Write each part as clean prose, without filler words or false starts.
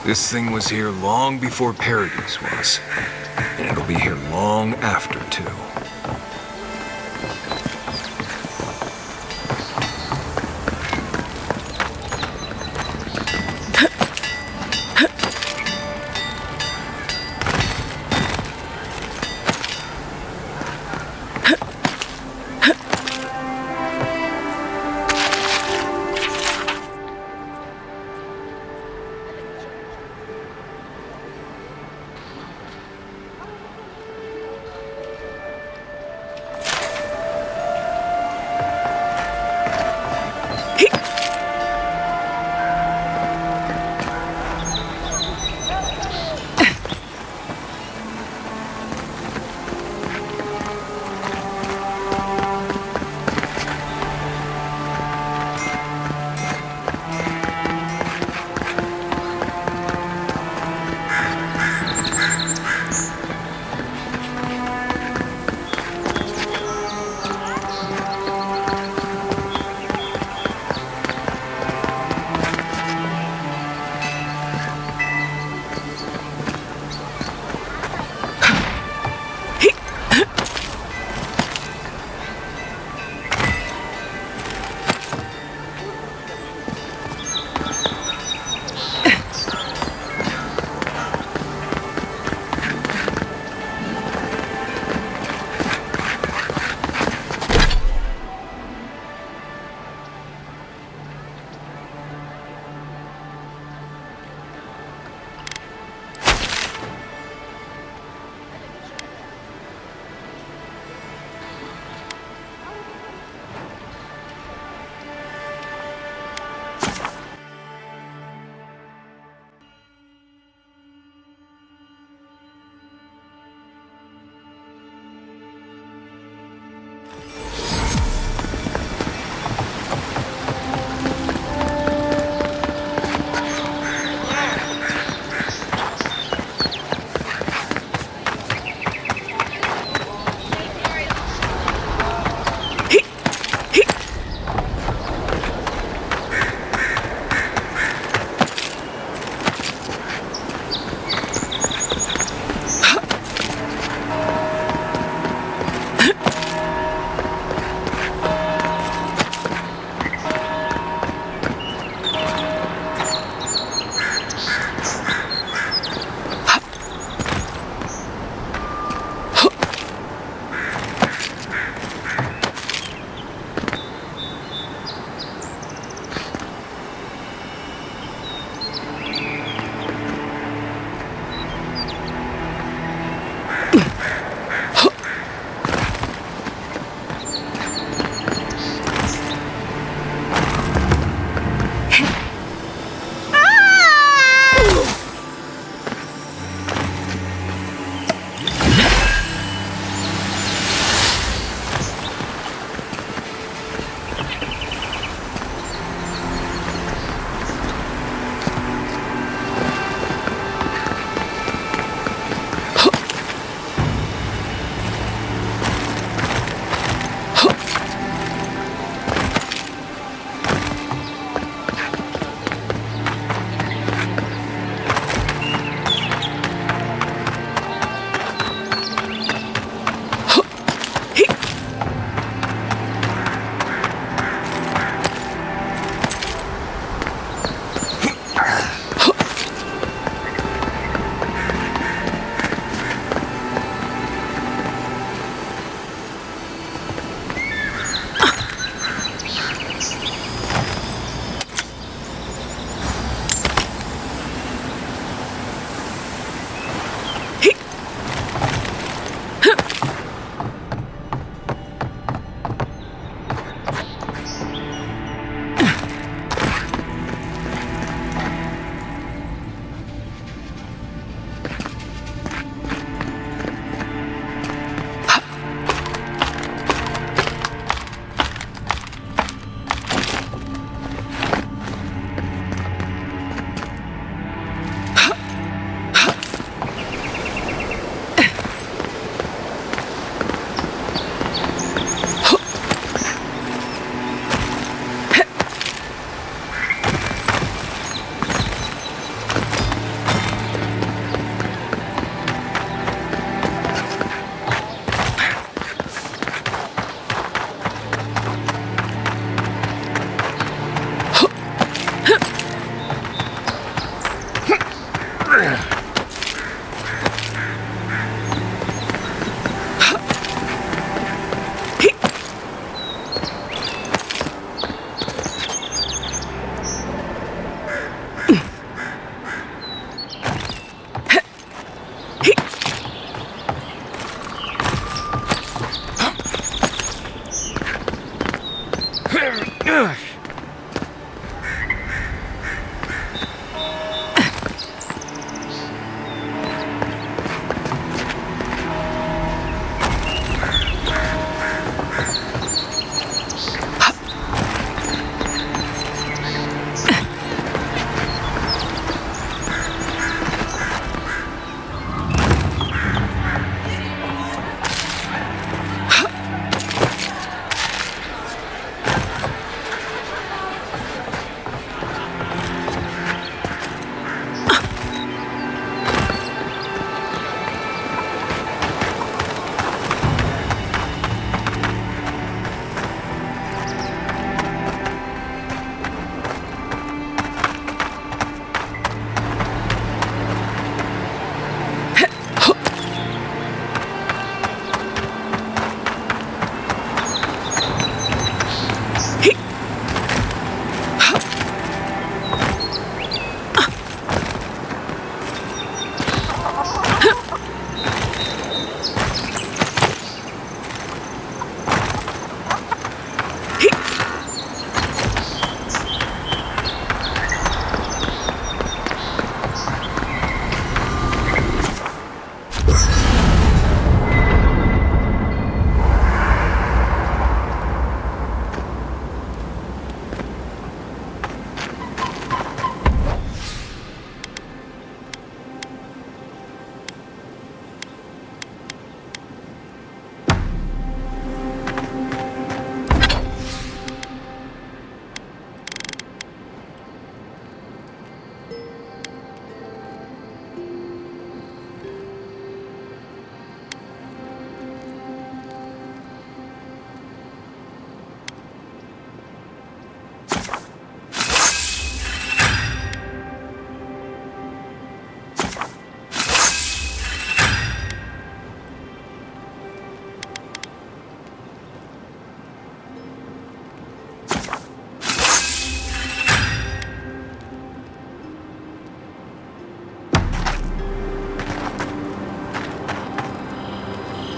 This thing was here long before Paradise was. And it'll be here long after, too.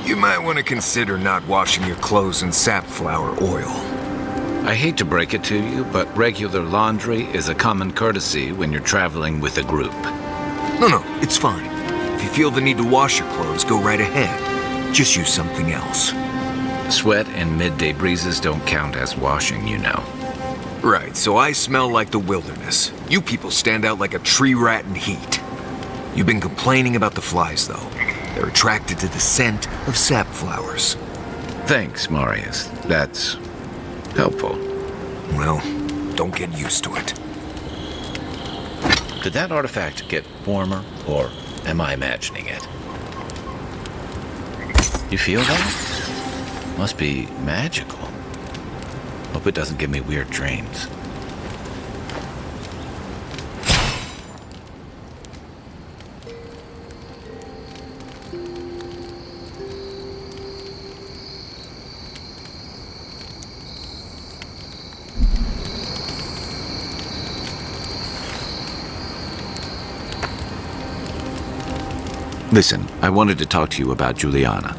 You might want to consider not washing your clothes in safflower oil. I hate to break it to you, but regular laundry is a common courtesy when you're traveling with a group. No, it's fine. If you feel the need to wash your clothes, go right ahead. Just use something else. Sweat and midday breezes don't count as washing, you know. Right, so I smell like the wilderness. You people stand out like a tree rat in heat. You've been complaining about the flies, though. They're attracted to the scent of safflowers. Thanks, Marius. That's helpful. Well, don't get used to it. Did that artifact get warmer, or am I imagining it? You feel that? Must be magical. Hope it doesn't give me weird dreams. Listen, I wanted to talk to you about Juliana.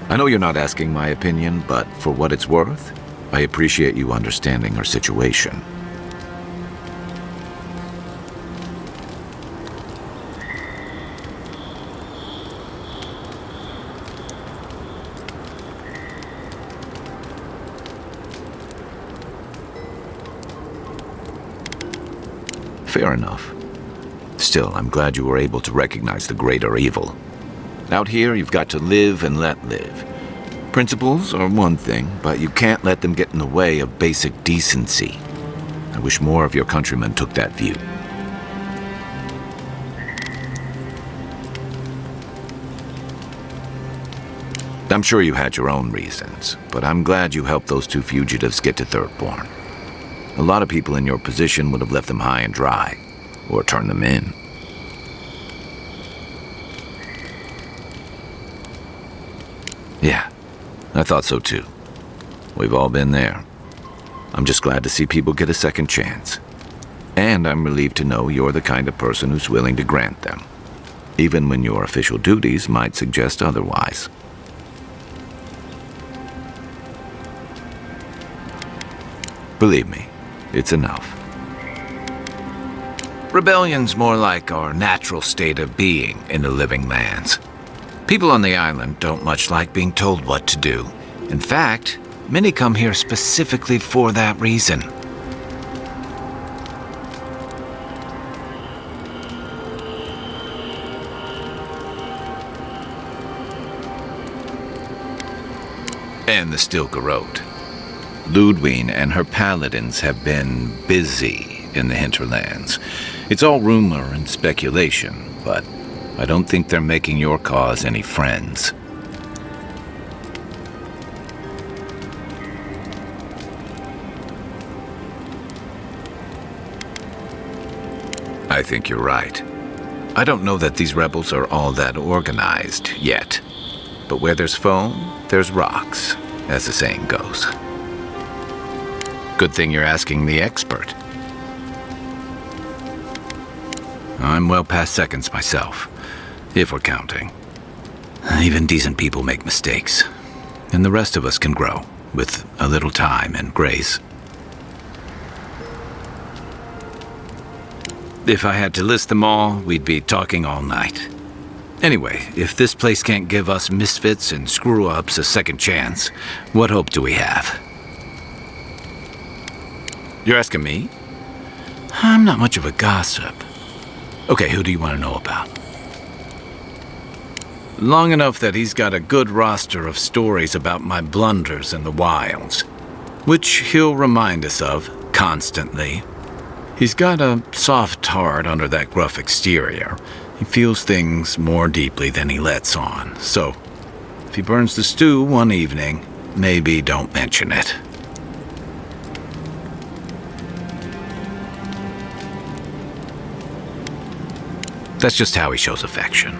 I know you're not asking my opinion, but for what it's worth, I appreciate you understanding her situation. Fair enough. Still, I'm glad you were able to recognize the greater evil. Out here, you've got to live and let live. Principles are one thing, but you can't let them get in the way of basic decency. I wish more of your countrymen took that view. I'm sure you had your own reasons, but I'm glad you helped those two fugitives get to Thirdborn. A lot of people in your position would have left them high and dry, or turned them in. Yeah, I thought so too. We've all been there. I'm just glad to see people get a second chance. And I'm relieved to know you're the kind of person who's willing to grant them, even when your official duties might suggest otherwise. Believe me, it's enough. Rebellion's more like our natural state of being in the living lands. People on the island don't much like being told what to do. In fact, many come here specifically for that reason. And the Stilka Road. Ludwine and her paladins have been busy in the hinterlands. It's all rumor and speculation, but I don't think they're making your cause any friends. I think you're right. I don't know that these rebels are all that organized yet. But where there's foam, there's rocks, as the saying goes. Good thing you're asking the expert. I'm well past seconds myself, if we're counting. Even decent people make mistakes, and the rest of us can grow, with a little time and grace. If I had to list them all, we'd be talking all night. Anyway, if this place can't give us misfits and screw-ups a second chance, what hope do we have? You're asking me? I'm not much of a gossip. Okay, who do you want to know about? Long enough that he's got a good roster of stories about my blunders in the wilds, which he'll remind us of constantly. He's got a soft heart under that gruff exterior. He feels things more deeply than he lets on, so if he burns the stew one evening, maybe don't mention it. That's just how he shows affection.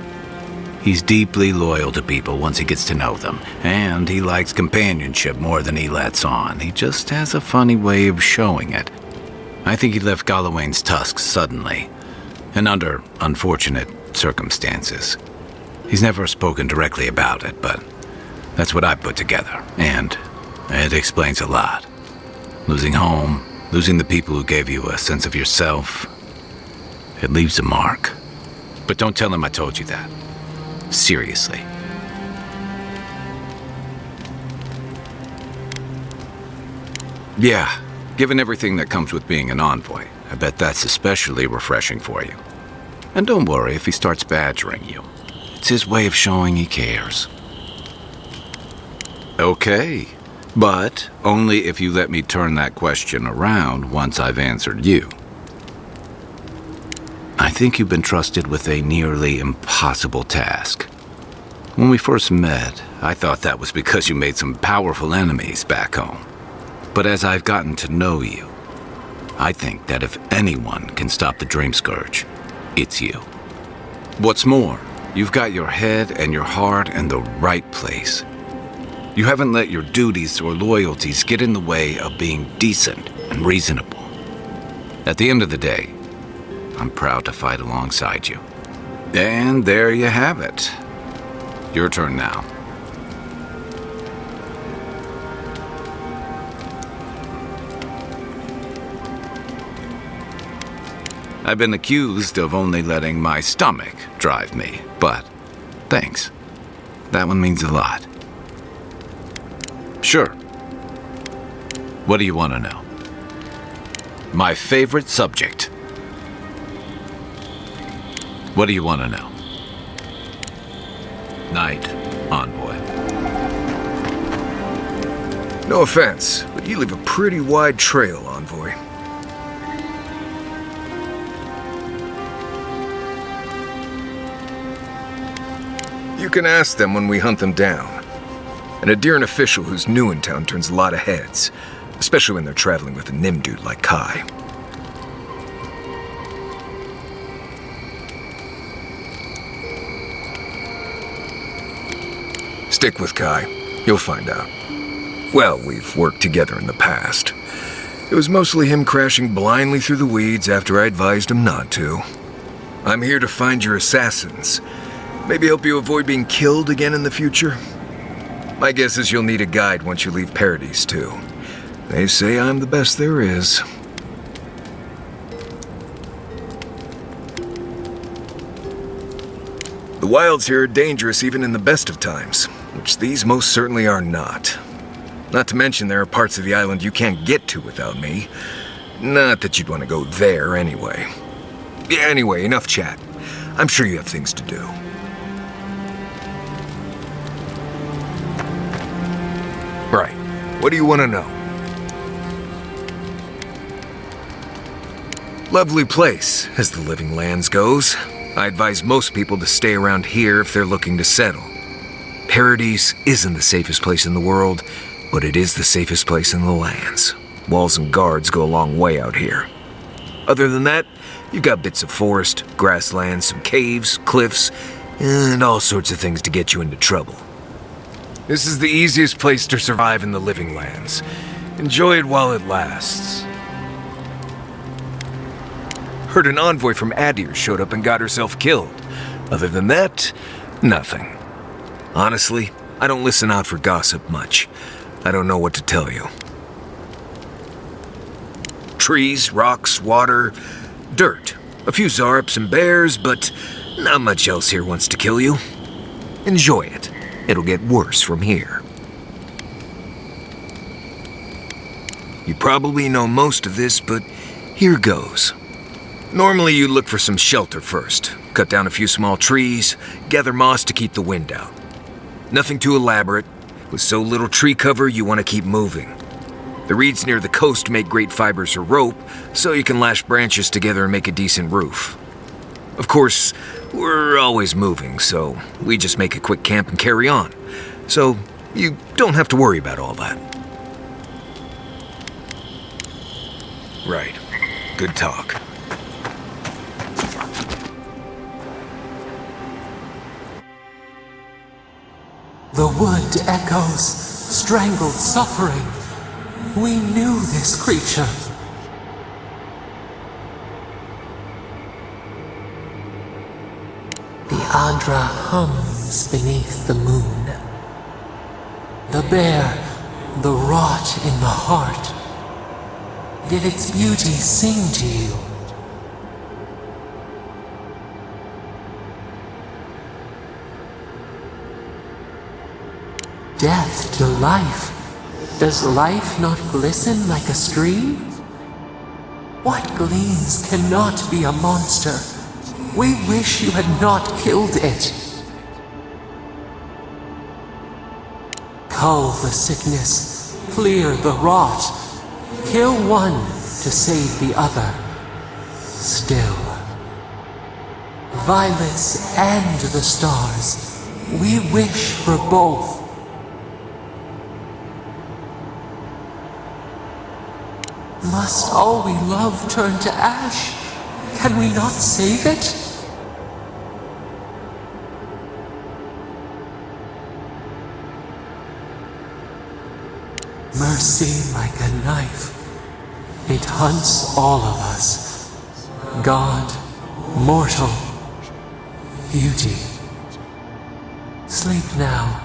He's deeply loyal to people once he gets to know them, and he likes companionship more than he lets on. He just has a funny way of showing it. I think he left Gallowayne's tusks suddenly, and under unfortunate circumstances. He's never spoken directly about it, but that's what I put together, and it explains a lot. Losing home, losing the people who gave you a sense of yourself, it leaves a mark. But don't tell him I told you that. Seriously. Yeah, given everything that comes with being an envoy, I bet that's especially refreshing for you. And don't worry if he starts badgering you. It's his way of showing he cares. Okay, but only if you let me turn that question around once I've answered you. I think you've been trusted with a nearly impossible task. When we first met, I thought that was because you made some powerful enemies back home. But as I've gotten to know you, I think that if anyone can stop the Dream Scourge, it's you. What's more, you've got your head and your heart in the right place. You haven't let your duties or loyalties get in the way of being decent and reasonable. At the end of the day, I'm proud to fight alongside you. And there you have it. Your turn now. I've been accused of only letting my stomach drive me, but thanks. That one means a lot. Sure. What do you want to know? My favorite subject. What do you want to know? Knight, envoy. No offense, but you leave a pretty wide trail, envoy. You can ask them when we hunt them down. An Adyrn official who's new in town turns a lot of heads, especially when they're traveling with a Nim dude like Kai. Stick with Kai. You'll find out. Well, we've worked together in the past. It was mostly him crashing blindly through the weeds after I advised him not to. I'm here to find your assassins. Maybe help you avoid being killed again in the future. My guess is you'll need a guide once you leave Paradise, too. They say I'm the best there is. The wilds here are dangerous even in the best of times, which these most certainly are not. Not to mention there are parts of the island you can't get to without me. Not that you'd want to go there anyway. Yeah, anyway, enough chat. I'm sure you have things to do. Right. What do you want to know? Lovely place, as the Living Lands goes. I advise most people to stay around here if they're looking to settle. Paradise isn't the safest place in the world, but it is the safest place in the lands. Walls and guards go a long way out here. Other than that, you've got bits of forest, grasslands, some caves, cliffs, and all sorts of things to get you into trouble. This is the easiest place to survive in the Living Lands. Enjoy it while it lasts. Heard an envoy from Adir showed up and got herself killed. Other than that, nothing. Honestly, I don't listen out for gossip much. I don't know what to tell you. Trees, rocks, water, dirt. A few Zarps and bears, but not much else here wants to kill you. Enjoy it. It'll get worse from here. You probably know most of this, but here goes. Normally you look for some shelter first. Cut down a few small trees, gather moss to keep the wind out. Nothing too elaborate. With so little tree cover, you want to keep moving. The reeds near the coast make great fibers for rope, so you can lash branches together and make a decent roof. Of course, we're always moving, so we just make a quick camp and carry on. So you don't have to worry about all that. Right. Good talk. The wood echoes, strangled suffering. We knew this creature. The Adra hums beneath the moon. The bear, the rot in the heart. Did its beauty sing to you? Death to life. Does life not glisten like a stream? What gleams cannot be a monster? We wish you had not killed it. Cull the sickness, clear the rot. Kill one to save the other. Still. Violets and the stars. We wish for both. Must all we love turn to ash? Can we not save it? Mercy like a knife. It hunts all of us. God, mortal, beauty. Sleep now.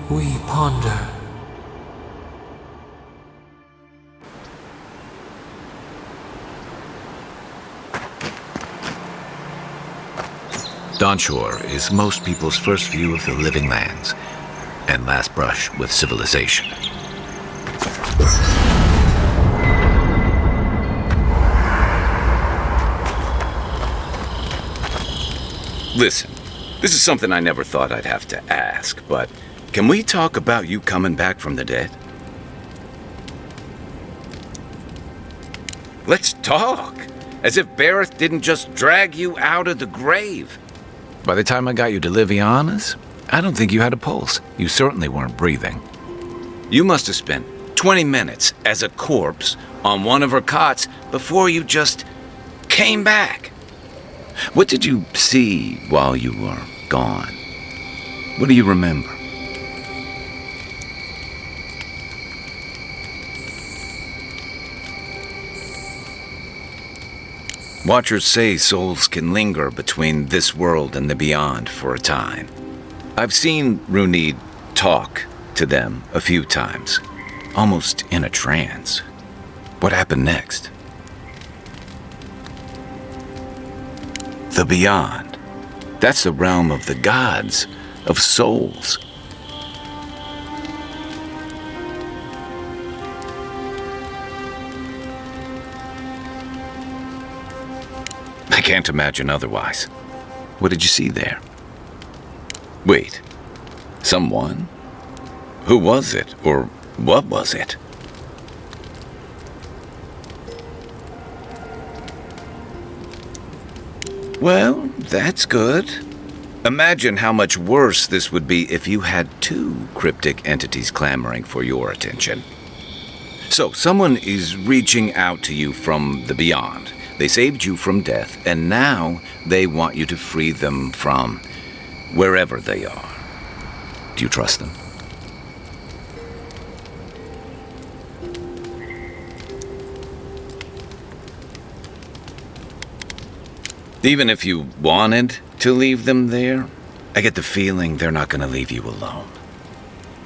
We ponder. Dawnshore is most people's first view of the Living Lands and last brush with civilization. Listen, this is something I never thought I'd have to ask, but can we talk about you coming back from the dead? Let's talk, as if Bareth didn't just drag you out of the grave. By the time I got you to Liviana's, I don't think you had a pulse. You certainly weren't breathing. You must have spent 20 minutes as a corpse on one of her cots before you just came back. What did you see while you were gone? What do you remember? Watchers say souls can linger between this world and the beyond for a time. I've seen Runid talk to them a few times. almost in a trance. What happened next? The beyond. That's the realm of the gods, of souls. I can't imagine otherwise. What did you see there? Wait, someone? Who was it, or what was it? Well, that's good. Imagine how much worse this would be if you had two cryptic entities clamoring for your attention. So, someone is reaching out to you from the beyond. They saved you from death, and now they want you to free them from wherever they are. Do you trust them? Even if you wanted to leave them there, I get the feeling they're not going to leave you alone.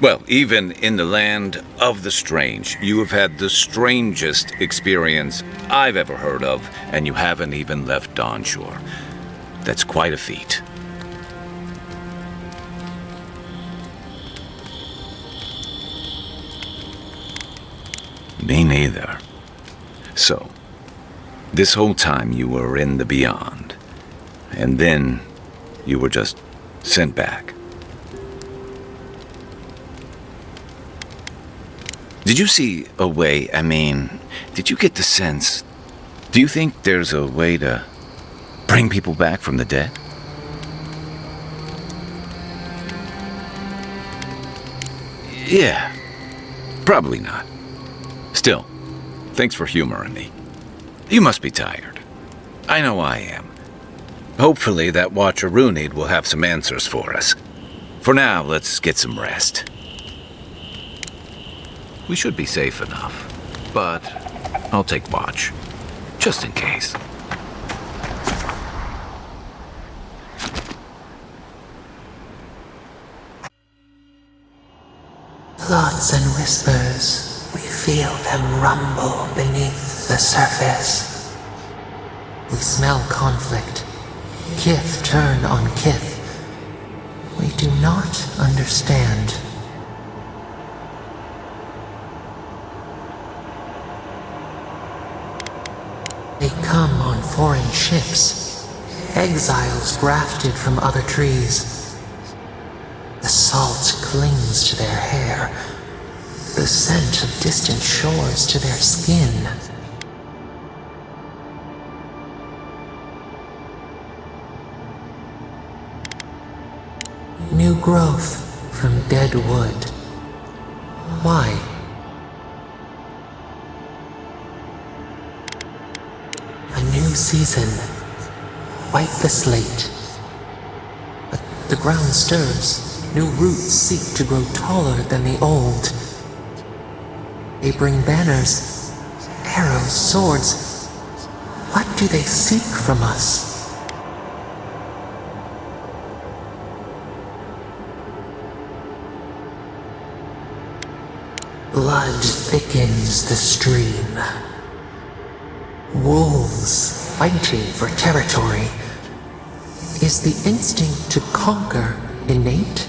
Well, even in the land of the strange, you have had the strangest experience I've ever heard of, and you haven't even left Dawn Shore. That's quite a feat. Me neither. So, this whole time you were in the beyond, and then you were just sent back. Did you see a way, did you get the sense, do you think there's a way to bring people back from the dead? Yeah, probably not. Still, thanks for humoring me. You must be tired. I know I am. Hopefully that Watcher Runid will have some answers for us. For now, let's get some rest. We should be safe enough, but I'll take watch, just in case. Thoughts and whispers, we feel them rumble beneath the surface. We smell conflict, kith turn on kith. We do not understand. They come on foreign ships, exiles grafted from other trees. The salt clings to their hair, the scent of distant shores to their skin. New growth from dead wood. Why? A new season. Wipe the slate. But the ground stirs. New roots seek to grow taller than the old. They bring banners, arrows, swords. What do they seek from us? Blood thickens the stream. Wolves fighting for territory. Is the instinct to conquer innate?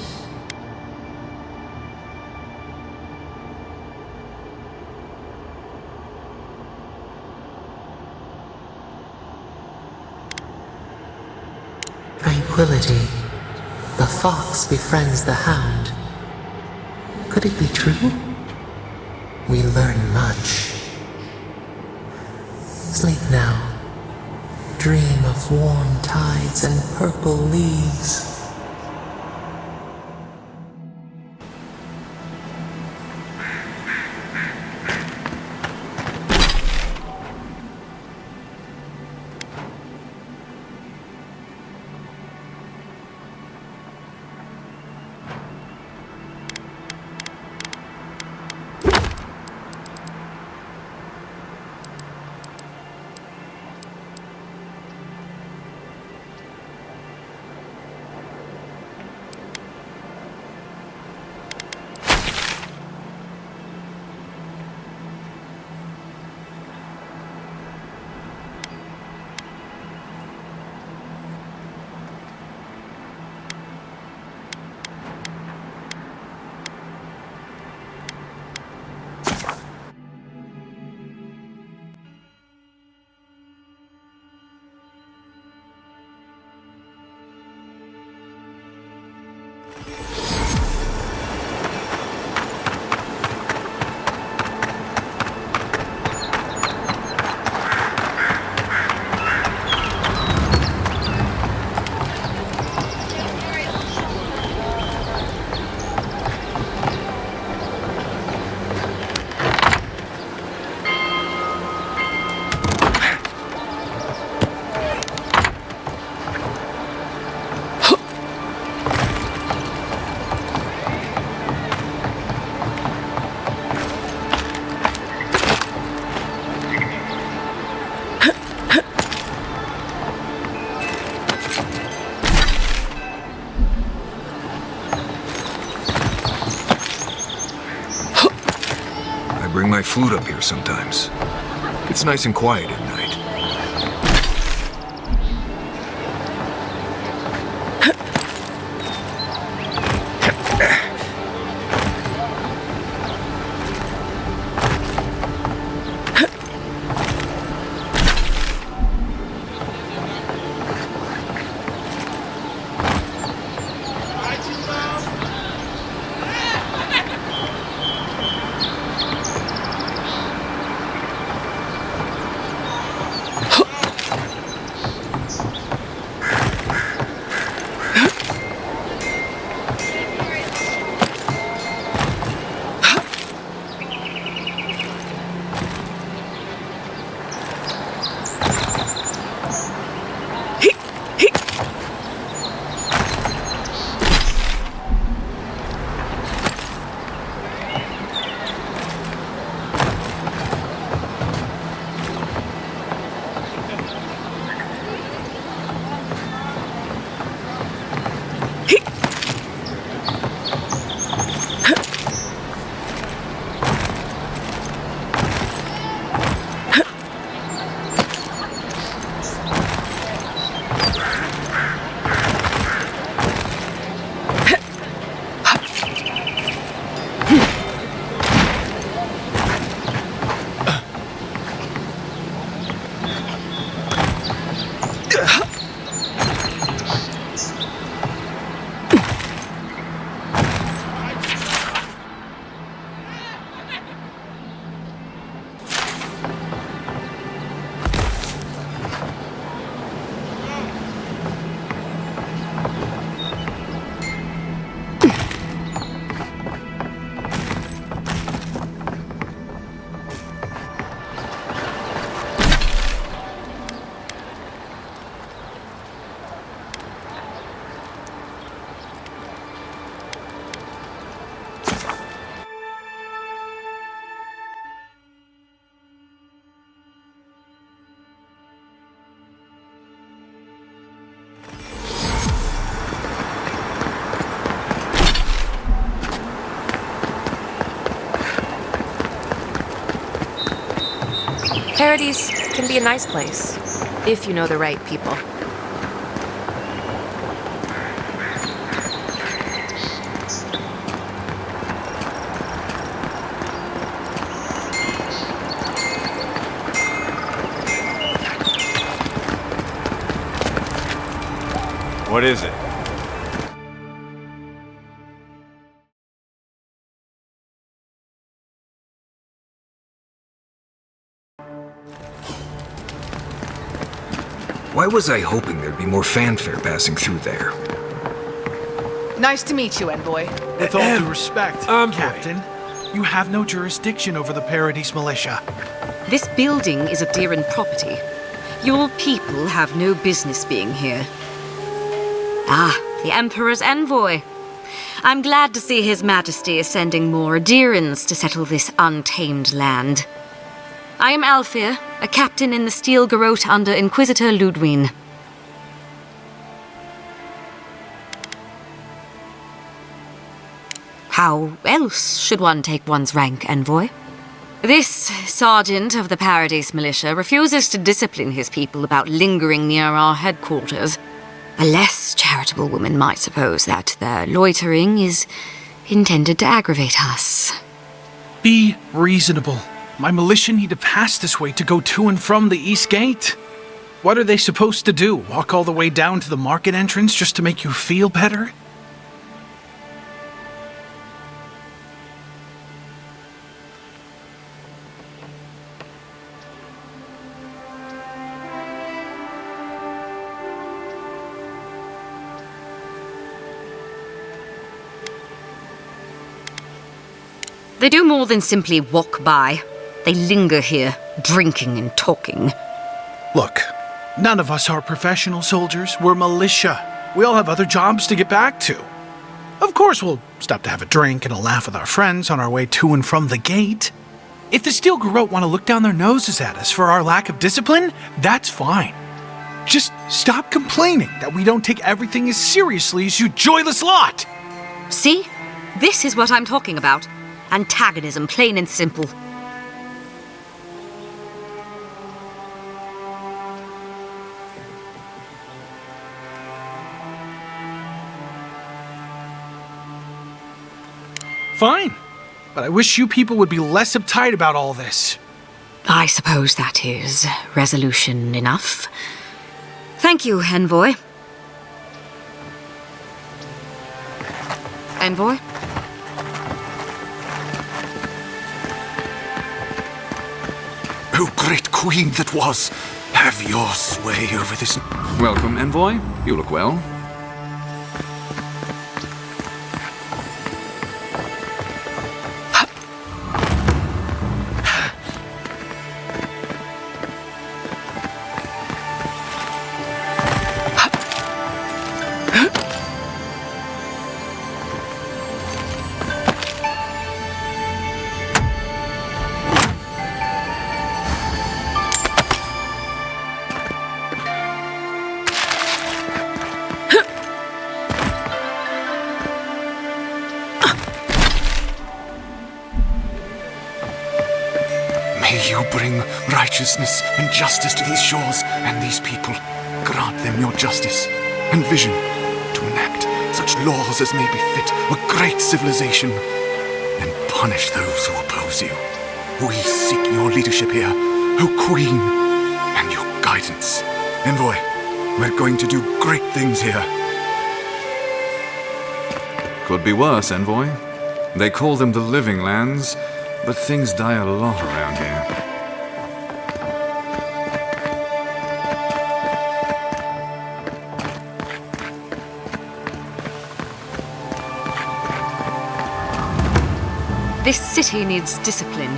Tranquility. The fox befriends the hound. Could it be true? We learn much. Sleep now. Dream of warm tides and purple leaves. bring my flute up here sometimes. It's nice and quiet at night. Paradise can be a nice place, if you know the right people. What is it? Why was I hoping there'd be more fanfare passing through there? Nice to meet you, Envoy. With all due respect, Captain, you have no jurisdiction over the Paradise Militia. This building is Adiran property. Your people have no business being here. Ah, the Emperor's envoy. I'm glad to see His Majesty is sending more Adirans to settle this untamed land. I am Alfir, a captain in the Steel Garrote under Inquisitor Ludwine. How else should one take one's rank, envoy? This sergeant of the Paradise Militia refuses to discipline his people about lingering near our headquarters. A less charitable woman might suppose that their loitering is intended to aggravate us. Be reasonable. My militia need to pass this way to go to and from the East Gate. What are they supposed to do? Walk all the way down to the market entrance just to make you feel better? They do more than simply walk by. They linger here, drinking and talking. Look, none of us are professional soldiers. We're militia. We all have other jobs to get back to. Of course, we'll stop to have a drink and a laugh with our friends on our way to and from the gate. If the Steel Garrote want to look down their noses at us for our lack of discipline, that's fine. Just stop complaining that we don't take everything as seriously as you joyless lot! See? This is what I'm talking about. Antagonism, plain and simple. Fine. But I wish you people would be less uptight about all this. I suppose that is resolution enough. Thank you, Envoy. Envoy? O great queen that was, have your sway over this. Welcome, Envoy. You look well. May you bring righteousness and justice to these shores and these people. Grant them your justice and vision to enact such laws as may befit a great civilization, and punish those who oppose you. We seek your leadership here, O Queen, and your guidance. Envoy, we're going to do great things here. Could be worse, Envoy. They call them the Living Lands, but things die a lot around here. This city needs discipline.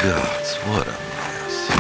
Gods, what a mess.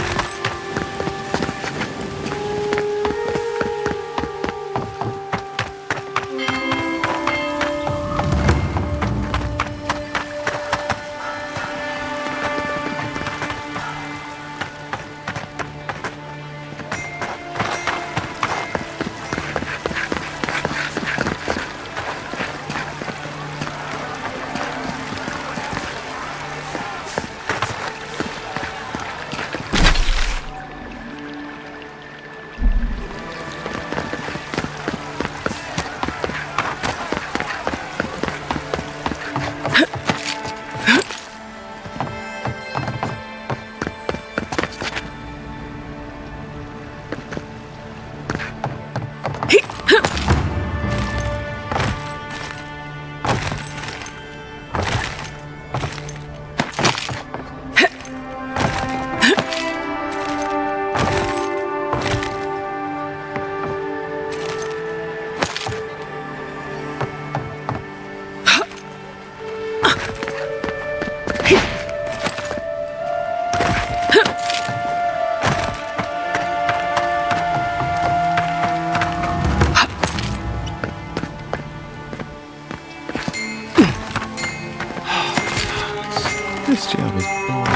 This job is boring.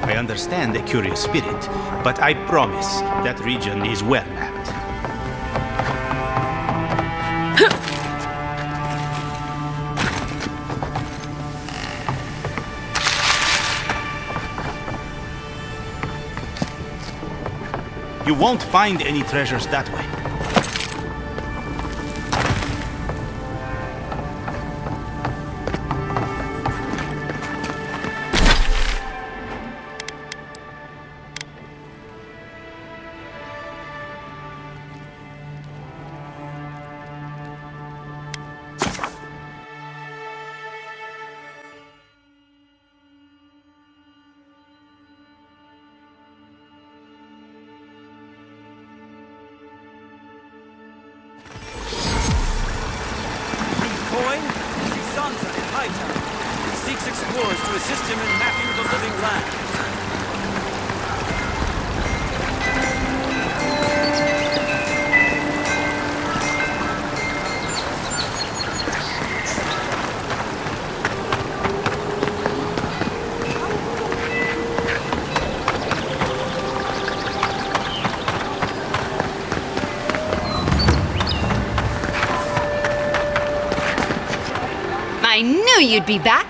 I understand the curious spirit, but I promise that region is well mapped. You won't find any treasures that way. Hightower. He seeks explorers to assist him in mapping the living lands. I knew you'd be back.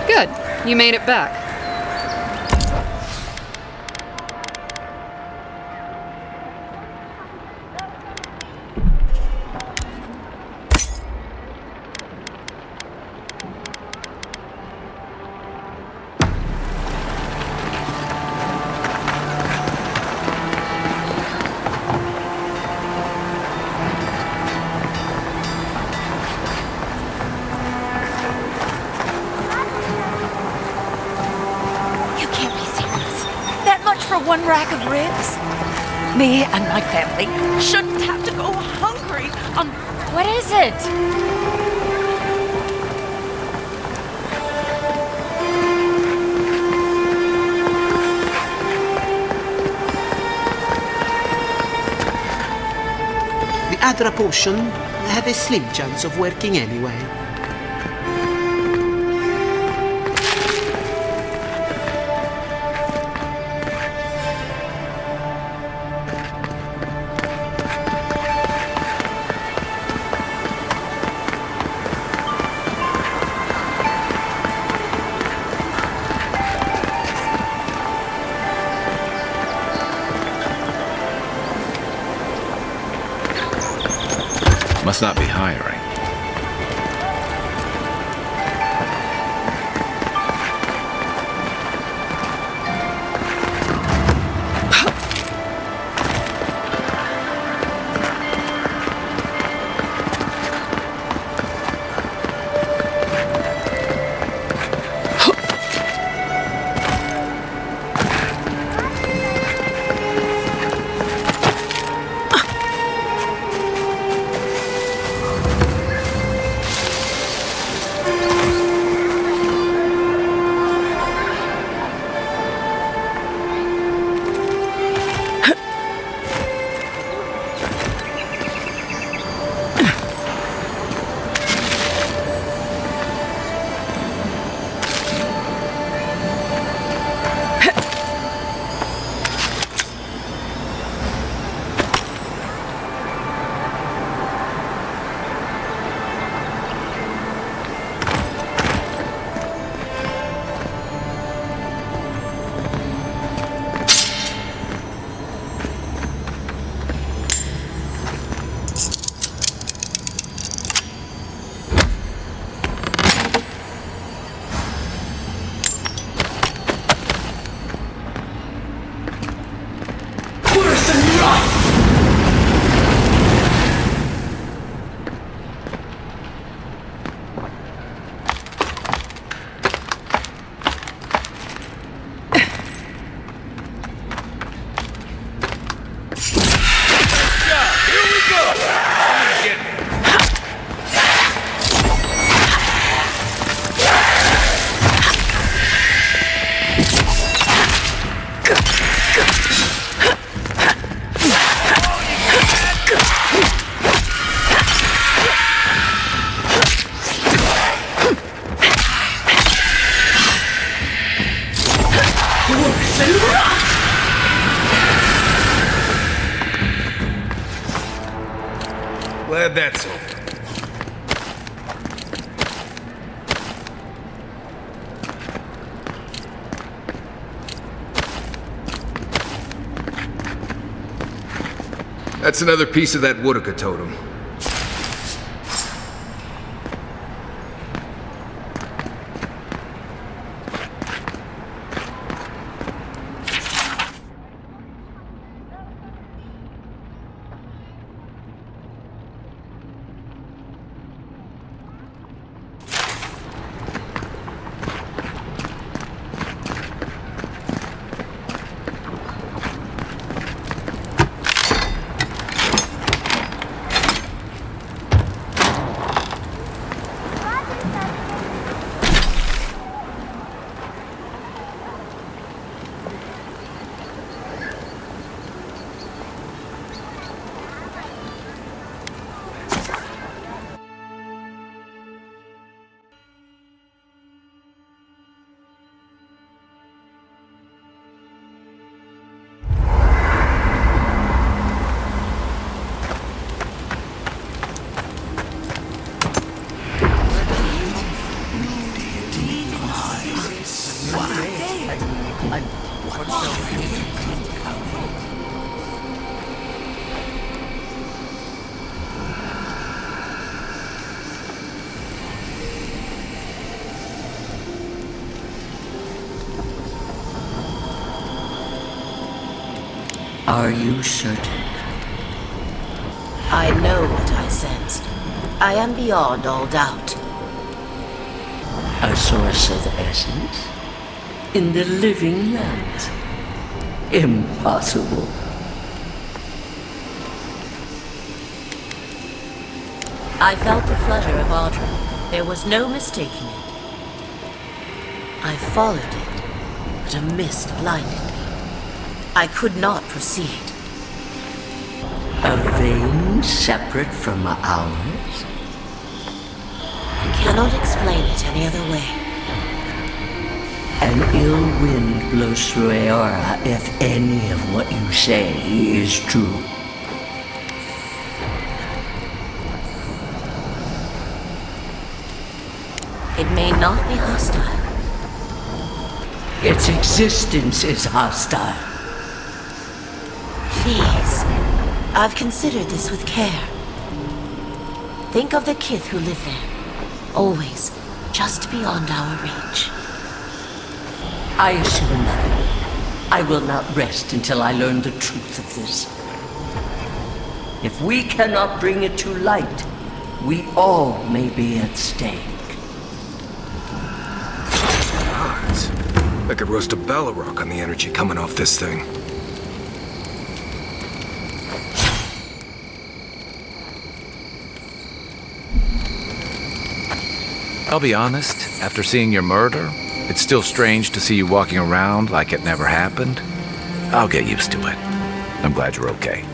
Good. You made it back. One rack of ribs? Me and my family shouldn't have to go hungry on... What is it? The Adra potion have a slim chance of working anyway. Must not be hiring. glad that's over. That's another piece of that Woodaka totem. Are you certain? I know what I sensed. I am beyond all doubt. A source of essence? In the living lands? Impossible. I felt the flutter of Audra. There was no mistaking it. I followed it, but a mist blinded me. I could not proceed. A vein separate from ours? I cannot explain it any other way. An ill wind blows through Aora if any of what you say is true. It may not be hostile. Its existence is hostile. Please, I've considered this with care. Think of the kith who live there. Always just beyond our reach. I assume nothing. I will not rest until I learn the truth of this. If we cannot bring it to light, we all may be at stake. Odds. I could roast a Balrog on the energy coming off this thing. I'll be honest, after seeing your murder, it's still strange to see you walking around like it never happened. I'll get used to it. I'm glad you're okay.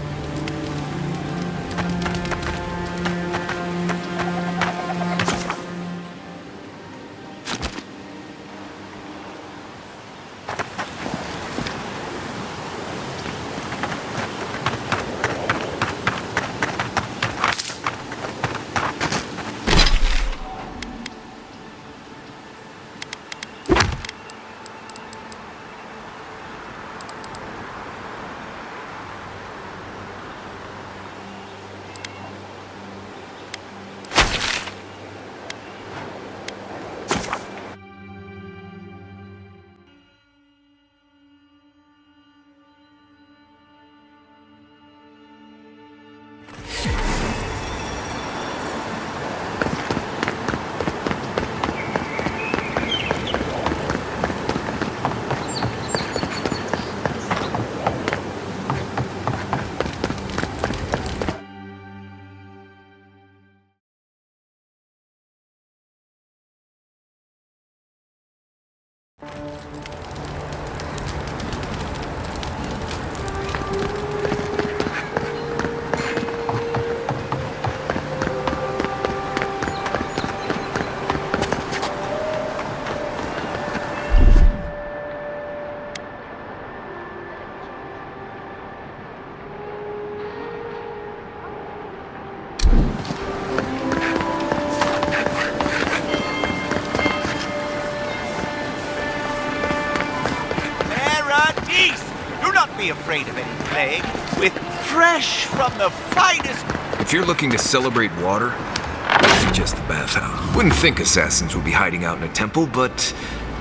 be afraid of any plague. With fresh from the finest. If you're looking to celebrate water, I suggest the bathhouse. Wouldn't think assassins would be hiding out in a temple, but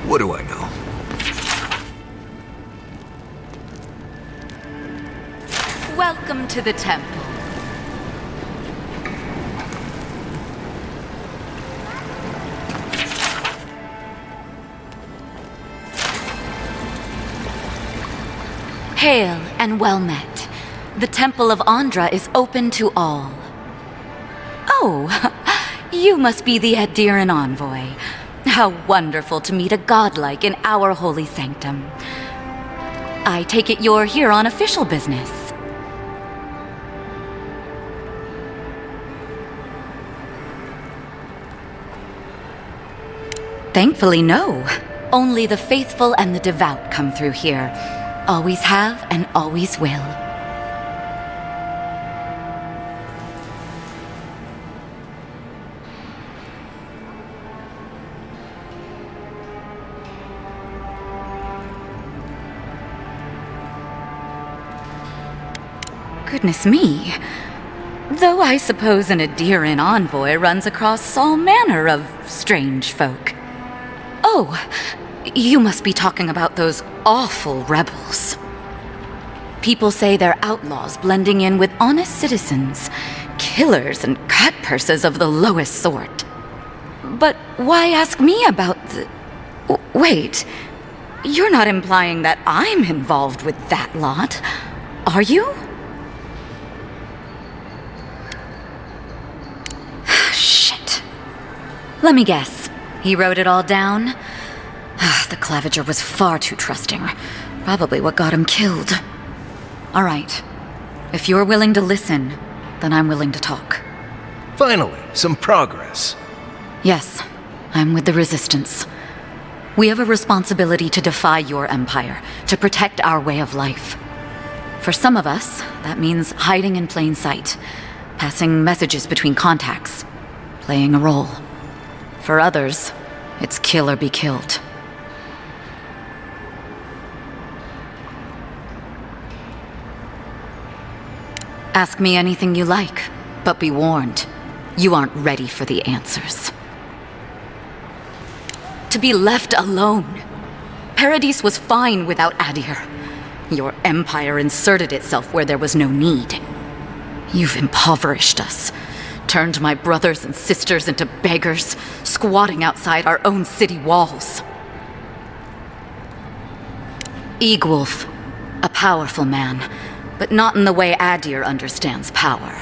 what do I know? Welcome to the temple. Hail and well met. The Temple of Andra is open to all. Oh, you must be the Adiran envoy. How wonderful to meet a godlike in our holy sanctum. I take it you're here on official business. Thankfully, no. Only the faithful and the devout come through here. Always have and always will. Goodness me. Though I suppose an Adiran envoy runs across all manner of strange folk. Oh, you must be talking about those awful rebels. People say they're outlaws blending in with honest citizens, killers and cutpurses of the lowest sort. But why ask me about the... Wait, you're not implying that I'm involved with that lot, are you? Shit. Let me guess. He wrote it all down? The Claviger was far too trusting. Probably what got him killed. All right. If you're willing to listen, then I'm willing to talk. Finally, some progress. Yes, I'm with the Resistance. We have a responsibility to defy your empire, to protect our way of life. For some of us, that means hiding in plain sight, passing messages between contacts, playing a role. For others, it's kill or be killed. Ask me anything you like, but be warned, you aren't ready for the answers. To be left alone. Paradis was fine without Adir. Your empire inserted itself where there was no need. You've impoverished us, turned my brothers and sisters into beggars, squatting outside our own city walls. Eagwolf, a powerful man, but not in the way Adir understands power.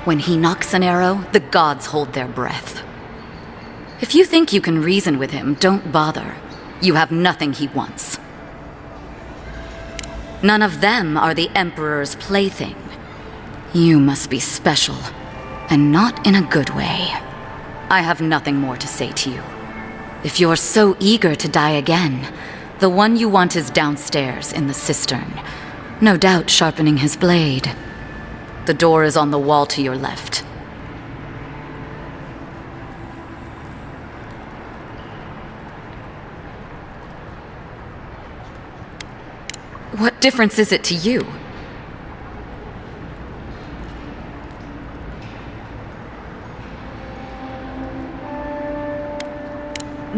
When he knocks an arrow, the gods hold their breath. If you think you can reason with him, don't bother. You have nothing he wants. None of them are the Emperor's plaything. You must be special, and not in a good way. I have nothing more to say to you. If you're so eager to die again, the one you want is downstairs in the cistern, no doubt sharpening his blade. The door is on the wall to your left. What difference is it to you?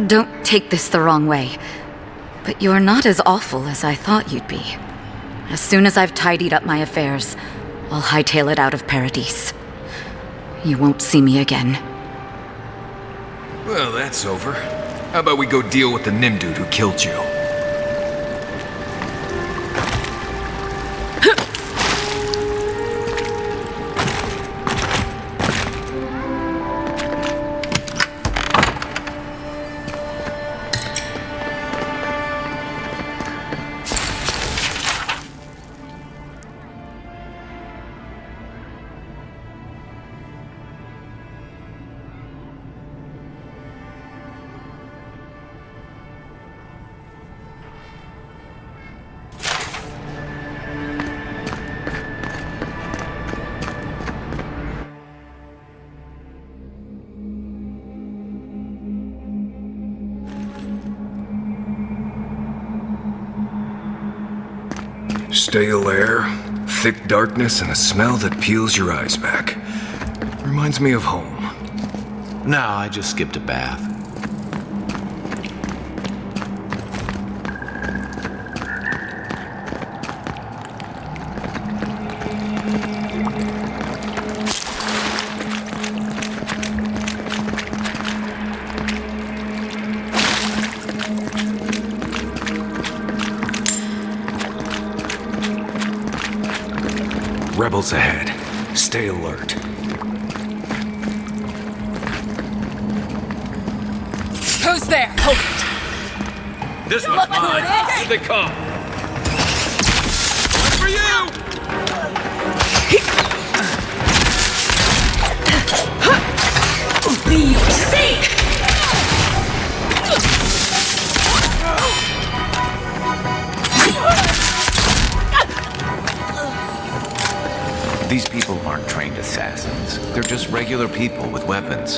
Don't take this the wrong way, but you're not as awful as I thought you'd be. As soon as I've tidied up my affairs, I'll hightail it out of Paradis. You won't see me again. Well, that's over. How about we go deal with the Nim dude who killed you? Stale air, thick darkness, and a smell that peels your eyes back. Reminds me of home. No, I just skipped a bath. Rebels ahead. Stay alert. Who's there? Hold it. This one's mine. Here they come. One for you! For your sake! These people aren't trained assassins. They're just regular people with weapons.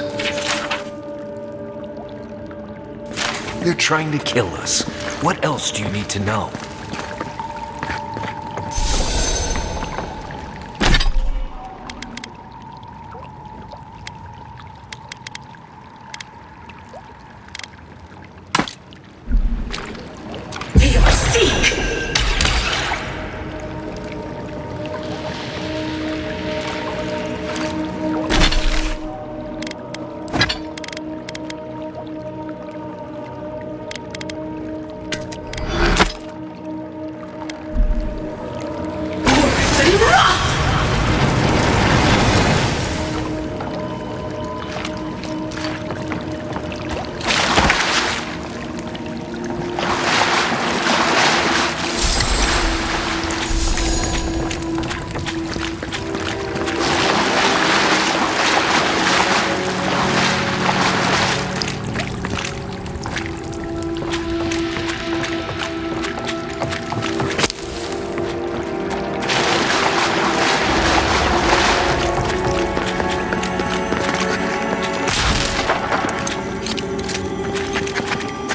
They're trying to kill us. What else do you need to know? For your sake!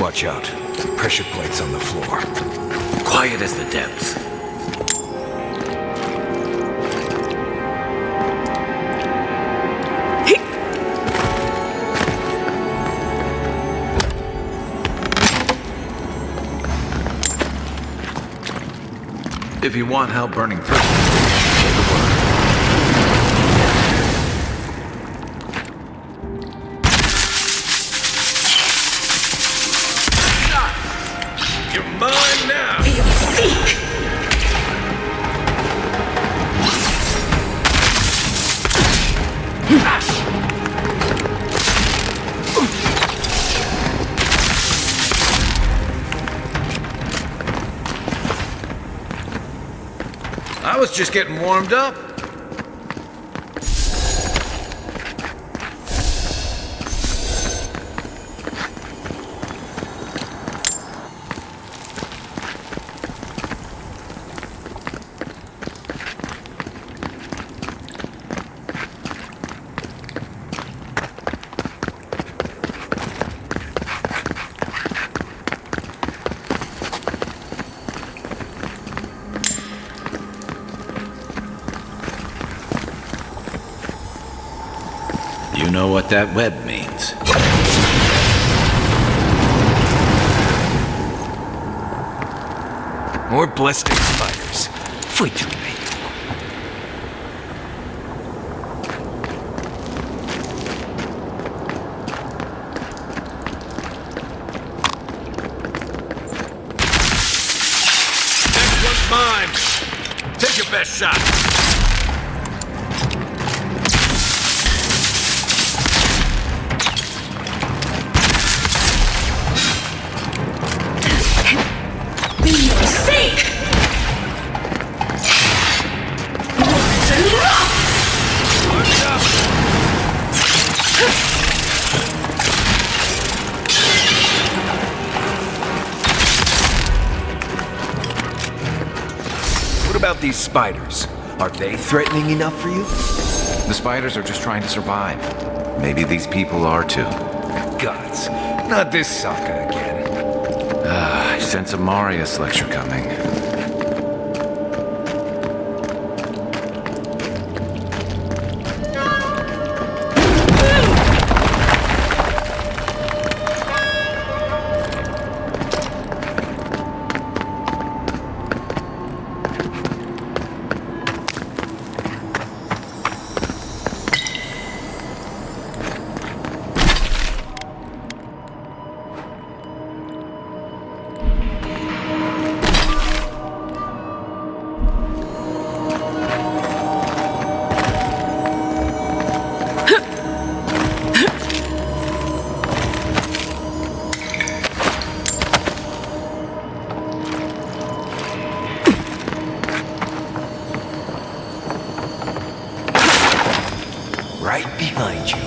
Watch out. Pressure plates on the floor. Quiet as the depths. If you want help burning through, say the word. You're mine now! For your sake! I was just getting warmed up. You know what that web means. More blessed spiders. Fleet me. Next one's mine! Take your best shot! For your sake! What about these spiders? Are they threatening enough for you? The spiders are just trying to survive. Maybe these people are too. Gods, not this Sokka again. I sense a Marius lecture coming. behind you.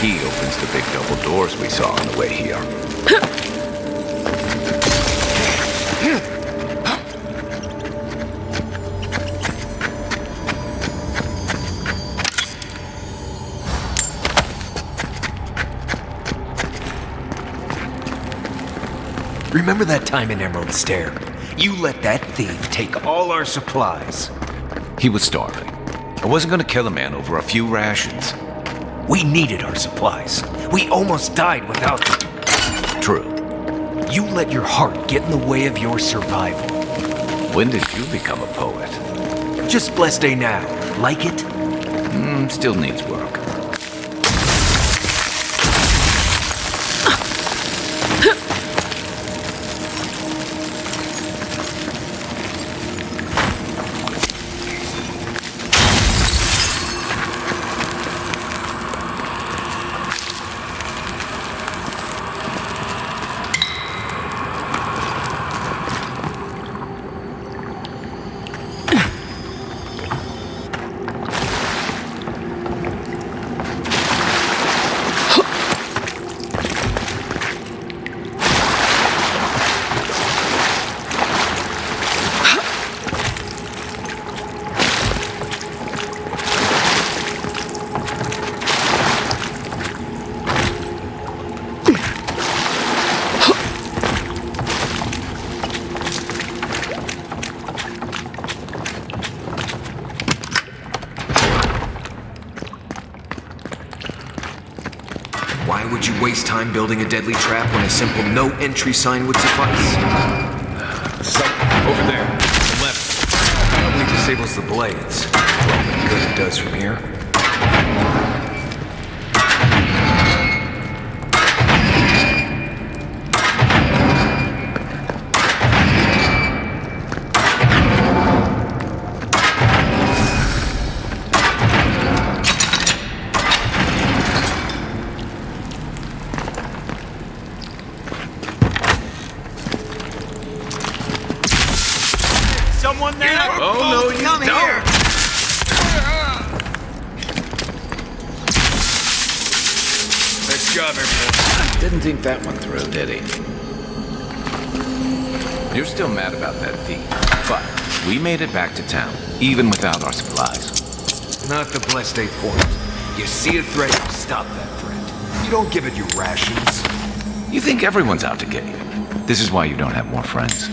Key opens the big double doors we saw on the way here. Remember that time in Emerald Stair? You let that thief take all our supplies. He was starving. I wasn't gonna kill a man over a few rations. We needed our supplies. We almost died without them. True. You let your heart get in the way of your survival. When did you become a poet? Just blessed day now. Like it? Still needs work. Why would you waste time building a deadly trap when a simple no entry sign would suffice? Over there, to the left. Probably disables the blades. For all the good it does from here. someone there? Oh, no, you Come don't. here. Nice job, everyone. Didn't think that one through, did he? You're still mad about that thief, but we made it back to town, even without our supplies. Not the blessed eight point. You see a threat, you stop that threat. You don't give it your rations. You think everyone's out to get you. This is why you don't have more friends.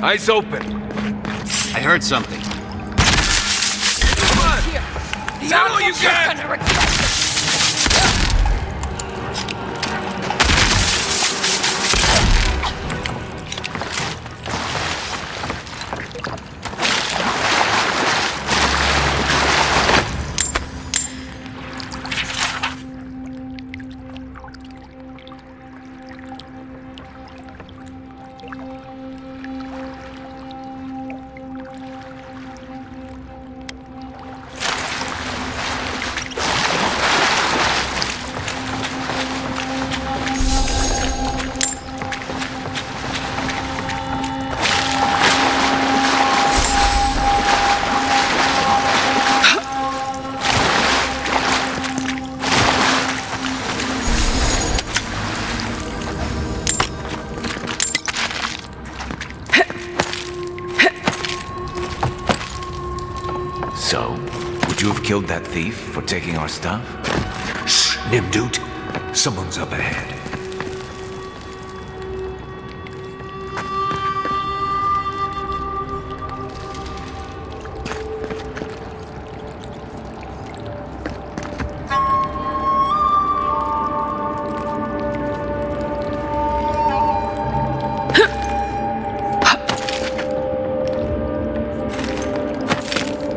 Eyes open. I heard something. Come on! The Is that all you Archers are got? gonna regret it. So, would you have killed that thief for taking our stuff? Shh, Nimdut. Someone's up ahead.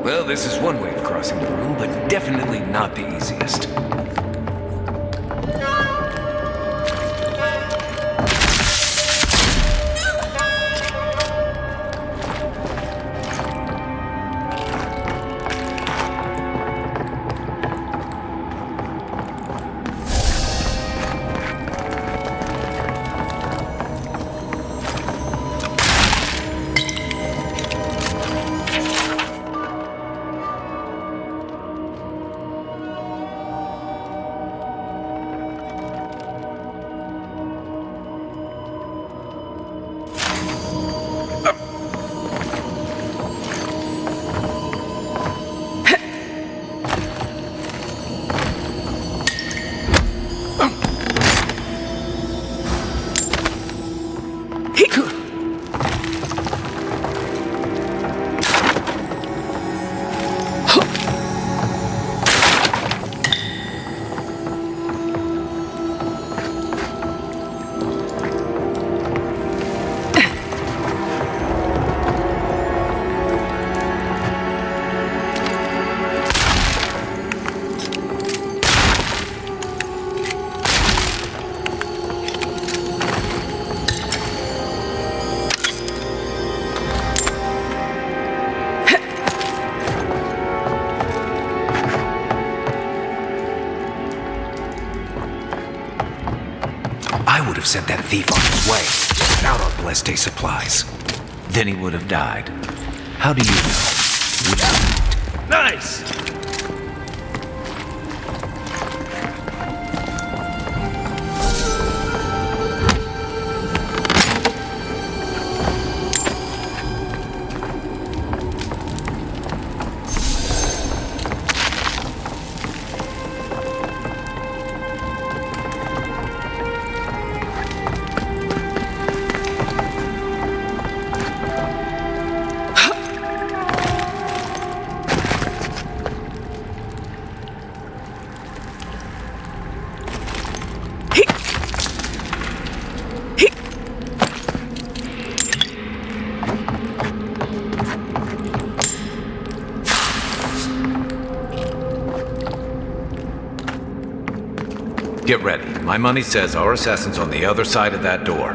Well, this is one way of crossing the room, but definitely not the easiest. I would have sent that thief on his way without our blessed day supplies. Then he would have died. How do you know? Would you? Nice! Get ready. My money says our assassin's on the other side of that door.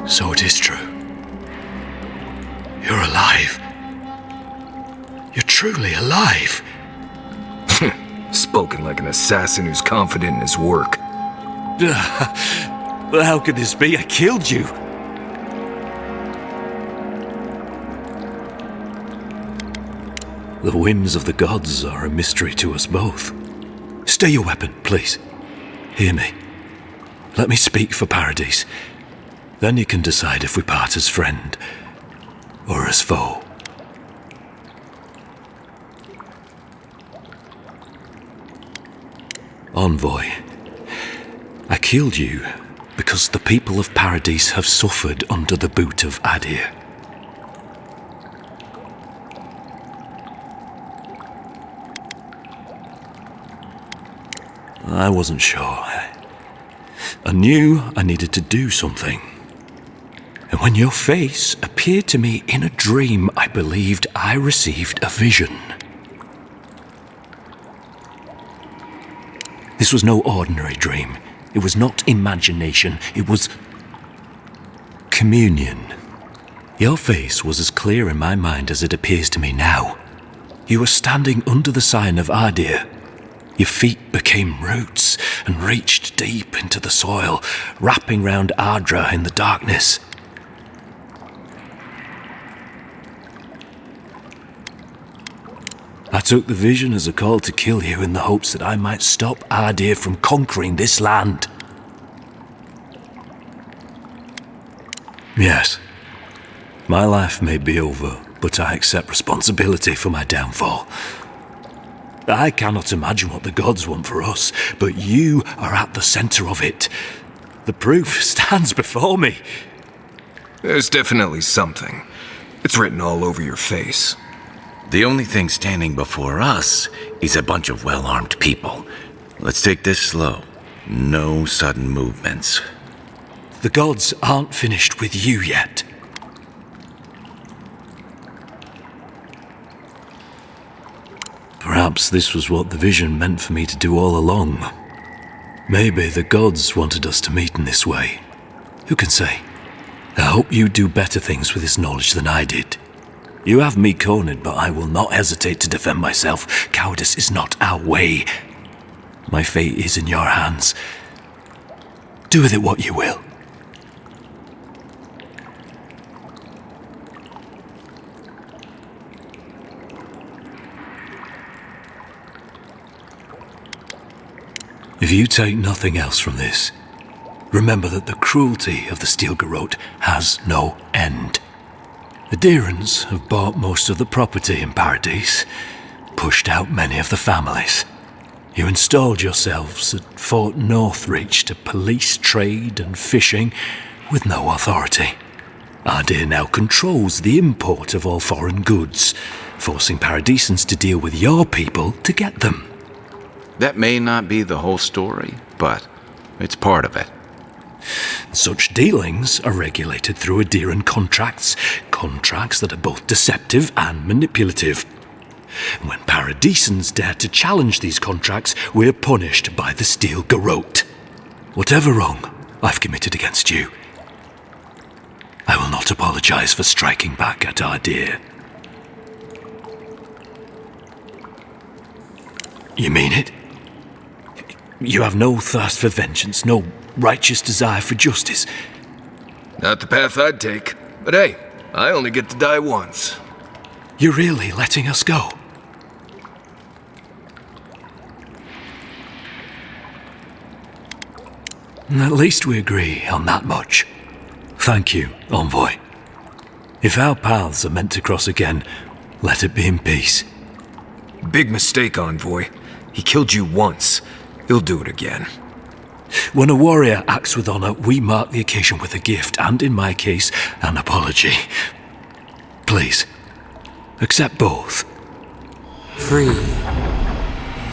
So it is true. You're alive. You're truly alive. Spoken like an assassin who's confident in his work. How could this be? I killed you. The whims of the gods are a mystery to us both. Stay your weapon, please. Hear me. Let me speak for Paradise. Then you can decide if we part as friend or as foe. Envoy, I killed you because the people of Paradise have suffered under the boot of Adir. I wasn't sure. I knew I needed to do something. And when your face appeared to me in a dream, I believed I received a vision. This was no ordinary dream. It was not imagination. It was communion. Your face was as clear in my mind as it appears to me now. You were standing under the sign of Adir. Your feet became roots and reached deep into the soil, wrapping round Ardra in the darkness. I took the vision as a call to kill you in the hopes that I might stop Adir from conquering this land. Yes, my life may be over, but I accept responsibility for my downfall. I cannot imagine what the gods want for us, but you are at the center of it. The proof stands before me. There's definitely something. It's written all over your face. The only thing standing before us is a bunch of well-armed people. Let's take this slow. No sudden movements. The gods aren't finished with you yet. Perhaps this was what the vision meant for me to do all along. Maybe the gods wanted us to meet in this way. Who can say? I hope you do better things with this knowledge than I did. You have me cornered, but I will not hesitate to defend myself. Cowardice is not our way. My fate is in your hands. Do with it what you will. If you take nothing else from this, remember that the cruelty of the Steel Garrote has no end. The Dirans have bought most of the property in Paradise, pushed out many of the families. You installed yourselves at Fort Northreach to police trade and fishing with no authority. Adir now controls the import of all foreign goods, forcing Paradisans to deal with your people to get them. That may not be the whole story, but it's part of it. Such dealings are regulated through Adiran contracts that are both deceptive and manipulative. When Paradisans dare to challenge these contracts, we're punished by the Steel Garrote. Whatever wrong I've committed against you, I will not apologize for striking back at Adir. You mean it? You have no thirst for vengeance, no righteous desire for justice. Not the path I'd take. But hey, I only get to die once. You're really letting us go? At least we agree on that much. Thank you, Envoy. If our paths are meant to cross again, let it be in peace. Big mistake, Envoy. He killed you once. He'll do it again. When a warrior acts with honor, we mark the occasion with a gift, and in my case, an apology. Please, accept both. Free.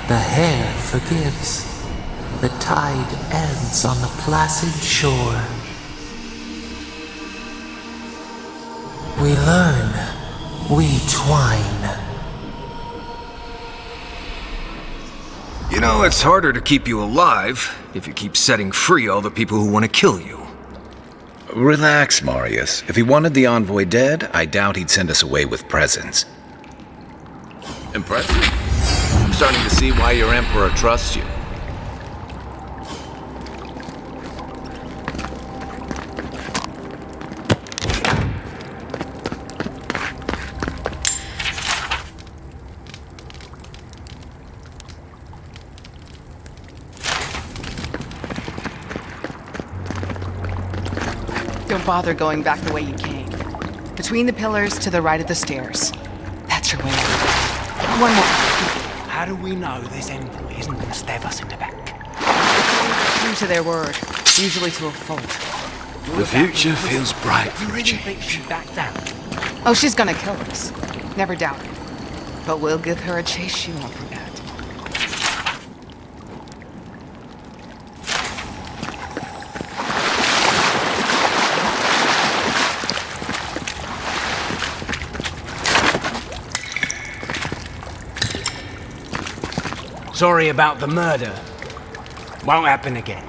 The hair forgives. the tide ebbs on the placid shore. We learn, we twine. You know, it's harder to keep you alive if you keep setting free all the people who want to kill you. Relax, Marius. If he wanted the envoy dead, I doubt he'd send us away with presents. Impressive. I'm starting to see why your emperor trusts you. Don't bother going back the way you came. Between the pillars to the right of the stairs. That's your way out. One more. How do we know this envoy isn't going to stab us in the back? True to their word, usually to a fault. The future feels bright You for a really change. think she backed down? Oh, she's gonna kill us. Never doubt it. But we'll give her a chase she won't forget. Sorry about the murder. Won't happen again.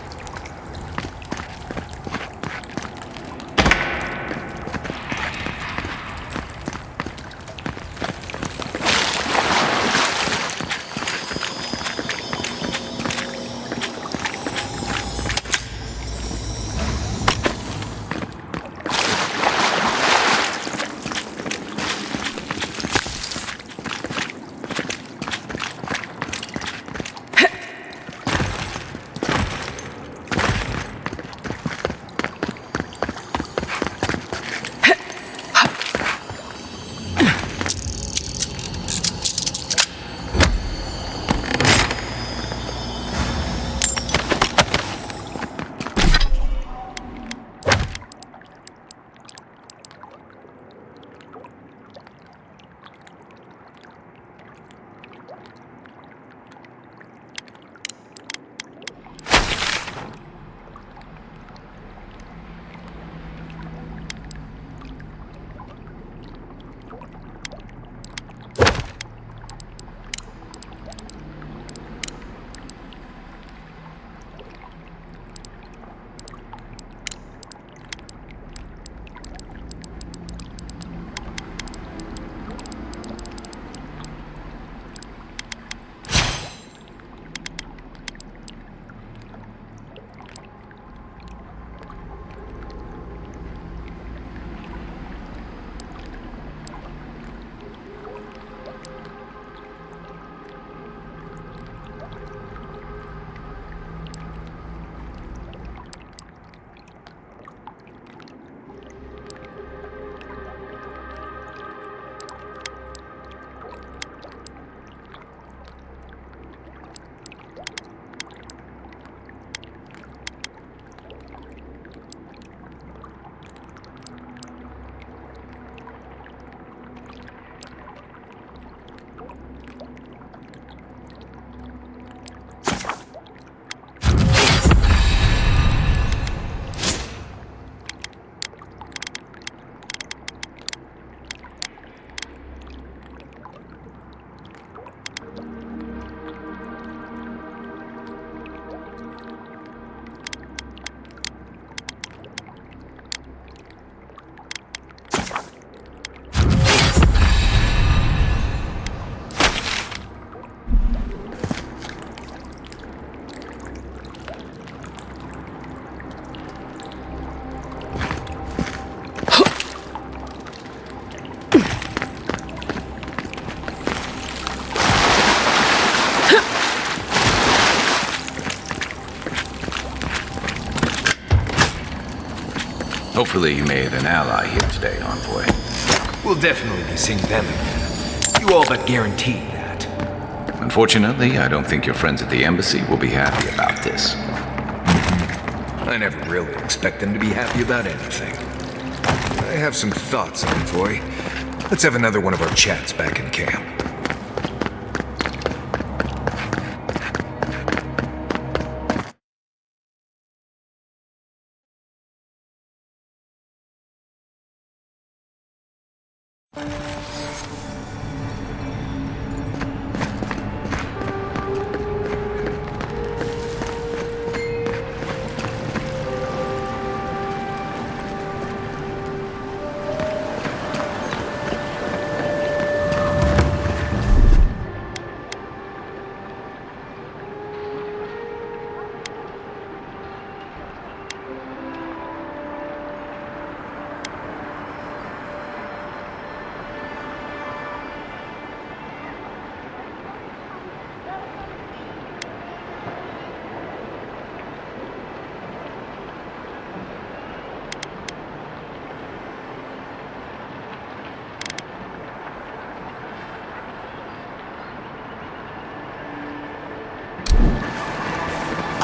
Hopefully you made an ally here today, Envoy. We'll definitely be seeing them again. You all but guaranteed that. Unfortunately, I don't think your friends at the embassy will be happy about this. I never really expect them to be happy about anything. I have some thoughts, Envoy. Let's have another one of our chats back in camp.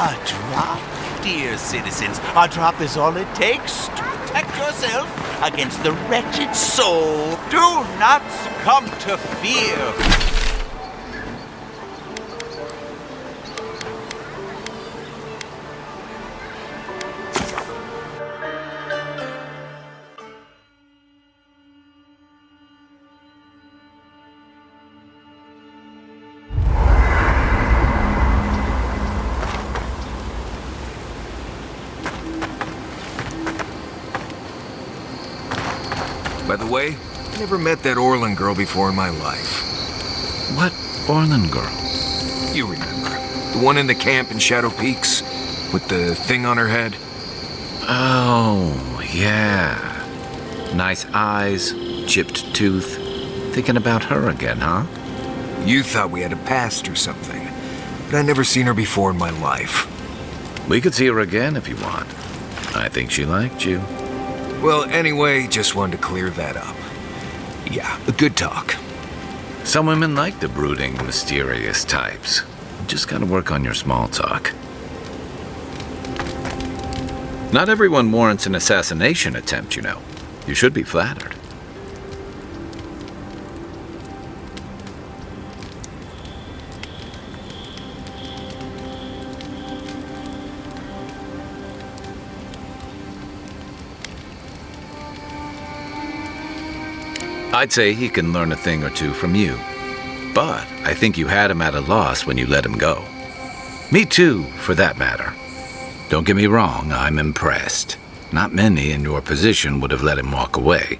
A drop, dear citizens. A drop is all it takes to protect yourself against the wretched soul. Do not succumb to fear. By the way, I never met that Orlin girl before in my life. What Orlin girl? You remember. The one in the camp in Shadow Peaks? With the thing on her head? Oh, yeah. Nice eyes, chipped tooth. Thinking about her again, huh? You thought we had a past or something. But I never seen her before in my life. We could see her again if you want. I think she liked you. Well, anyway, just wanted to clear that up. Yeah, a good talk. Some women like the brooding, mysterious types. Just gotta work on your small talk. Not everyone warrants an assassination attempt, you know. You should be flattered. I'd say he can learn a thing or two from you. But I think you had him at a loss when you let him go. Me too, for that matter. Don't get me wrong, I'm impressed. Not many in your position would have let him walk away.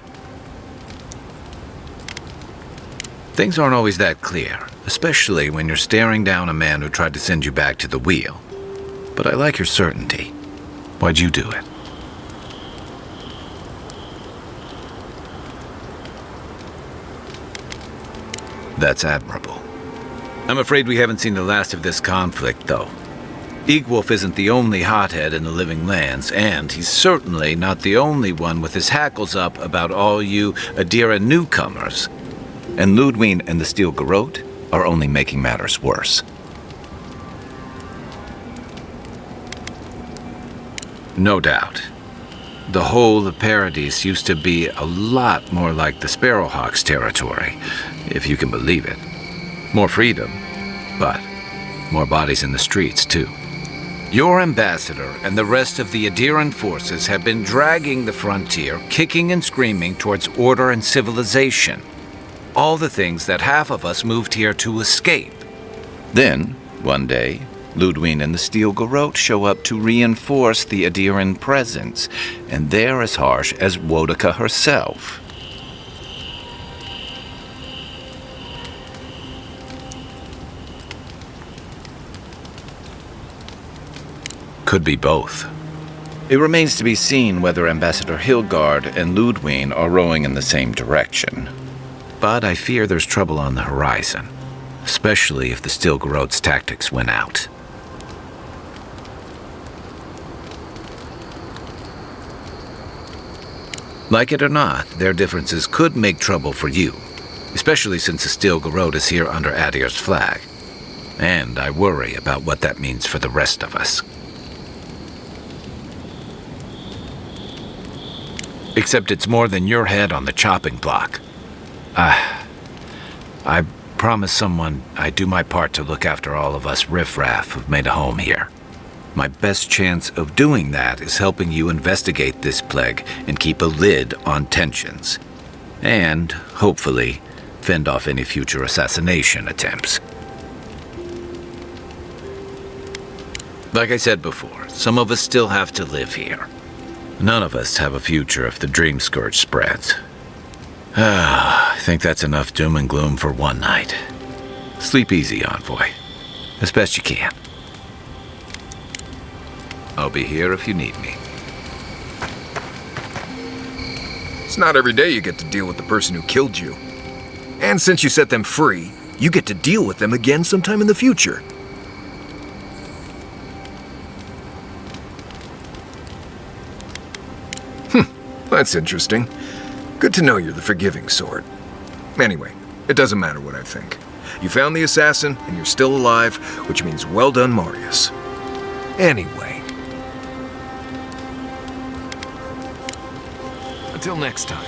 Things aren't always that clear, especially when you're staring down a man who tried to send you back to the wheel. But I like your certainty. Why'd you do it? That's admirable. I'm afraid we haven't seen the last of this conflict, though. Eagwolf isn't the only hothead in the living lands, and he's certainly not the only one with his hackles up about all you Adira newcomers. And Ludwig and the Steel Garrote are only making matters worse. No doubt. The whole of Paradise used to be a lot more like the Sparrowhawks' territory, if you can believe it. More freedom, but more bodies in the streets, too. Your ambassador and the rest of the Adiran forces have been dragging the frontier, kicking and screaming towards order and civilization. All the things that half of us moved here to escape. Then, one day, Ludwig and the Steel Garrote show up to reinforce the Adiran presence, and they're as harsh as Wodika herself. Could be both. It remains to be seen whether Ambassador Hilgard and Ludwig are rowing in the same direction. But I fear there's trouble on the horizon, especially if the Steel Garrote's tactics win out. Like it or not, their differences could make trouble for you, especially since the Steel Garrote is here under Adir's flag. And I worry about what that means for the rest of us. Except it's more than your head on the chopping block. I promised someone I'd do my part to look after all of us riffraff who've made a home here. My best chance of doing that is helping you investigate this plague and keep a lid on tensions. And, hopefully, fend off any future assassination attempts. Like I said before, some of us still have to live here. None of us have a future if the Dream Scourge spreads. I think that's enough doom and gloom for one night. Sleep easy, Envoy. As best you can. I'll be here if you need me. It's not every day you get to deal with the person who killed you. And since you set them free, you get to deal with them again sometime in the future. That's interesting. Good to know you're the forgiving sort. Anyway, it doesn't matter what I think. You found the assassin, and you're still alive, which means well done, Marius. Anyway. Until next time.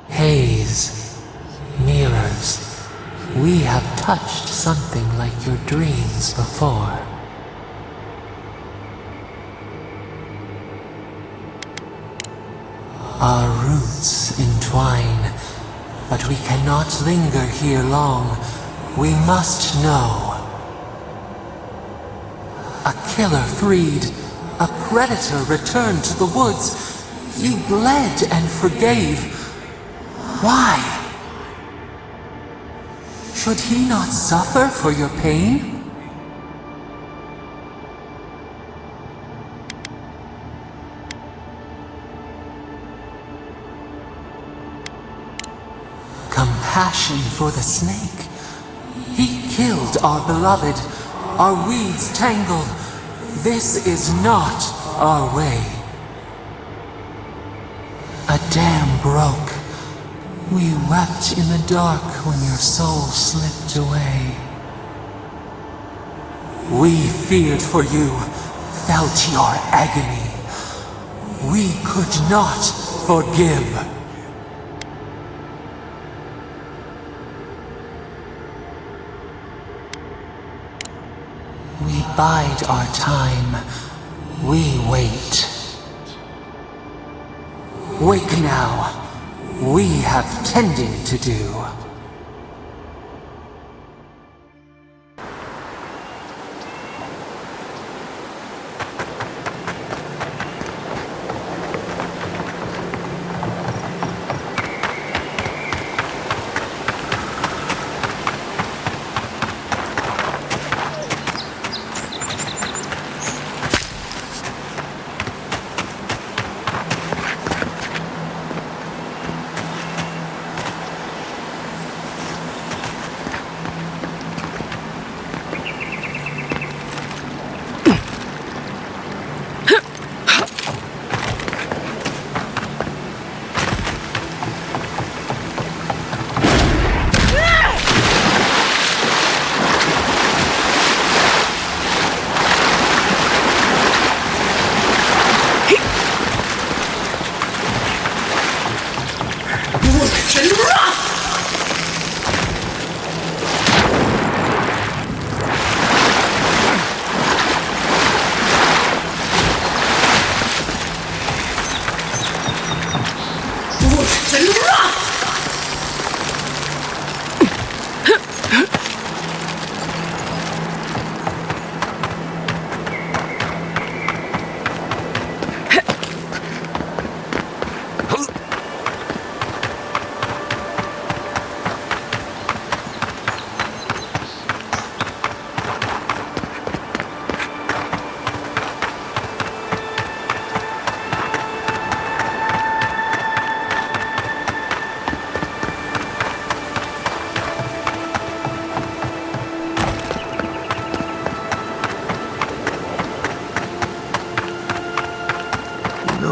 Haze, mirrors, we have touched something like your dreams before. Our roots entwine, but we cannot linger here long. We must know. A killer freed, a predator returned to the woods. You bled and forgave. Why? Should he not suffer for your pain? Compassion for the snake. He killed our beloved, our weeds tangled. This is not our way. A dam broke. We wept in the dark when your soul slipped away. We feared for you, felt your agony. We could not forgive. We bide our time. We wait. Wake now. We have tending to do.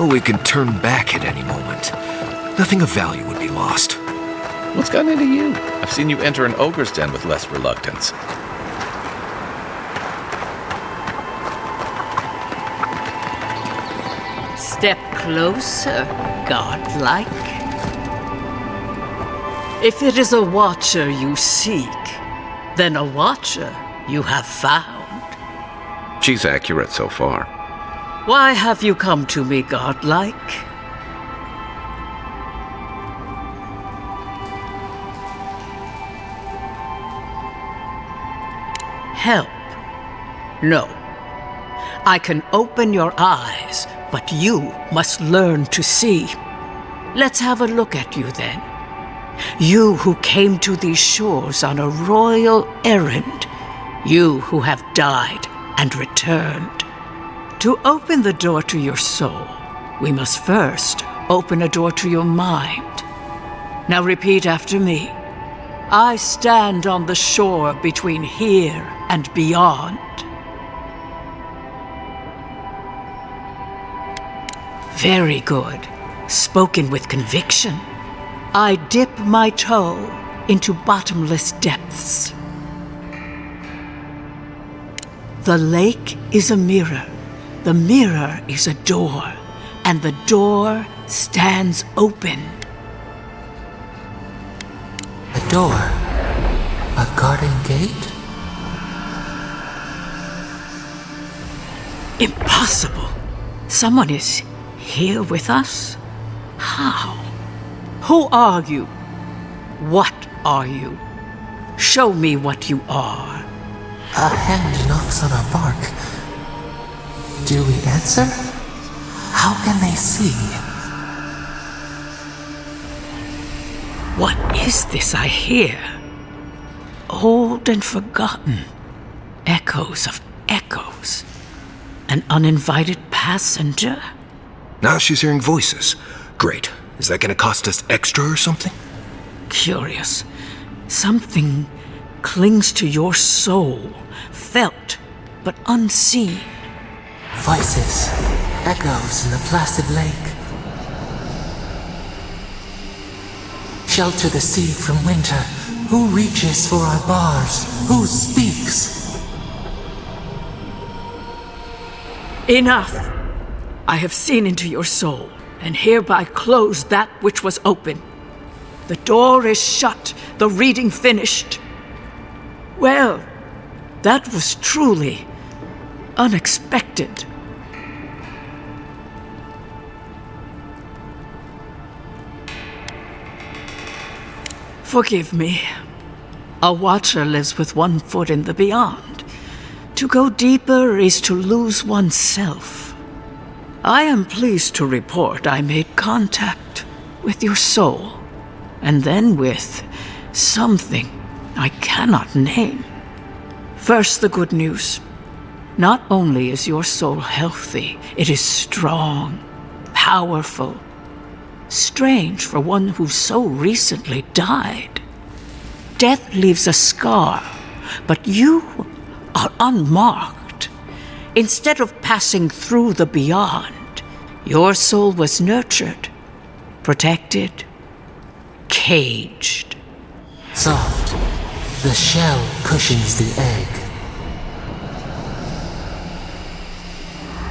We can turn back at any moment. Nothing of value would be lost. What's gotten into you? I've seen you enter an ogre's den with less reluctance. Step closer, godlike. If it is a watcher you seek, then a watcher you have found. She's accurate so far. Why have you come to me, godlike? Help? No. I can open your eyes, but you must learn to see. Let's have a look at you then. You who came to these shores on a royal errand. You who have died and returned. To open the door to your soul, we must first open a door to your mind. Now repeat after me. I stand on the shore between here and beyond. Very good. spoken with conviction. I dip my toe into bottomless depths. The lake is a mirror, the mirror is a door, and the door stands open. A door? A garden gate? Impossible! Someone is here with us? How? Who are you? What are you? Show me what you are. A hand knocks on our bark. Do we answer? How can they see? What is this I hear? Old and forgotten. Echoes of echoes. An uninvited passenger? Now she's hearing voices. Great. Is that gonna cost us extra or something? Curious. Something clings to your soul, felt but unseen. Voices, echoes in the placid lake. Shelter the seed from winter. Who reaches for our bars? Who speaks? Enough! I have seen into your soul, and hereby close that which was open. The door is shut, the reading finished. Well, that was truly unexpected. Forgive me. A watcher lives with one foot in the beyond. To go deeper is to lose oneself. I am pleased to report I made contact with your soul, and then with something I cannot name. First, the good news. Not only is your soul healthy, it is strong, powerful. Strange for one who so recently died. Death leaves a scar, but you are unmarked. Instead of passing through the beyond, your soul was nurtured, protected, caged. Soft. The shell cushions the egg.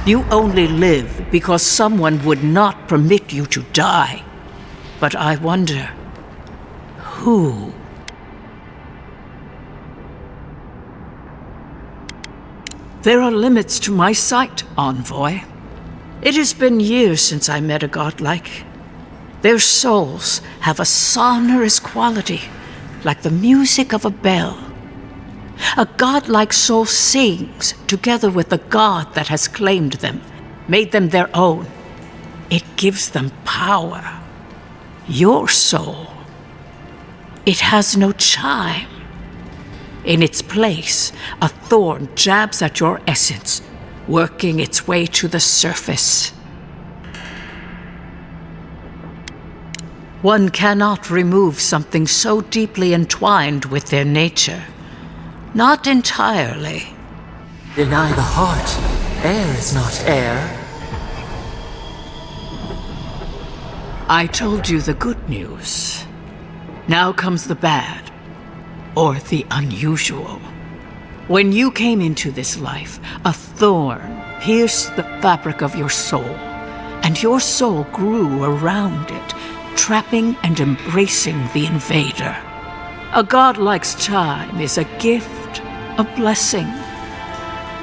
You only live because someone would not permit you to die. But I wonder, who? There are limits to my sight, Envoy. It has been years since I met a godlike. Their souls have a sonorous quality, like the music of a bell. A godlike soul sings together with the god that has claimed them, made them their own. It gives them power. Your soul, it has no chime. In its place, a thorn jabs at your essence, working its way to the surface. One cannot remove something so deeply entwined with their nature. Not entirely. Deny the heart. Air is not air. I told you the good news. Now comes the bad, or the unusual. When you came into this life, a thorn pierced the fabric of your soul, and your soul grew around it, trapping and embracing the invader. A godlike's chime is a gift, a blessing.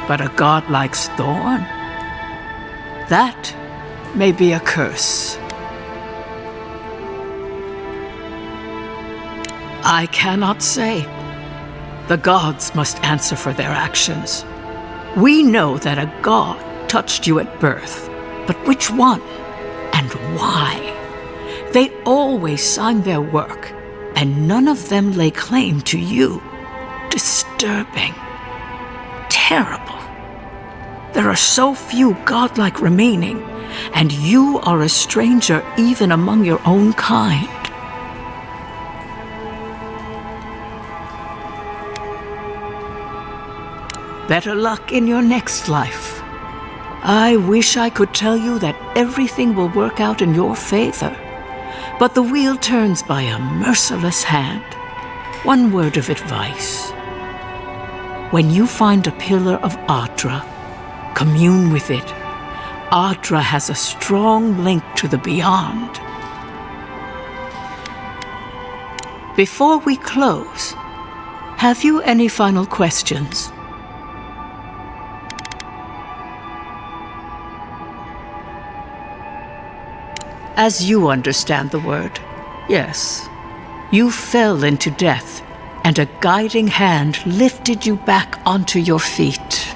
But a godlike's thorn? That may be a curse. I cannot say. The gods must answer for their actions. We know that a god touched you at birth, but which one and why? They always sign their work, and none of them lay claim to you. Disturbing. Terrible. There are so few godlike remaining, and you are a stranger even among your own kind. Better luck in your next life. I wish I could tell you that everything will work out in your favor. But the wheel turns by a merciless hand. One word of advice. When you find a pillar of Ardra, commune with it. Ardra has a strong link to the beyond. Before we close, have you any final questions? As you understand the word, yes. You fell into death, and a guiding hand lifted you back onto your feet.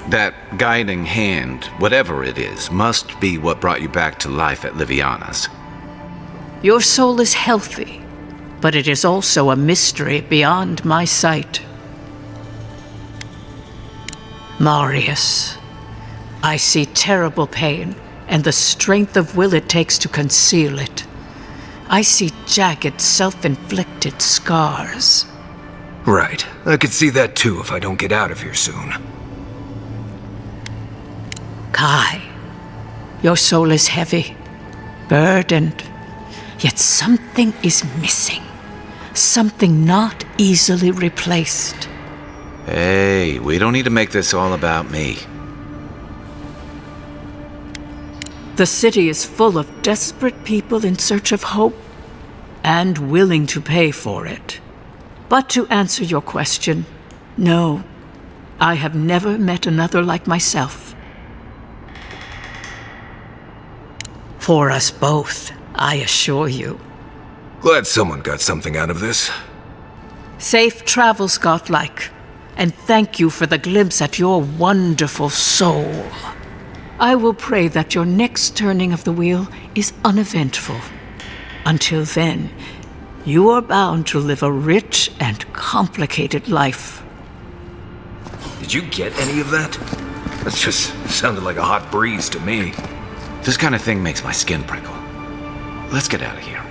That guiding hand, whatever it is, must be what brought you back to life at Liviana's. Your soul is healthy, but it is also a mystery beyond my sight. Marius, I see terrible pain and the strength of will it takes to conceal it. I see jagged, self-inflicted scars. Right. I could see that too if I don't get out of here soon. Kai, your soul is heavy, burdened, yet something is missing. Something not easily replaced. Hey, we don't need to make this all about me. The city is full of desperate people in search of hope and willing to pay for it. But to answer your question, no, I have never met another like myself. For us both, I assure you. Glad someone got something out of this. Safe travels, Godlike, and thank you for the glimpse at your wonderful soul. I will pray that your next turning of the wheel is uneventful. Until then, you are bound to live a rich and complicated life. Did you get any of that? That just sounded like a hot breeze to me. This kind of thing makes my skin prickle. Let's get out of here.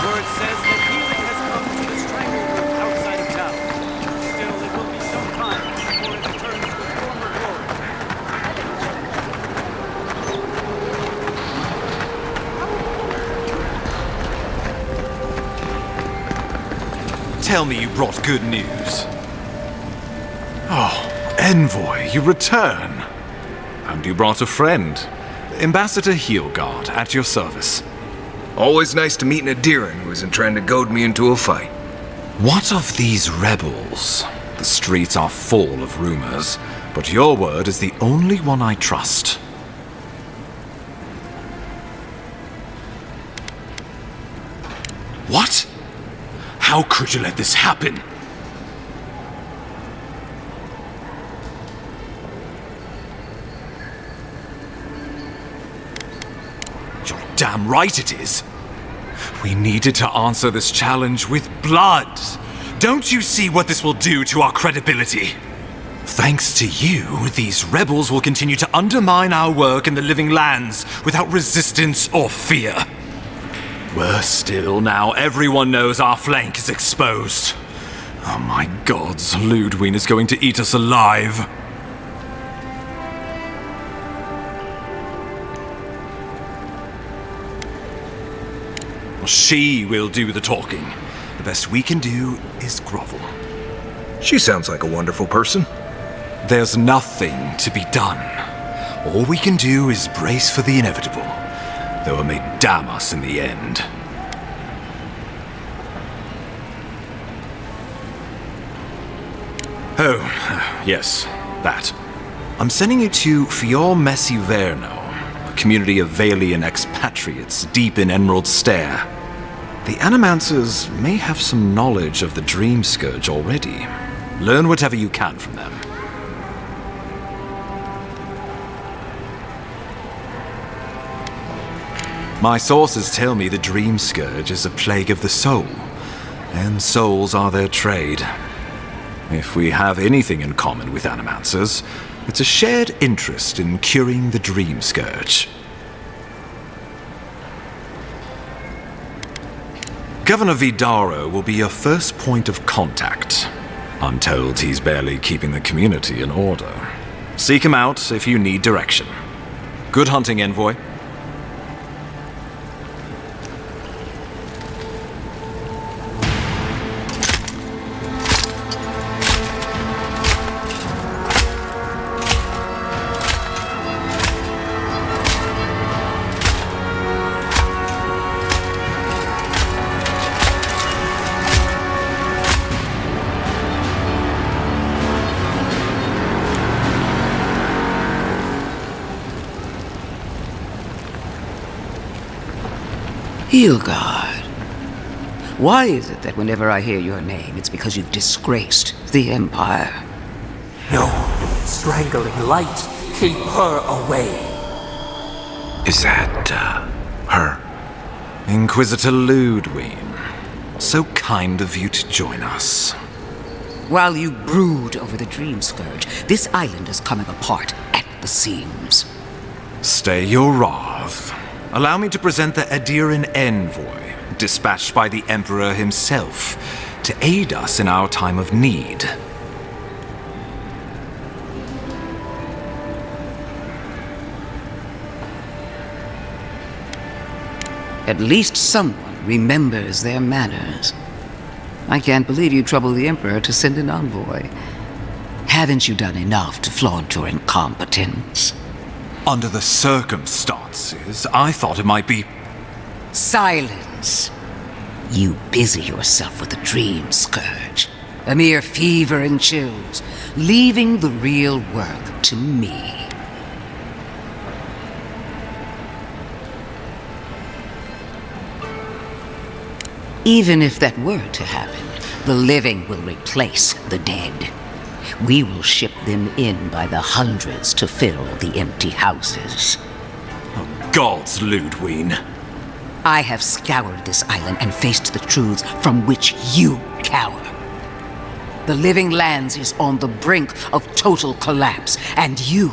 Word says that healing has come to the strangleroom outside of town. Still, it will be some time before it returns to its former glory. Tell me you brought good news. Oh, Envoy, you return. And you brought a friend. Ambassador Heelguard, at your service. Always nice to meet an Adiran who isn't trying to goad me into a fight. What of these rebels? The streets are full of rumors, but your word is the only one I trust. What? How could you let this happen? You're damn right it is. We needed to answer this challenge with blood. Don't you see what this will do to our credibility? Thanks to you, these rebels will continue to undermine our work in the Living Lands without resistance or fear. Worse still, now everyone knows our flank is exposed. Oh my gods, Ludwig is going to eat us alive. She will do the talking. The best we can do is grovel. She sounds like a wonderful person. There's nothing to be done. All we can do is brace for the inevitable, though it may damn us in the end. Oh, yes, that. I'm sending you to Fior Messi Verno, a community of Valian expatriates deep in Emerald Stair. The Animancers may have some knowledge of the Dream Scourge already. Learn whatever you can from them. My sources tell me the Dream Scourge is a plague of the soul, and souls are their trade. If we have anything in common with Animancers, it's a shared interest in curing the Dream Scourge. Governor Vidaro will be your first point of contact. I'm told he's barely keeping the community in order. Seek him out if you need direction. Good hunting, Envoy. Hilgard, why is it that whenever I hear your name, it's because you've disgraced the Empire? No, strangling light. Keep her away. Is that, her? Inquisitor Ludwig. So kind of you to join us. While you brood over the Dream Scourge, this island is coming apart at the seams. Stay your wrath. Allow me to present the Adiran Envoy, dispatched by the Emperor himself, to aid us in our time of need. At least someone remembers their manners. I can't believe you troubled the Emperor to send an envoy. Haven't you done enough to flaunt your incompetence? Under the circumstances, I thought it might be... Silence! You busy yourself with the Dream Scourge. A mere fever and chills, leaving the real work to me. Even if that were to happen, the living will replace the dead. We will ship them in by the hundreds to fill the empty houses. Oh, gods, Ludwig. I have scoured this island and faced the truths from which you cower. The Living Lands is on the brink of total collapse, and you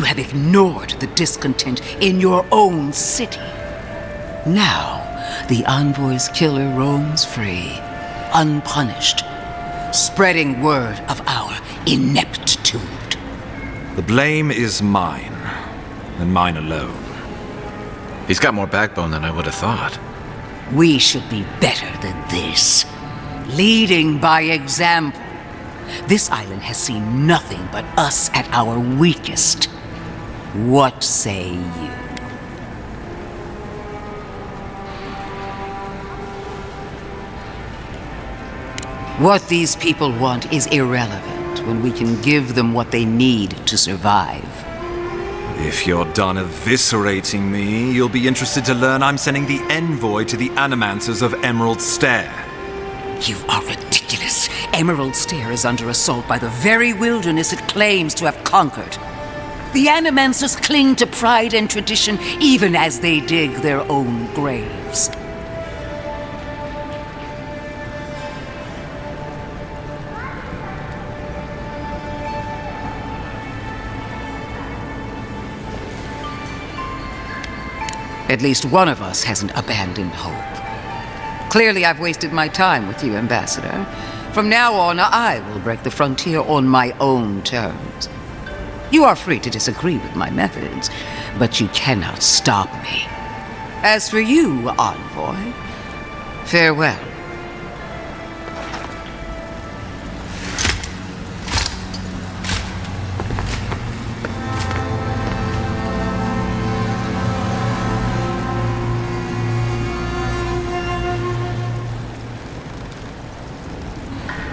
have ignored the discontent in your own city. Now, the Envoy's killer roams free, unpunished, spreading word of our ineptitude. The blame is mine, and mine alone. He's got more backbone than I would have thought. We should be better than this. Leading by example. This island has seen nothing but us at our weakest. What say you? What these people want is irrelevant when we can give them what they need to survive. If you're done eviscerating me, you'll be interested to learn I'm sending the envoy to the Animancers of Emerald Stair. You are ridiculous. Emerald Stair is under assault by the very wilderness it claims to have conquered. The Animancers cling to pride and tradition even as they dig their own graves. At least one of us hasn't abandoned hope. Clearly, I've wasted my time with you, Ambassador. From now on, I will break the frontier on my own terms. You are free to disagree with my methods, but you cannot stop me. As for you, Envoy, farewell.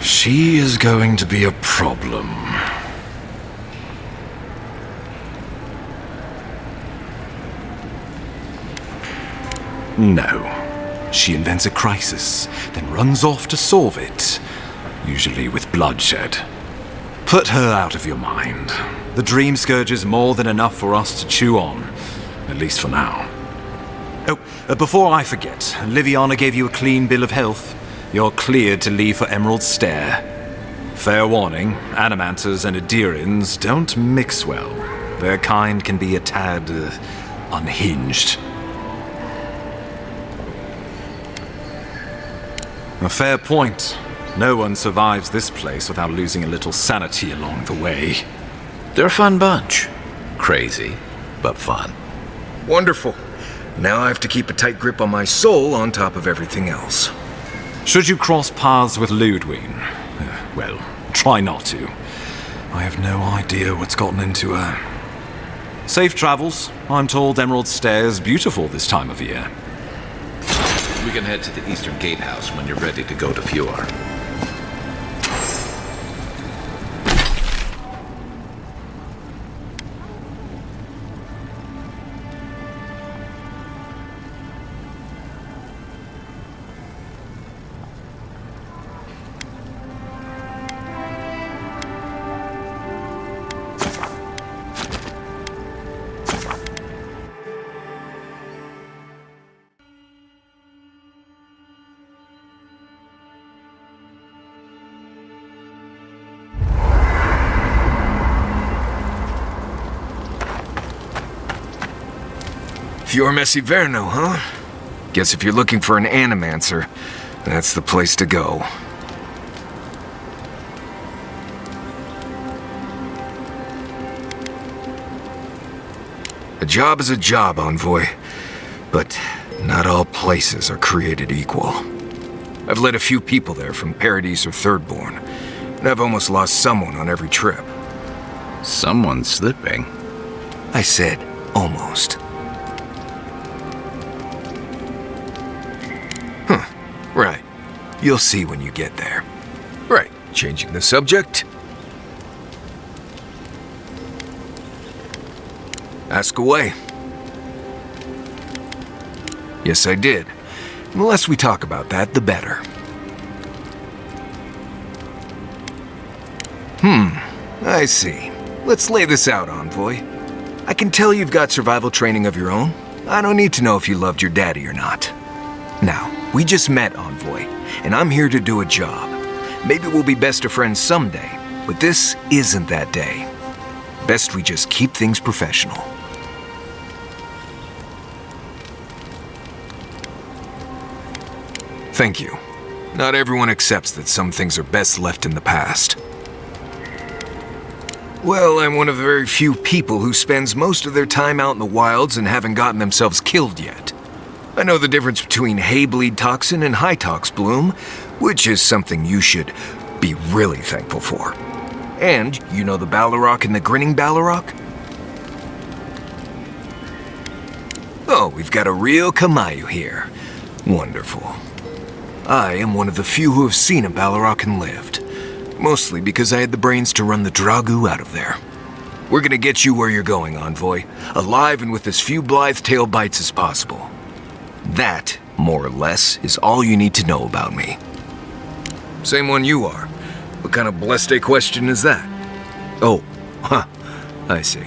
She is going to be a problem. No. She invents a crisis, then runs off to solve it, usually with bloodshed. Put her out of your mind. The Dream Scourge is more than enough for us to chew on, at least for now. Oh, before I forget, Liviana gave you a clean bill of health. You're cleared to leave for Emerald Stair. Fair warning, Animanters and Adirians don't mix well. Their kind can be a tad unhinged. A fair point. No one survives this place without losing a little sanity along the way. They're a fun bunch. Crazy, but fun. Wonderful. Now I have to keep a tight grip on my soul on top of everything else. Should you cross paths with Ludwig, well, try not to. I have no idea what's gotten into her. Safe travels. I'm told Emerald Stair is beautiful this time of year. We can head to the Eastern Gatehouse when you're ready to go to Fjord. Fjord Messiverno, huh? Guess if you're looking for an Animancer, that's the place to go. A job is a job, Envoy. But not all places are created equal. I've led a few people there from Paradise or Thirdborn, and I've almost lost someone on every trip. Someone's slipping. I said almost. Huh, right. You'll see when you get there. Right, changing the subject. Ask away. Yes, I did. The less we talk about that, the better. I see. Let's lay this out, Envoy. I can tell you've got survival training of your own. I don't need to know if you loved your daddy or not. Now, we just met, Envoy, and I'm here to do a job. Maybe we'll be best of friends someday, but this isn't that day. Best we just keep things professional. Thank you. Not everyone accepts that some things are best left in the past. Well, I'm one of the very few people who spends most of their time out in the wilds and haven't gotten themselves killed yet. I know the difference between hay-bleed toxin and high-tox bloom, which is something you should be really thankful for. And you know the Ballarok and the Grinning Ballarok? Oh, we've got a real Kamayu here. Wonderful. I am one of the few who have seen a Ballarok and lived. Mostly because I had the brains to run the Dragu out of there. We're gonna get you where you're going, Envoy. Alive and with as few blithe tail bites as possible. That, more or less, is all you need to know about me. Same one you are. What kind of blessed question is that? Oh, I see.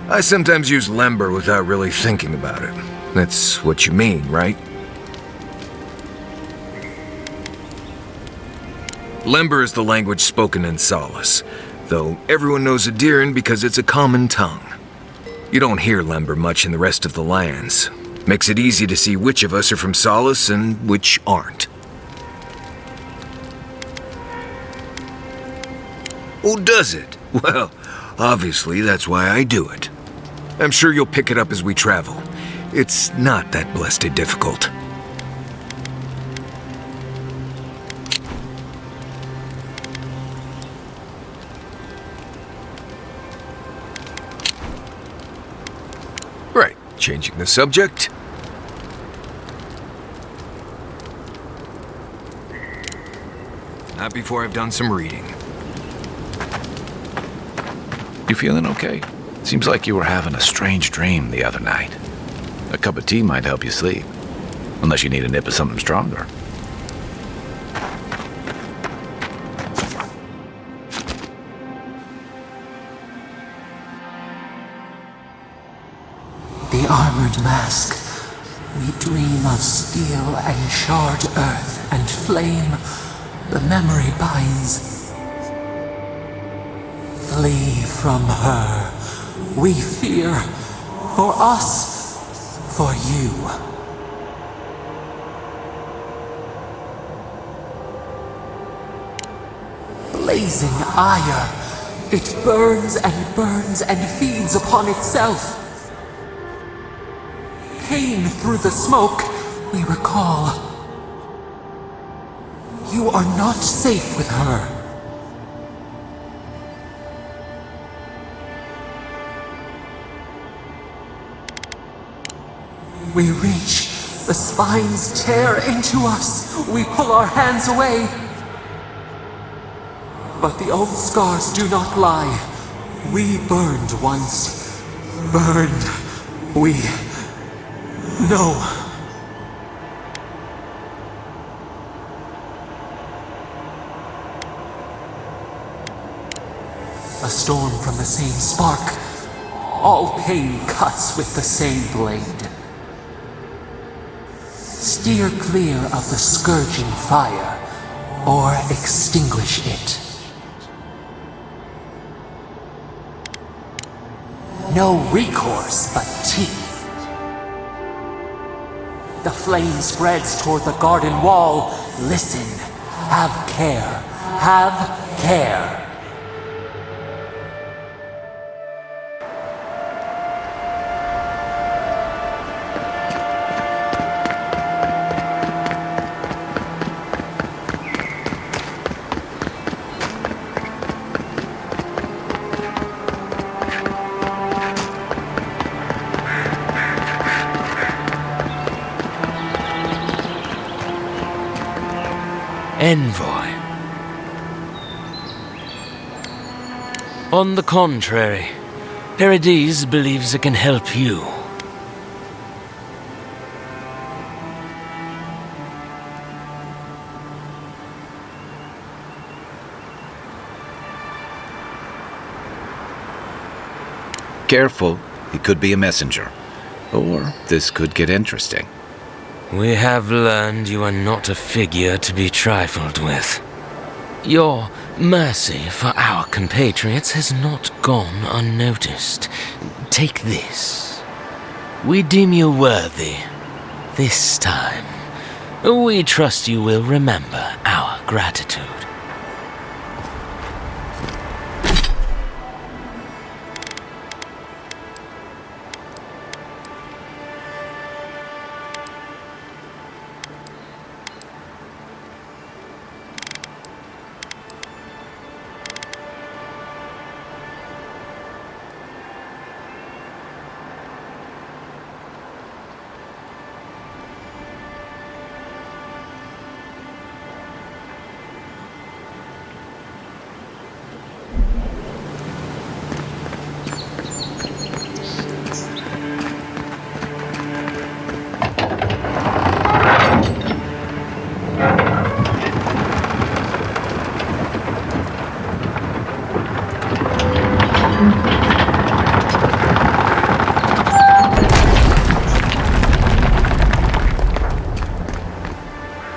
I sometimes use Lember without really thinking about it. That's what you mean, right? Lember is the language spoken in Solace, though everyone knows Adiran because it's a common tongue. You don't hear Lember much in the rest of the lands. Makes it easy to see which of us are from Solace and which aren't. Oh, does it? Well, obviously that's why I do it. I'm sure you'll pick it up as we travel. It's not that blessed difficult. Right, changing the subject. Not before I've done some reading. You feeling okay? Seems like you were having a strange dream the other night. A cup of tea might help you sleep. Unless you need a nip of something stronger. The armored mask. We dream of steel and charred earth and flame. The memory binds. Flee from her. We fear. For us. For you. Blazing ire. It burns and feeds upon itself. Pain through the smoke, we recall. You are not safe with her. We reach. The spines tear into us. We pull our hands away. But the old scars do not lie. We burned once. Burned. We know. A storm from the same spark. All pain cuts with the same blade. Steer clear of the scourging fire, or extinguish it. No recourse but teeth. The flame spreads toward the garden wall. Listen. Have care. Have care. Envoy. On the contrary, Paradise believes it can help you. Careful, he could be a messenger. Or this could get interesting. We have learned you are not a figure to be trifled with. Your mercy for our compatriots has not gone unnoticed. Take this. We deem you worthy. This time. We trust you will remember our gratitude.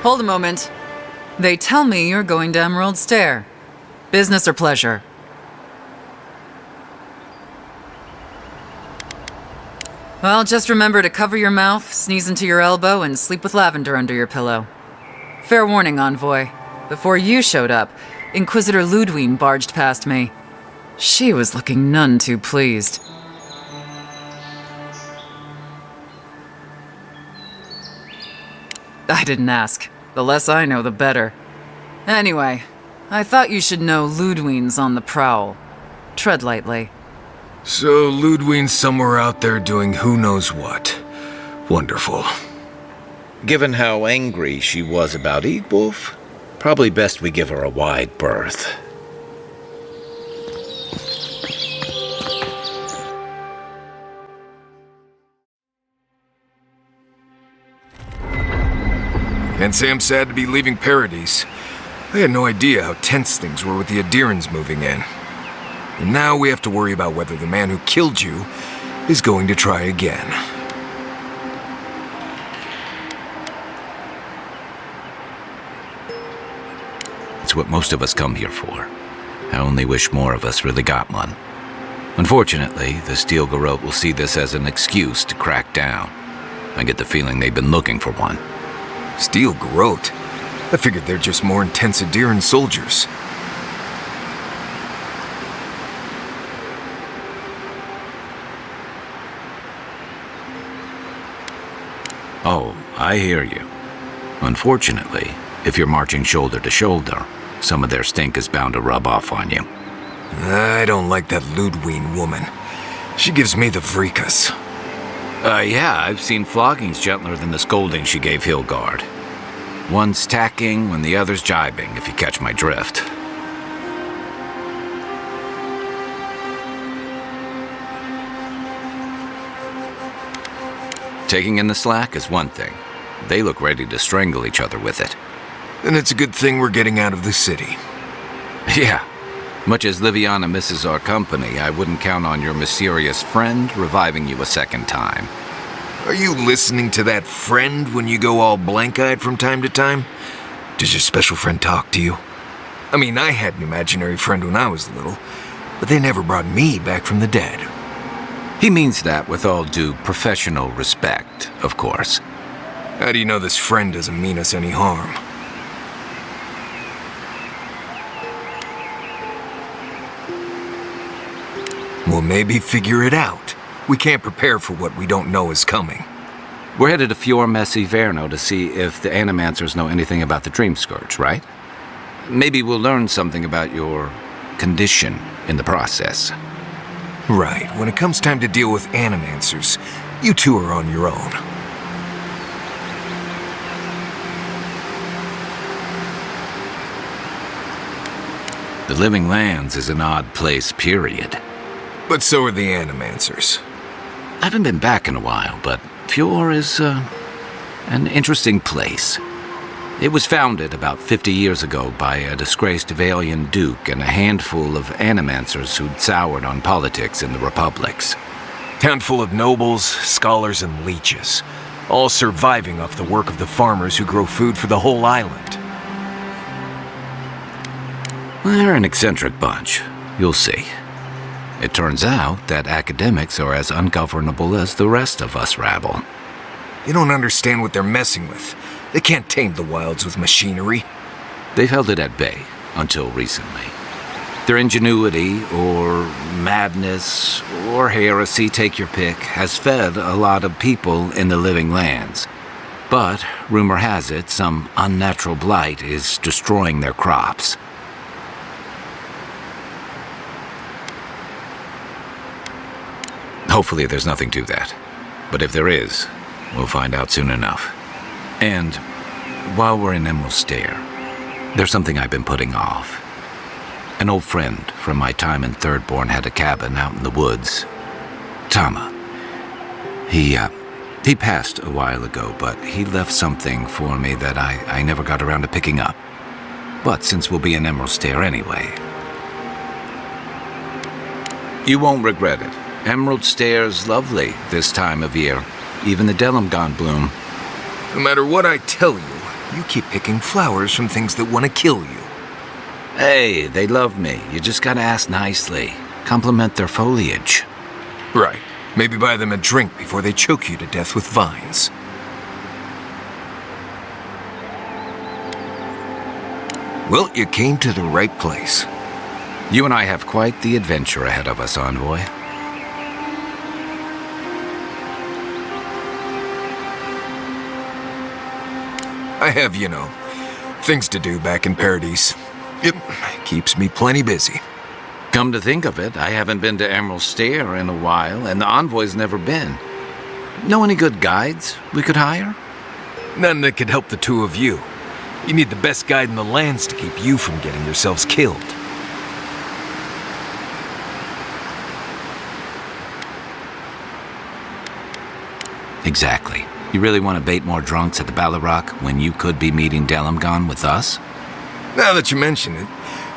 Hold a moment. They tell me you're going to Emerald Stair. Business or pleasure? Well, just remember to cover your mouth, sneeze into your elbow, and sleep with lavender under your pillow. Fair warning, Envoy. Before you showed up, Inquisitor Ludwine barged past me. She was looking none too pleased. I didn't ask. The less I know, the better. Anyway, I thought you should know Ludwine's on the prowl. Tread lightly. So Ludwine's somewhere out there doing who knows what. Wonderful. Given how angry she was about Eagwolf, probably best we give her a wide berth. Can't say I'm sad to be leaving Paradise. I had no idea how tense things were with the Adirans moving in. And now we have to worry about whether the man who killed you is going to try again. It's what most of us come here for. I only wish more of us really got one. Unfortunately, the Steel Garrote will see this as an excuse to crack down. I get the feeling they've been looking for one. Steel Garrote? I figured they're just more intense Adiran soldiers. Oh, I hear you. Unfortunately, if you're marching shoulder to shoulder, some of their stink is bound to rub off on you. I don't like that Ludwig woman. She gives me the vrikas. Yeah, I've seen floggings gentler than the scolding she gave Hilgard. One's tacking when the other's jibing, if you catch my drift. Taking in the slack is one thing. They look ready to strangle each other with it. Then it's a good thing we're getting out of the city. Yeah. Much as Liviana misses our company, I wouldn't count on your mysterious friend reviving you a second time. Are you listening to that friend when you go all blank-eyed from time to time? Does your special friend talk to you? I mean, I had an imaginary friend when I was little, but they never brought me back from the dead. He means that with all due professional respect, of course. How do you know this friend doesn't mean us any harm? Well, maybe figure it out. We can't prepare for what we don't know is coming. We're headed to Fjord Messi Verno to see if the Animancers know anything about the Dream Scourge, right? Maybe we'll learn something about your condition in the process. Right. When it comes time to deal with Animancers, you two are on your own. The Living Lands is an odd place, period. But so are the Animancers. I haven't been back in a while, but Fjord is an interesting place. It was founded about 50 years ago by a disgraced Valian duke and a handful of Animancers who'd soured on politics in the republics. Town full of nobles, scholars, and leeches, all surviving off the work of the farmers who grow food for the whole island. They're an eccentric bunch. You'll see. It turns out that academics are as ungovernable as the rest of us rabble. You don't understand what they're messing with. They can't tame the wilds with machinery. They've held it at bay, until recently. Their ingenuity, or madness, or heresy, take your pick, has fed a lot of people in the Living Lands. But, rumor has it, some unnatural blight is destroying their crops. Hopefully there's nothing to that. But if there is, we'll find out soon enough. And while we're in Emerald Stair, there's something I've been putting off. An old friend from my time in Thirdborn had a cabin out in the woods. Tama. He passed a while ago, but he left something for me that I never got around to picking up. But since we'll be in Emerald Stair anyway... You won't regret it. Emerald Stair's lovely this time of year. Even the Delimgon bloom. No matter what I tell you, you keep picking flowers from things that want to kill you. Hey, they love me. You just gotta ask nicely. Compliment their foliage. Right. Maybe buy them a drink before they choke you to death with vines. Well, you came to the right place. You and I have quite the adventure ahead of us, Envoy. I have, you know, things to do back in Paradise. It keeps me plenty busy. Come to think of it, I haven't been to Emerald Stair in a while, and the Envoy's never been. Know any good guides we could hire? None that could help the two of you. You need the best guide in the lands to keep you from getting yourselves killed. Exactly. You really want to bait more drunks at the Ballarok when you could be meeting Delamgon with us? Now that you mention it,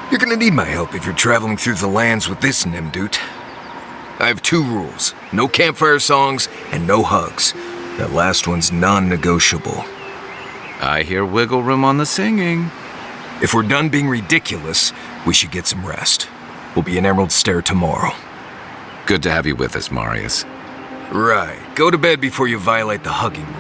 you're gonna need my help if you're traveling through the lands with this Nimdut. I have 2 rules. No campfire songs and no hugs. That last one's non-negotiable. I hear wiggle room on the singing. If we're done being ridiculous, we should get some rest. We'll be in Emerald Stair tomorrow. Good to have you with us, Marius. Right. Go to bed before you violate the hugging rule.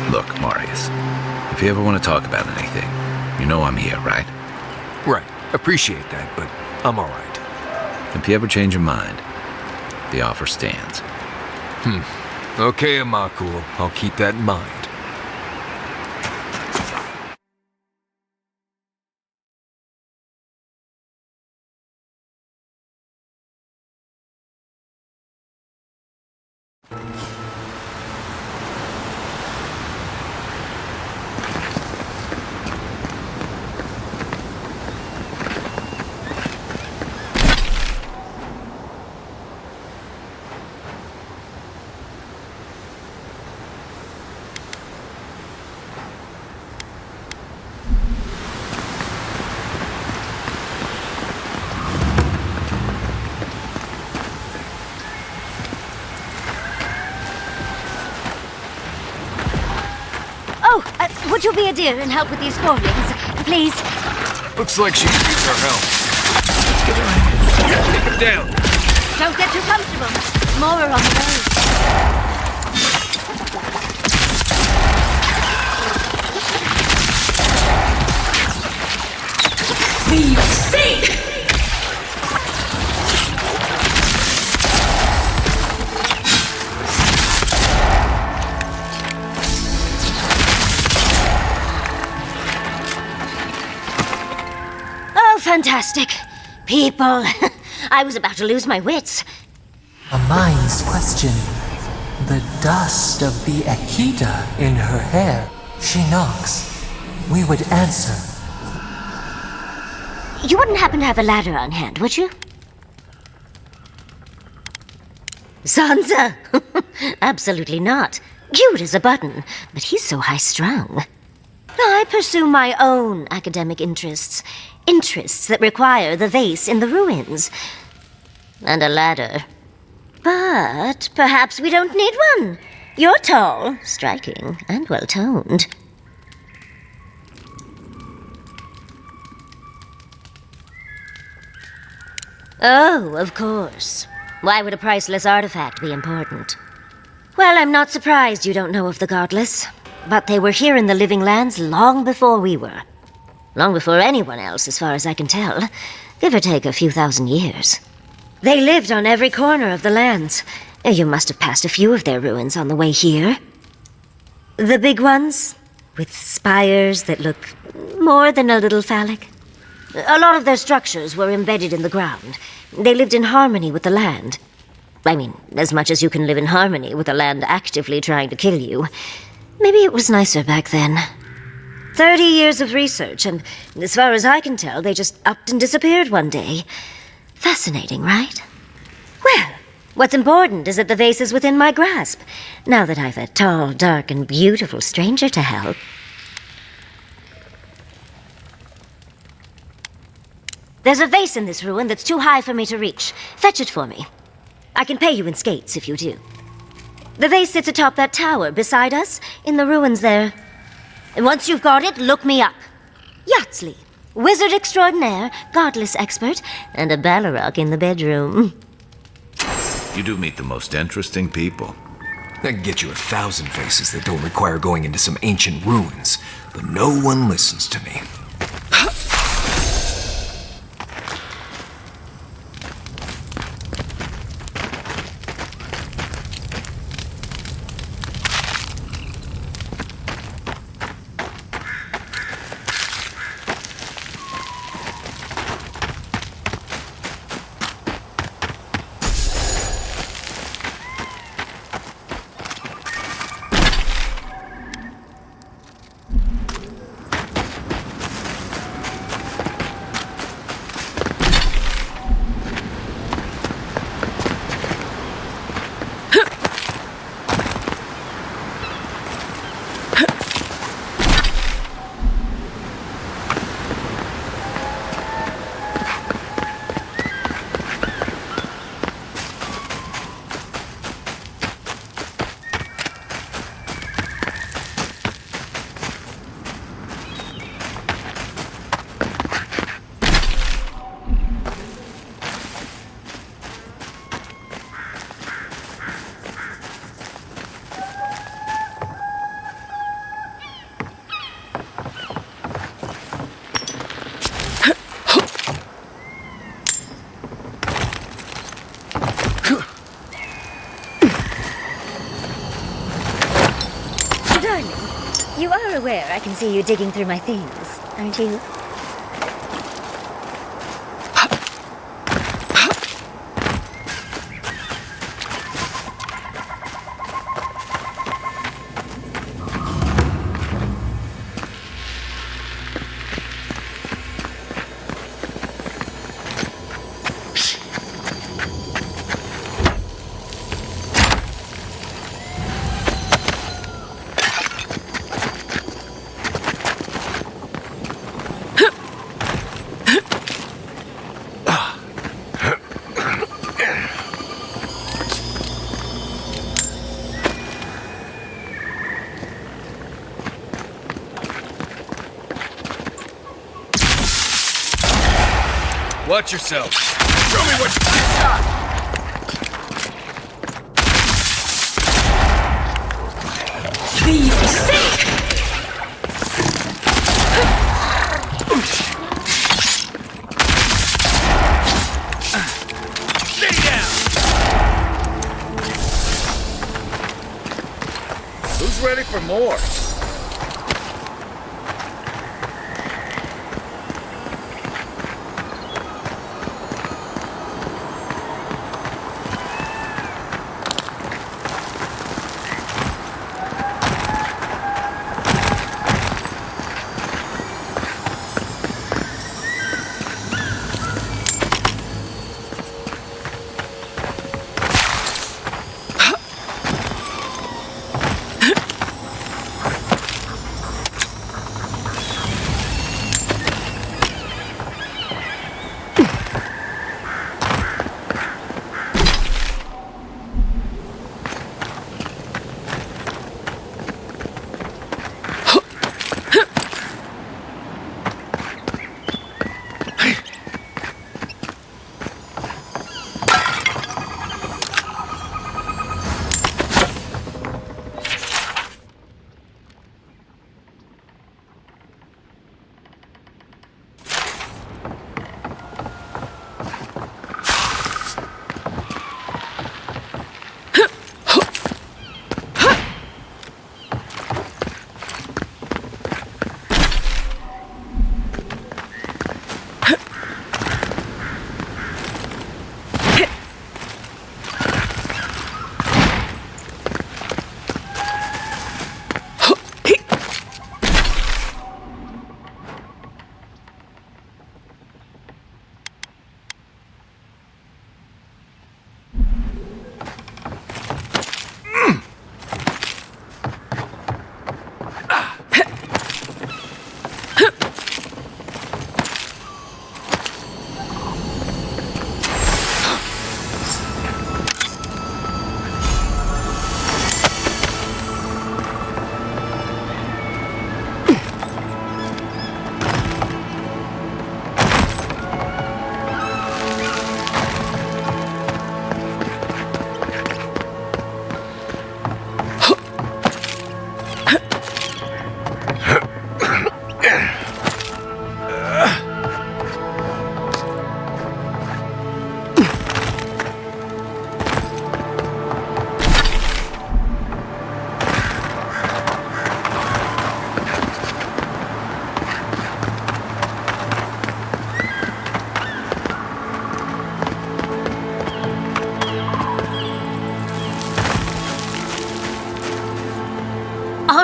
Look, Marius, if you ever want to talk about anything, you know I'm here, right? Right. Appreciate that, but I'm alright. If you ever change your mind, the offer stands. Okay, Amakul. I'll keep that in mind. Would you be a dear and help with these spoilings, please? Looks like she could use our help. Let's get her in. Take him down. Don't get too comfortable. More are on the way. We sink! Fantastic. People. I was about to lose my wits. A mind's question. The dust of the Akita in her hair. She knocks. We would answer. You wouldn't happen to have a ladder on hand, would you? Sansa? Absolutely not. Cute as a button, but he's so high-strung. I pursue my own academic interests. Interests that require the vase in the ruins. And a ladder. But perhaps we don't need one. You're tall, striking, and well-toned. Oh, of course. Why would a priceless artifact be important? Well, I'm not surprised you don't know of the Godless. But they were here in the Living Lands long before we were. Long before anyone else, as far as I can tell. Give or take a few thousand years. They lived on every corner of the lands. You must have passed a few of their ruins on the way here. The big ones, with spires that look more than a little phallic. A lot of their structures were embedded in the ground. They lived in harmony with the land. I mean, as much as you can live in harmony with the land actively trying to kill you. Maybe it was nicer back then. 30 years of research, and as far as I can tell, they just upped and disappeared one day. Fascinating, right? Well, what's important is that the vase is within my grasp, now that I've a tall, dark, and beautiful stranger to help. There's a vase in this ruin that's too high for me to reach. Fetch it for me. I can pay you in skates if you do. The vase sits atop that tower beside us, in the ruins there. And once you've got it, look me up. Yatsley, wizard extraordinaire, godless expert, and a Ballarok in the bedroom. You do meet the most interesting people. I can get you 1,000 faces that don't require going into some ancient ruins, but no one listens to me. You are aware I can see you digging through my things, aren't you? Watch yourself. Show me what you got. Be sick! Stay down. Who's ready for more?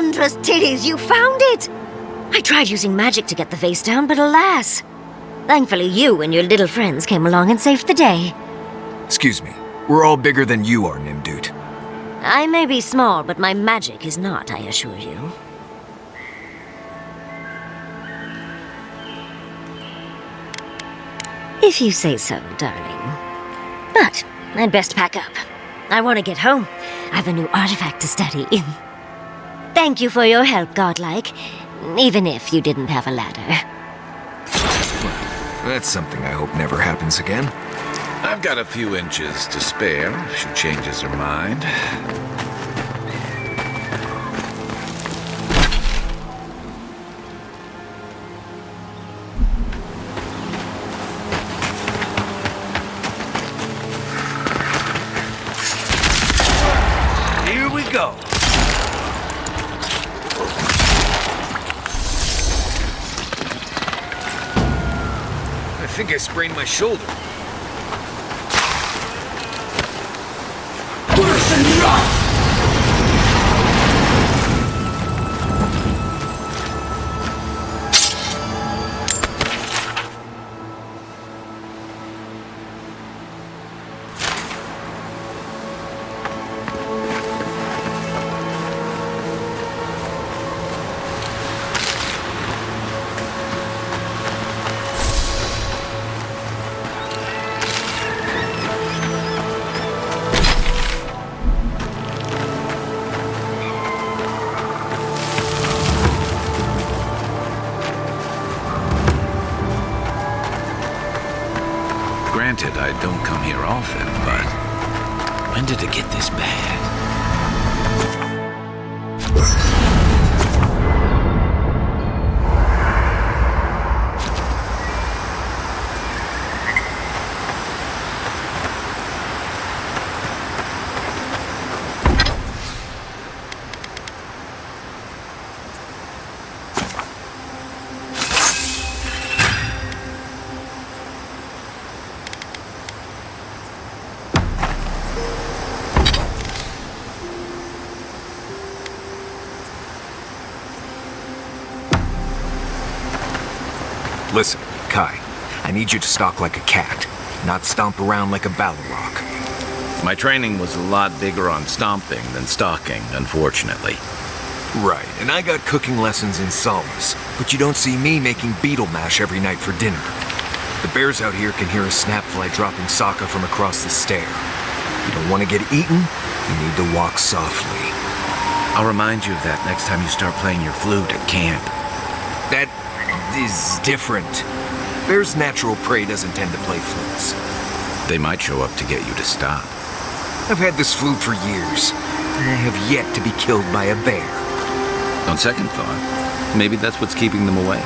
wondrous titties, you found it! I tried using magic to get the vase down, but alas. Thankfully, you and your little friends came along and saved the day. Excuse me. We're all bigger than you are, Nimdude. I may be small, but my magic is not, I assure you. If you say so, darling. But I'd best pack up. I want to get home. I have a new artifact to study. Thank you for your help, Godlike. Even if you didn't have a ladder. Well, that's something I hope never happens again. I've got a few inches to spare if she changes her mind. Here we go. I think I sprained my shoulder. Worse than rough! Granted, I don't come here often, but when did it get this bad? Listen, Kai, I need you to stalk like a cat, not stomp around like a Balrog. My training was a lot bigger on stomping than stalking, unfortunately. Right, and I got cooking lessons in solace, but you don't see me making beetle mash every night for dinner. The bears out here can hear a snapfly dropping Sokka from across the stair. You don't want to get eaten, you need to walk softly. I'll remind you of that next time you start playing your flute at camp. That is different. Bear's natural prey doesn't tend to play flutes. They might show up to get you to stop. I've had this flute for years, and I have yet to be killed by a bear. On second thought, maybe that's what's keeping them away.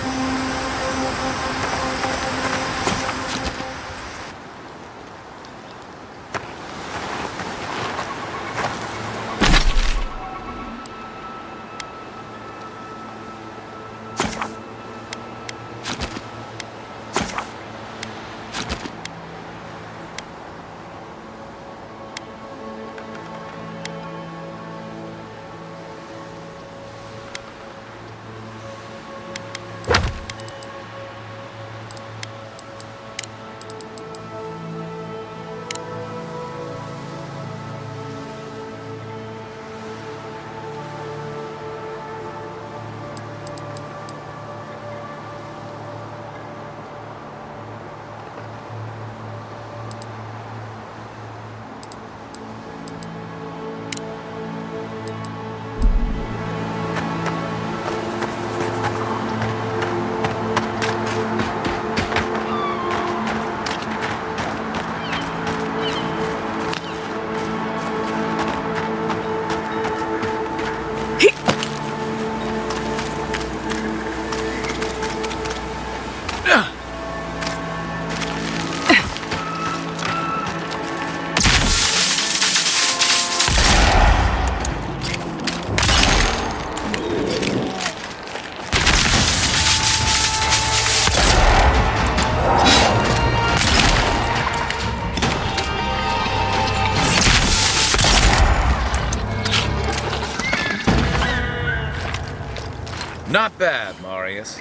Not bad, Marius.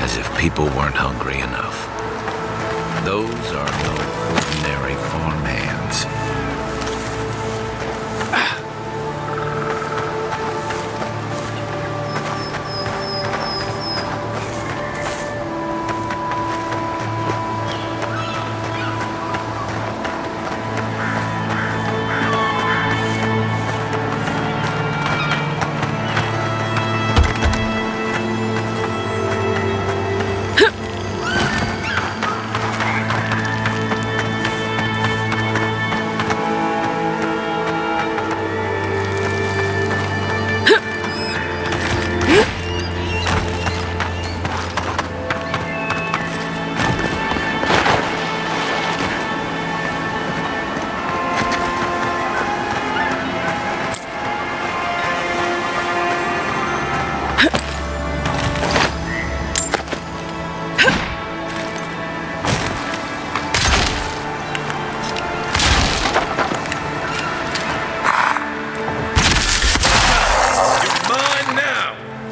As if people weren't hungry enough. Those are no ordinary farm hands.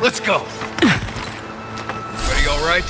Let's go. Ready, all right?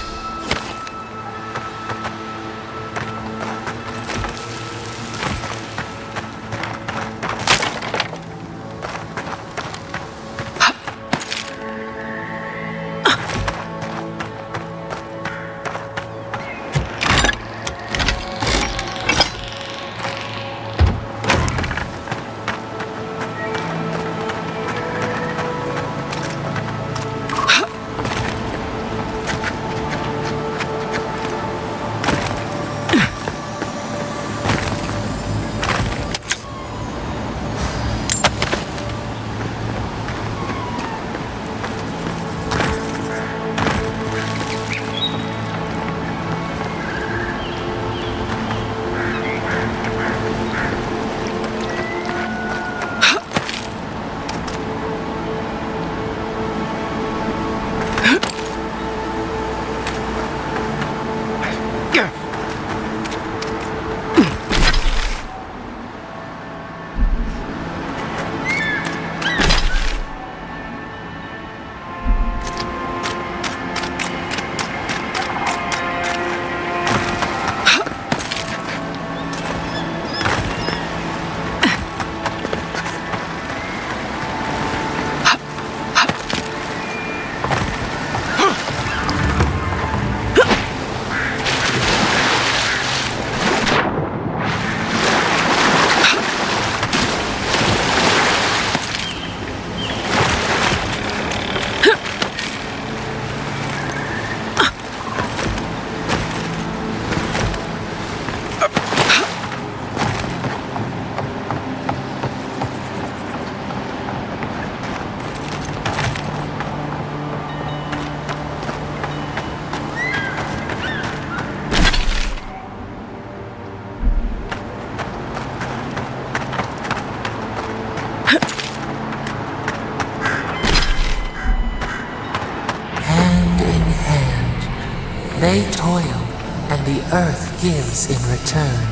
They toil, and the earth gives in return.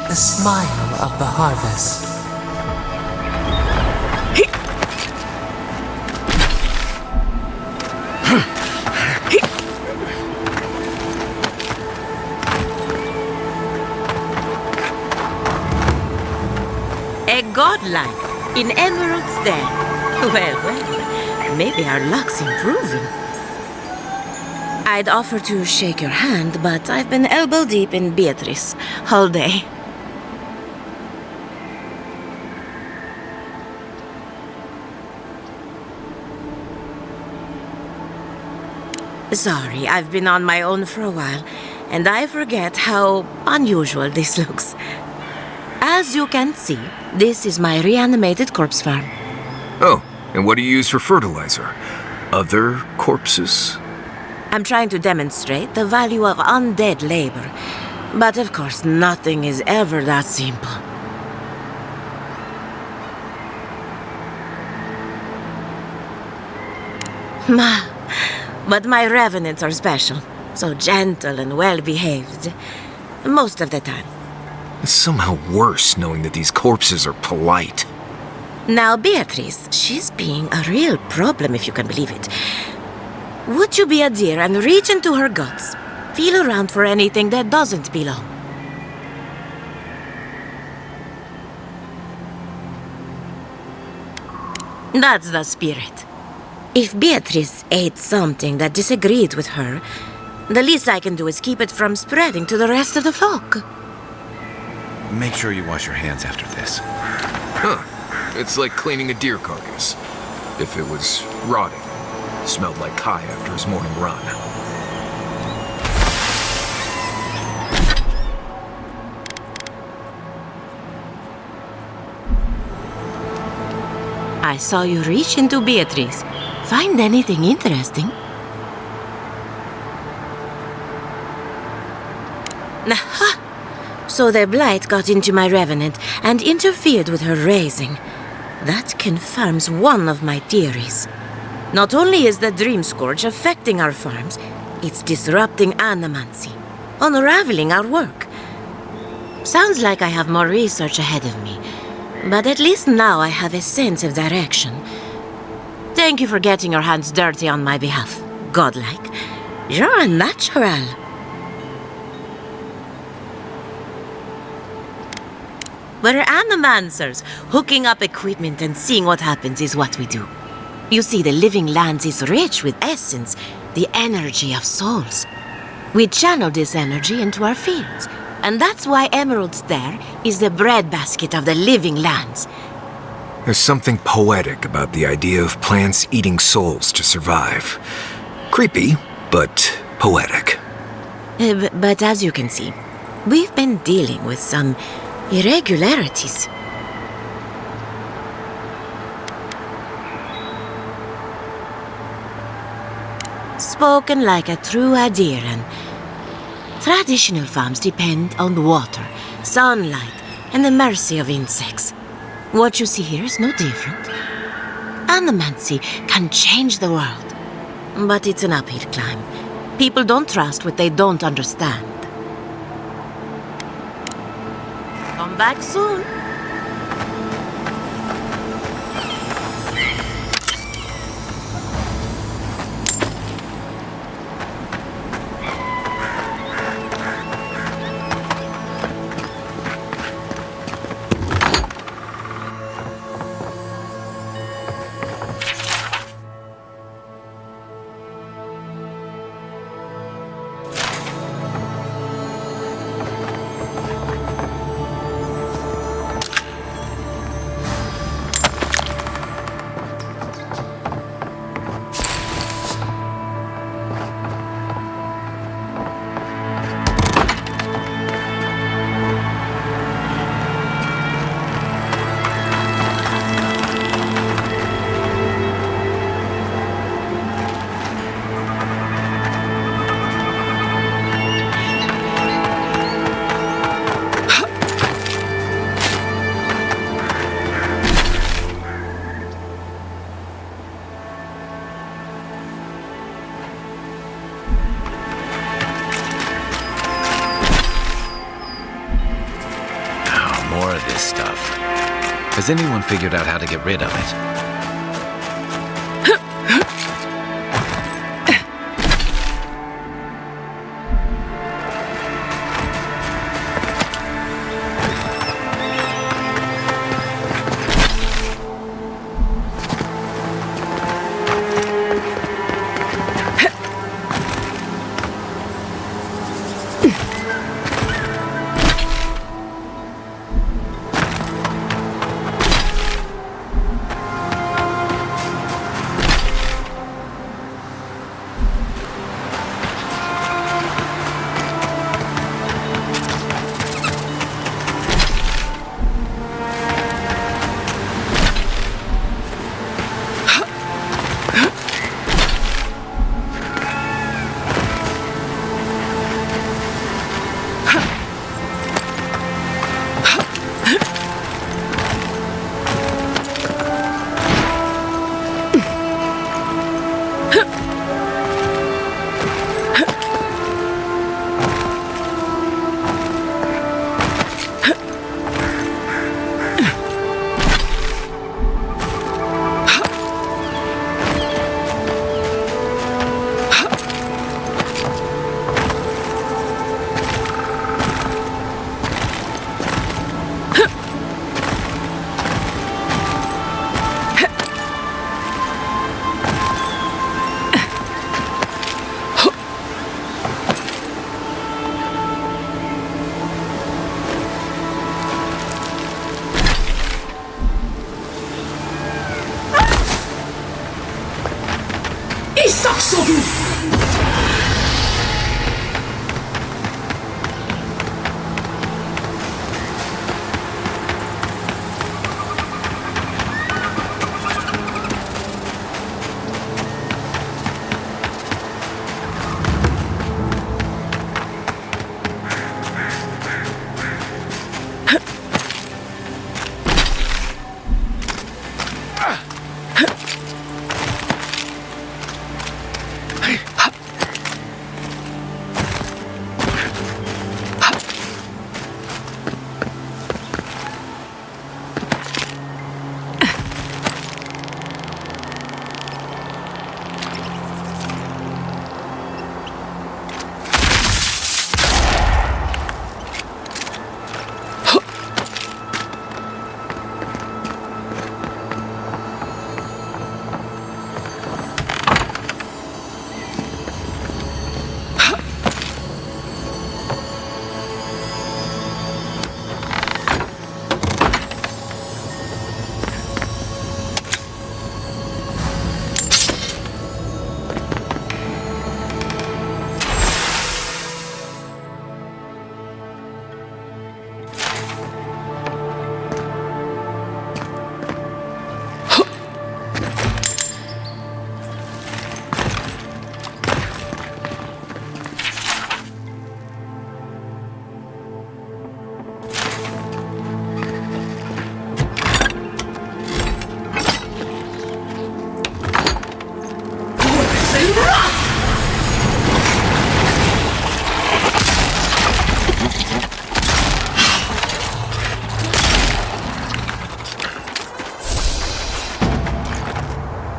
The smile of the harvest. A godlike in emeralds then. Well, maybe our luck's improving. I'd offer to shake your hand, but I've been elbow deep in Beatrice all day. Sorry, I've been on my own for a while, and I forget how unusual this looks. As you can see, this is my reanimated corpse farm. Oh, and what do you use for fertilizer? Other corpses? I'm trying to demonstrate the value of undead labor. But of course, nothing is ever that simple. But my revenants are special. So gentle and well-behaved. Most of the time. It's somehow worse knowing that these corpses are polite. Now, Beatrice, she's being a real problem if you can believe it. Would you be a dear and reach into her guts? Feel around for anything that doesn't belong. That's the spirit. If Beatrice ate something that disagreed with her, the least I can do is keep it from spreading to the rest of the flock. Make sure you wash your hands after this. Huh. It's like cleaning a deer carcass. If it was rotting. Smelled like Kai after his morning run. I saw you reach into Beatrice. Find anything interesting? Aha! So the blight got into my revenant and interfered with her raising. That confirms one of my theories. Not only is the Dream Scourge affecting our farms, it's disrupting animancy, unraveling our work. Sounds like I have more research ahead of me, but at least now I have a sense of direction. Thank you for getting your hands dirty on my behalf, godlike. You're a natural. We're animancers. Hooking up equipment and seeing what happens is what we do. You see, the living lands is rich with essence, the energy of souls. We channel this energy into our fields, and that's why Emerald's there is the breadbasket of the living lands. There's something poetic about the idea of plants eating souls to survive. Creepy, but poetic. But as you can see, we've been dealing with some irregularities. Spoken like a true adherent. Traditional farms depend on water, sunlight, and the mercy of insects. What you see here is no different. Animancy can change the world, but it's an uphill climb. People don't trust what they don't understand. Come back soon. Has anyone figured out how to get rid of it?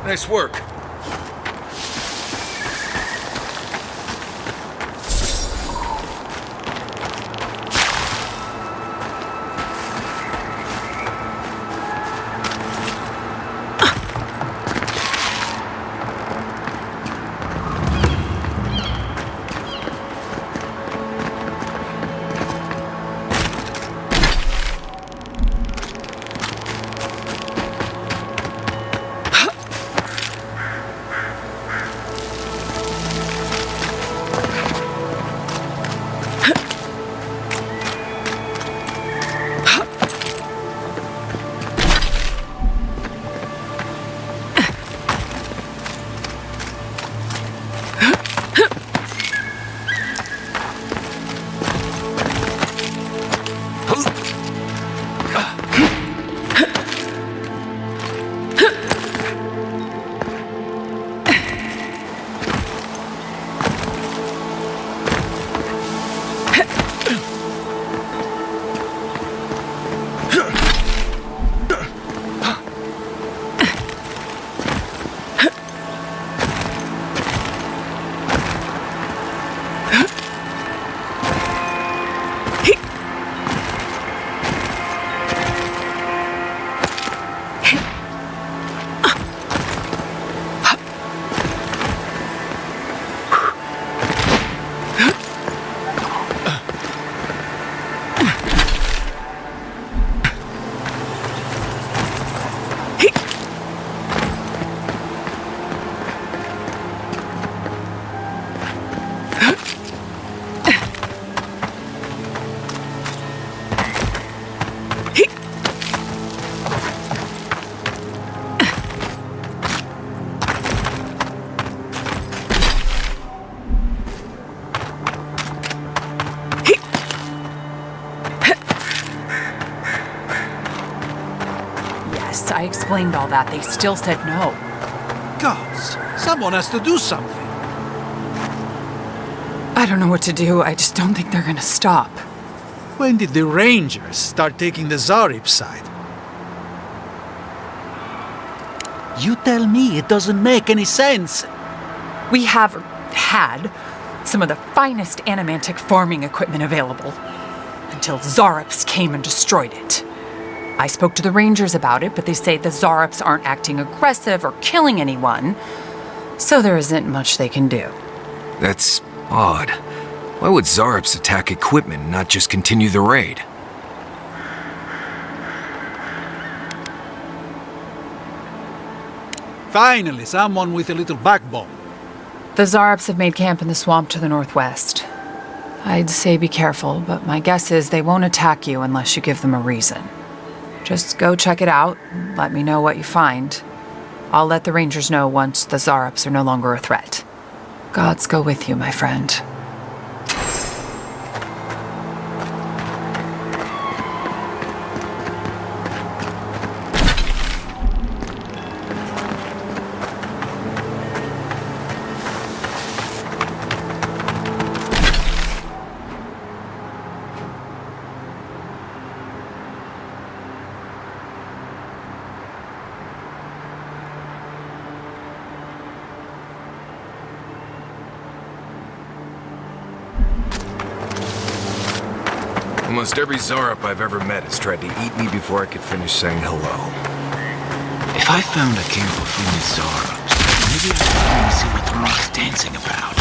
Nice work. I explained all that. They still said no. Gods, someone has to do something. I don't know what to do. I just don't think they're gonna stop. When did the Rangers start taking the Zarib side? You tell me it doesn't make any sense. We have had some of the finest animantic farming equipment available until Zarops came and destroyed it. I spoke to the Rangers about it, but they say the Zarops aren't acting aggressive or killing anyone, so there isn't much they can do. That's odd. Why would Zarops attack equipment and not just continue the raid? Finally, someone with a little backbone. The Zarops have made camp in the swamp to the northwest. I'd say be careful, but my guess is they won't attack you unless you give them a reason. Just go check it out, and let me know what you find. I'll let the Rangers know once the Zarops are no longer a threat. Gods go with you, my friend. Almost every Zarop I've ever met has tried to eat me before I could finish saying hello. If I found a camp of friendly Zarops, maybe I could finally see what the rock's dancing about.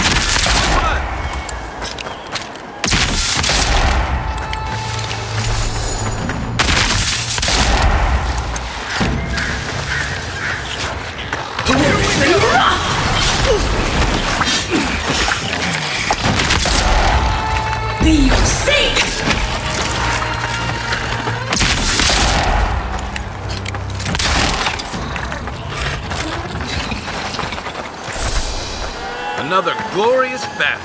Be safe! Another glorious battle.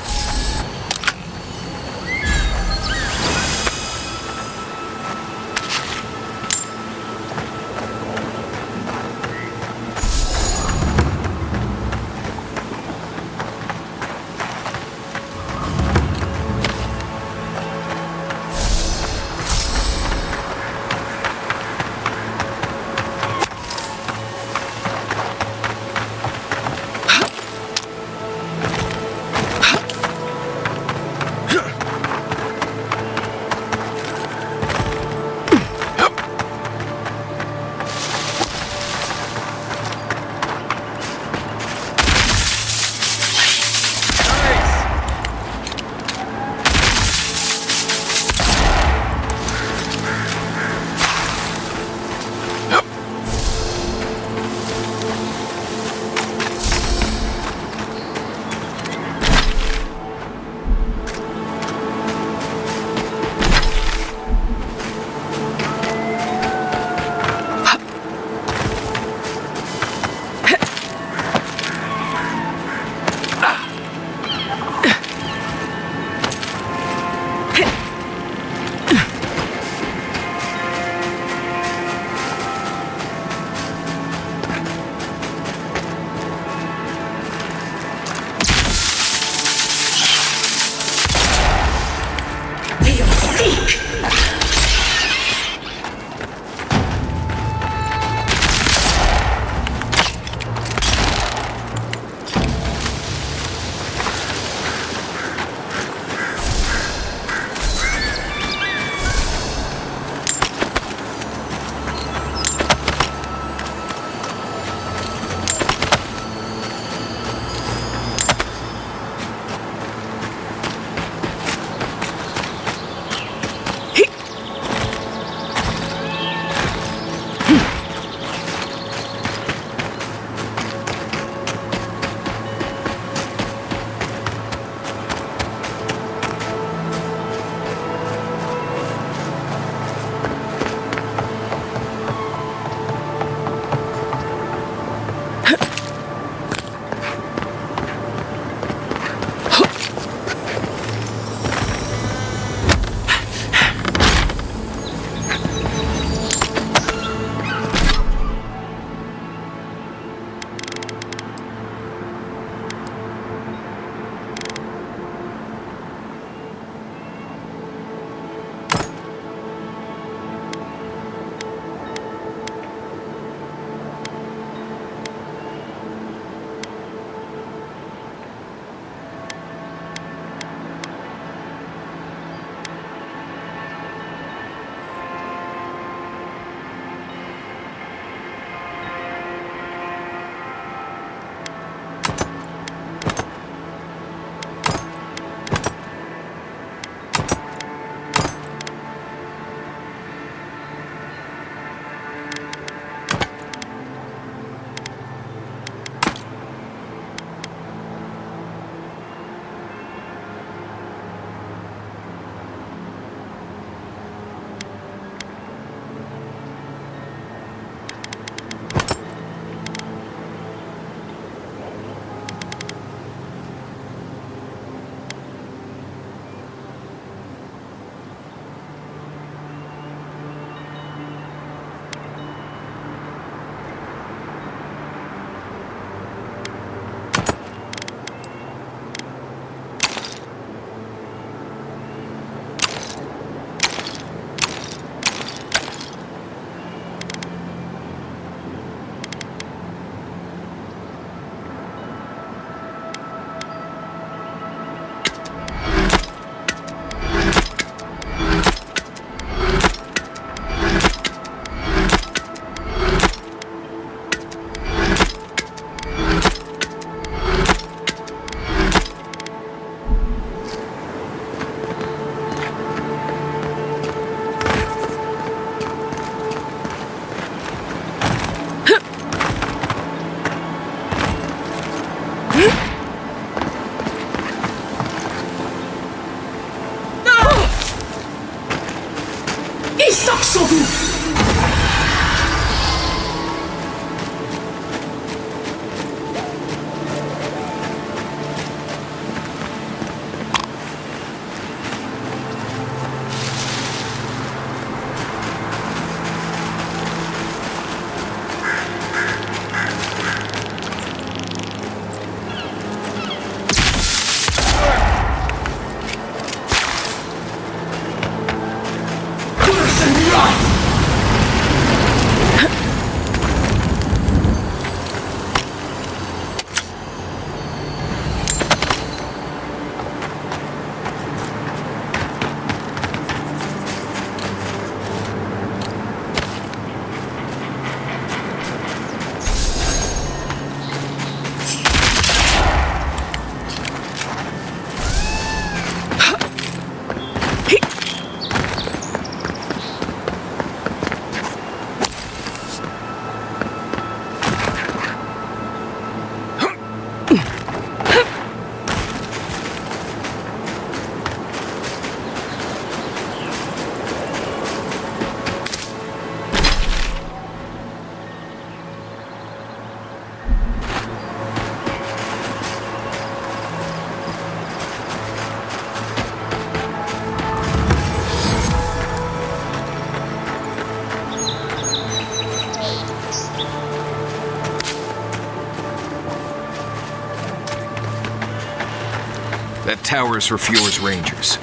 That tower's for Fjord's Rangers.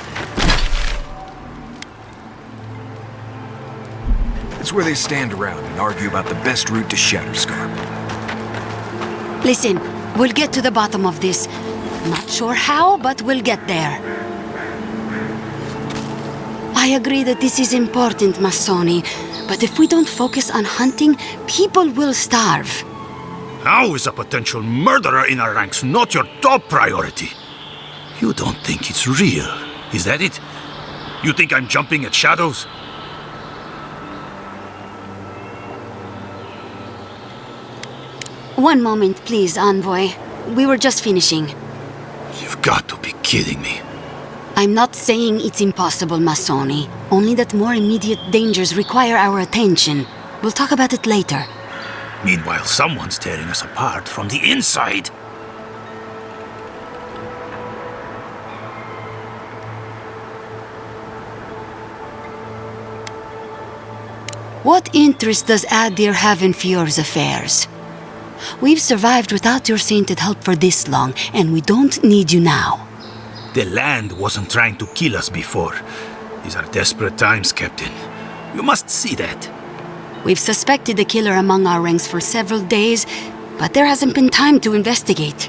It's where they stand around and argue about the best route to Shatterscarp. Listen, we'll get to the bottom of this. Not sure how, but we'll get there. I agree that this is important, Masoni, but if we don't focus on hunting, people will starve. How is a potential murderer in our ranks not your top priority? You don't think it's real, is that it? You think I'm jumping at shadows? One moment, please, Envoy. We were just finishing. You've got to be kidding me. I'm not saying it's impossible, Masoni. Only that more immediate dangers require our attention. We'll talk about it later. Meanwhile, someone's tearing us apart from the inside. What interest does Adir have in Fjord's affairs? We've survived without your sainted help for this long, and we don't need you now. The land wasn't trying to kill us before. These are desperate times, Captain. You must see that. We've suspected the killer among our ranks for several days, but there hasn't been time to investigate.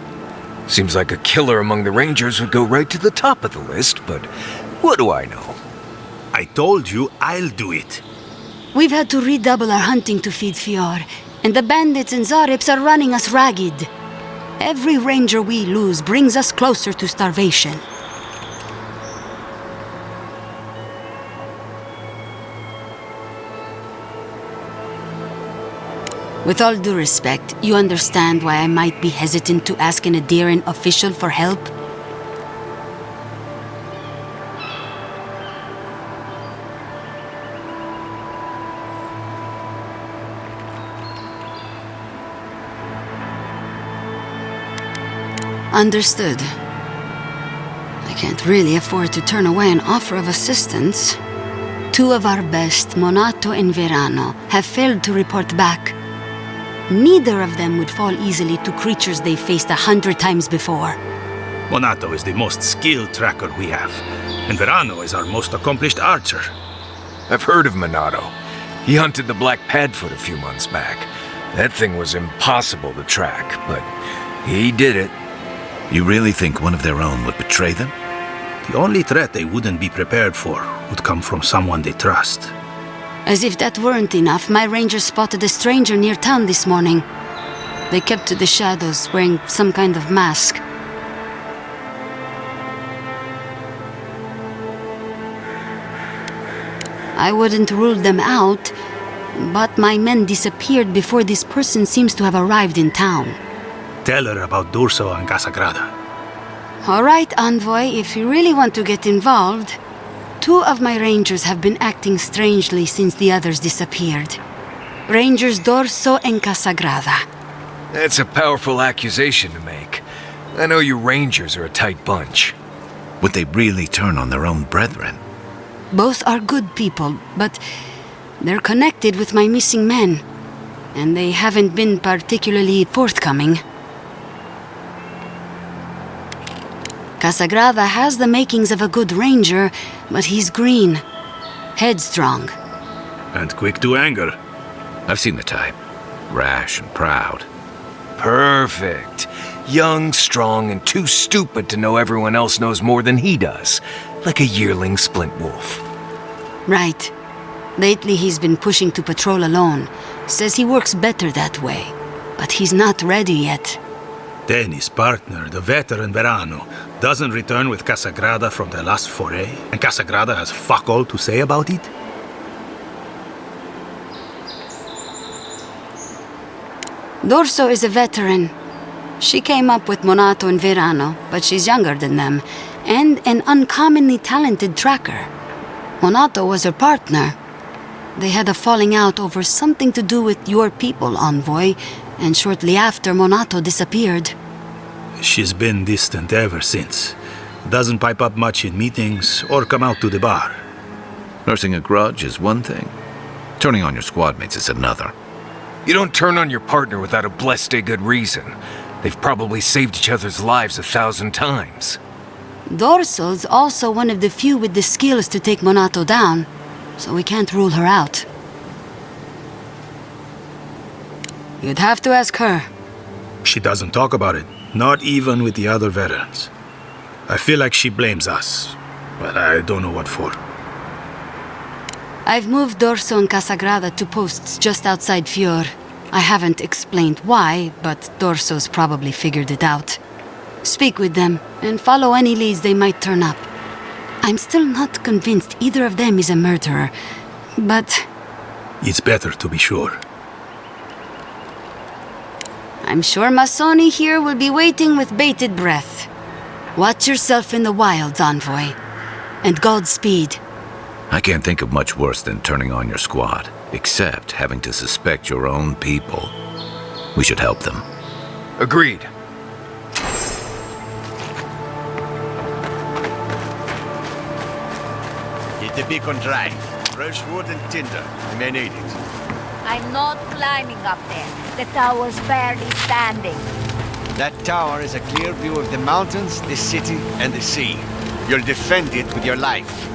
Seems like a killer among the Rangers would go right to the top of the list, but what do I know? I told you I'll do it. We've had to redouble our hunting to feed Fjord, and the bandits and Zarips are running us ragged. Every ranger we lose brings us closer to starvation. With all due respect, you understand why I might be hesitant to ask an Adiran official for help? Understood. I can't really afford to turn away an offer of assistance. Two of our best, Monato and Verano, have failed to report back. Neither of them would fall easily to creatures they faced 100 times before. Monato is the most skilled tracker we have, and Verano is our most accomplished archer. I've heard of Monato. He hunted the Black Padfoot a few months back. That thing was impossible to track, but he did it. You really think one of their own would betray them? The only threat they wouldn't be prepared for would come from someone they trust. As if that weren't enough, my rangers spotted a stranger near town this morning. They kept to the shadows, wearing some kind of mask. I wouldn't rule them out, but my men disappeared before this person seems to have arrived in town. Tell her about Durso and Casagrada. All right, Envoy, if you really want to get involved. Two of my rangers have been acting strangely since the others disappeared. Rangers Dorso and Casagrada. That's a powerful accusation to make. I know you rangers are a tight bunch. Would they really turn on their own brethren? Both are good people, but they're connected with my missing men. And they haven't been particularly forthcoming. Casagrada has the makings of a good ranger, but he's green, headstrong. And quick to anger. I've seen the type. Rash and proud. Perfect. Young, strong, and too stupid to know everyone else knows more than he does. Like a yearling splint wolf. Right. Lately he's been pushing to patrol alone. Says he works better that way. But he's not ready yet. Then his partner, the veteran Verano, doesn't return with Casagrada from their last foray, and Casagrada has fuck all to say about it? Dorso is a veteran. She came up with Monato and Verano, but she's younger than them, and an uncommonly talented tracker. Monato was her partner. They had a falling out over something to do with your people, Envoy, and shortly after, Monato disappeared. She's been distant ever since. Doesn't pipe up much in meetings or come out to the bar. Nursing a grudge is one thing. Turning on your squad mates is another. You don't turn on your partner without a blessed good reason. They've probably saved each other's lives 1,000 times. Dorso's also one of the few with the skills to take Monato down, so we can't rule her out. You'd have to ask her. She doesn't talk about it, not even with the other veterans. I feel like she blames us, but I don't know what for. I've moved Dorso and Casagrada to posts just outside Fior. I haven't explained why, but Dorso's probably figured it out. Speak with them, and follow any leads they might turn up. I'm still not convinced either of them is a murderer, but... It's better to be sure. I'm sure Masoni here will be waiting with bated breath. Watch yourself in the wilds, Envoy. And Godspeed. I can't think of much worse than turning on your squad, except having to suspect your own people. We should help them. Agreed. Get the beacon dry. Fresh wood and tinder. You may need it. I'm not climbing up there. The tower's barely standing. That tower is a clear view of the mountains, the city, and the sea. You'll defend it with your life.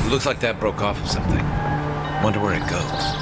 Looks like that broke off of something. Wonder where it goes.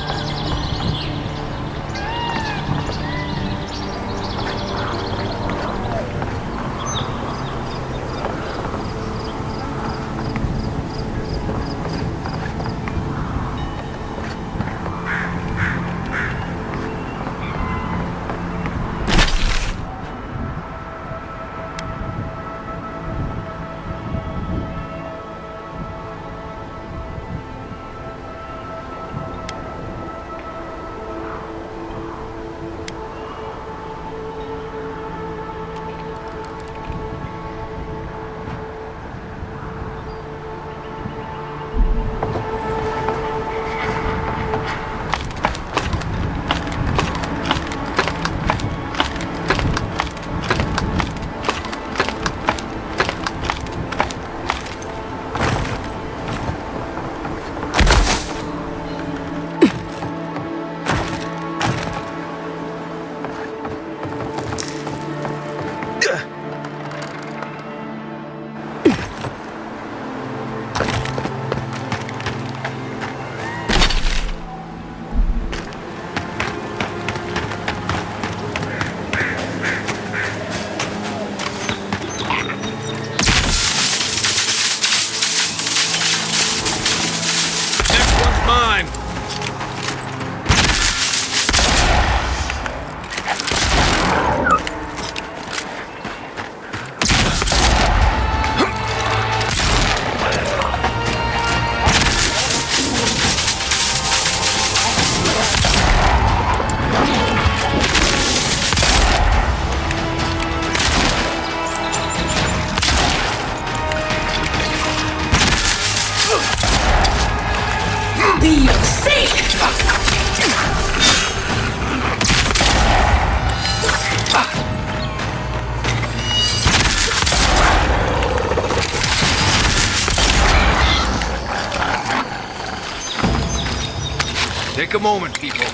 Take a moment, people.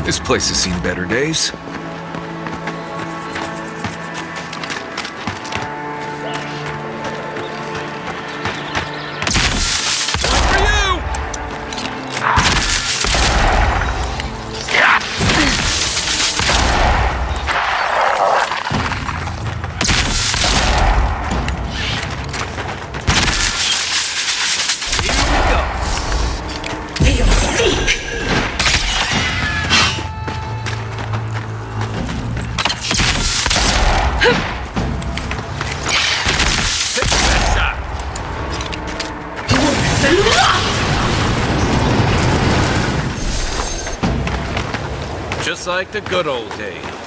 This place has seen better days. Just like the good old days.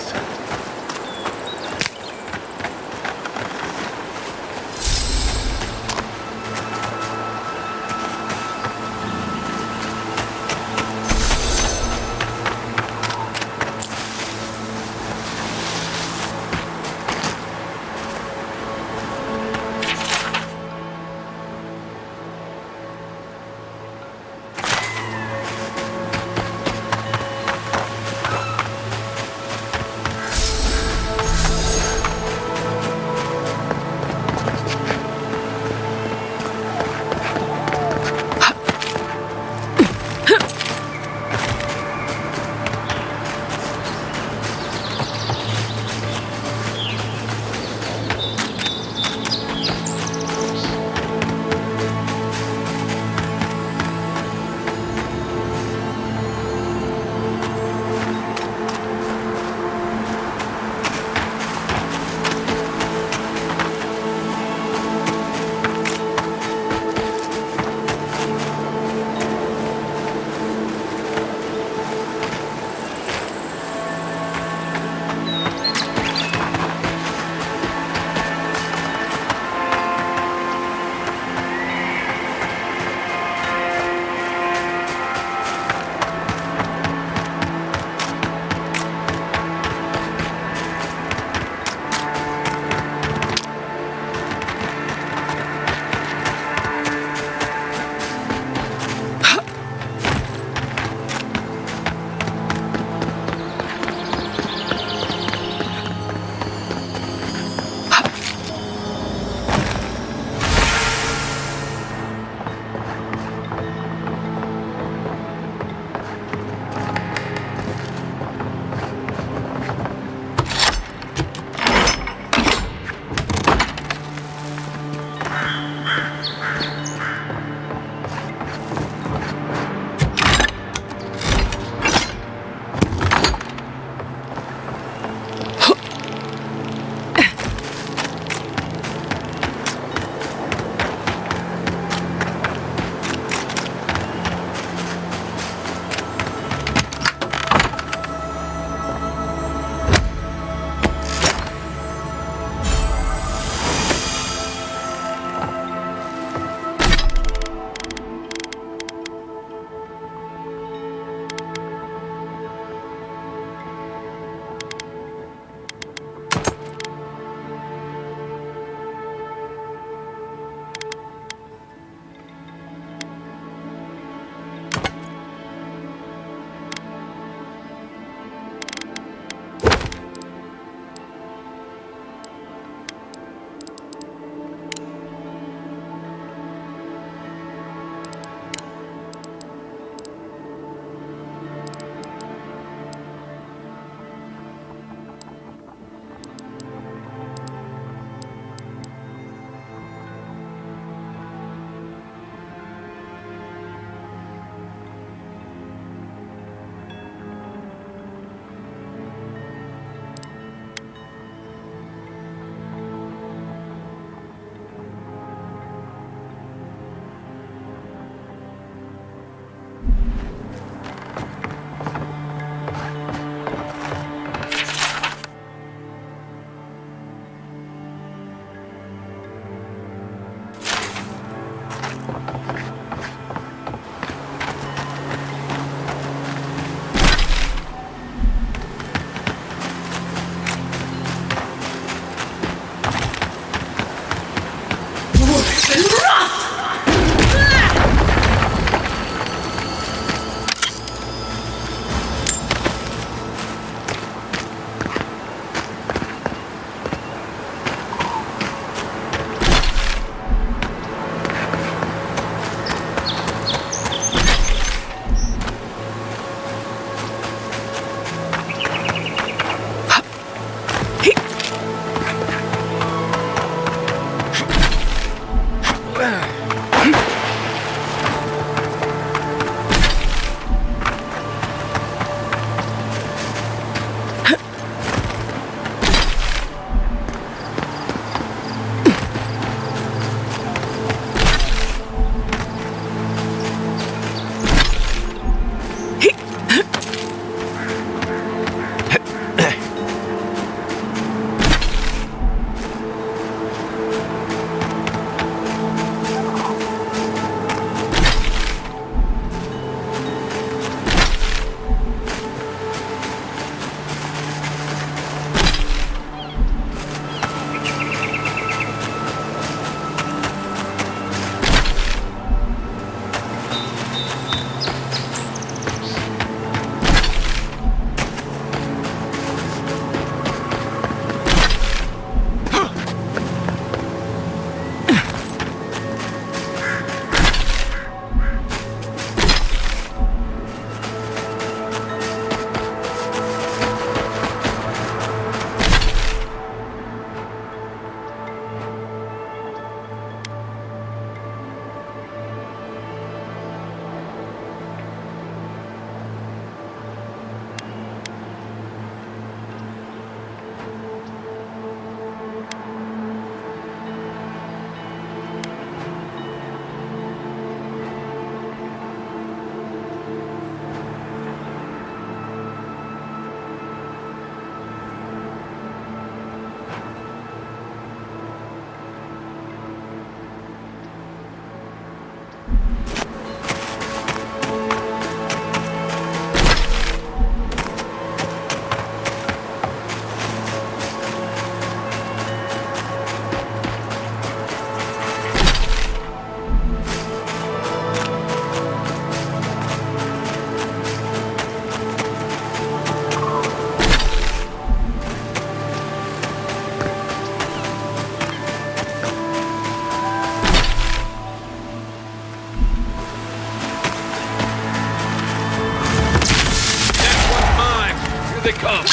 come!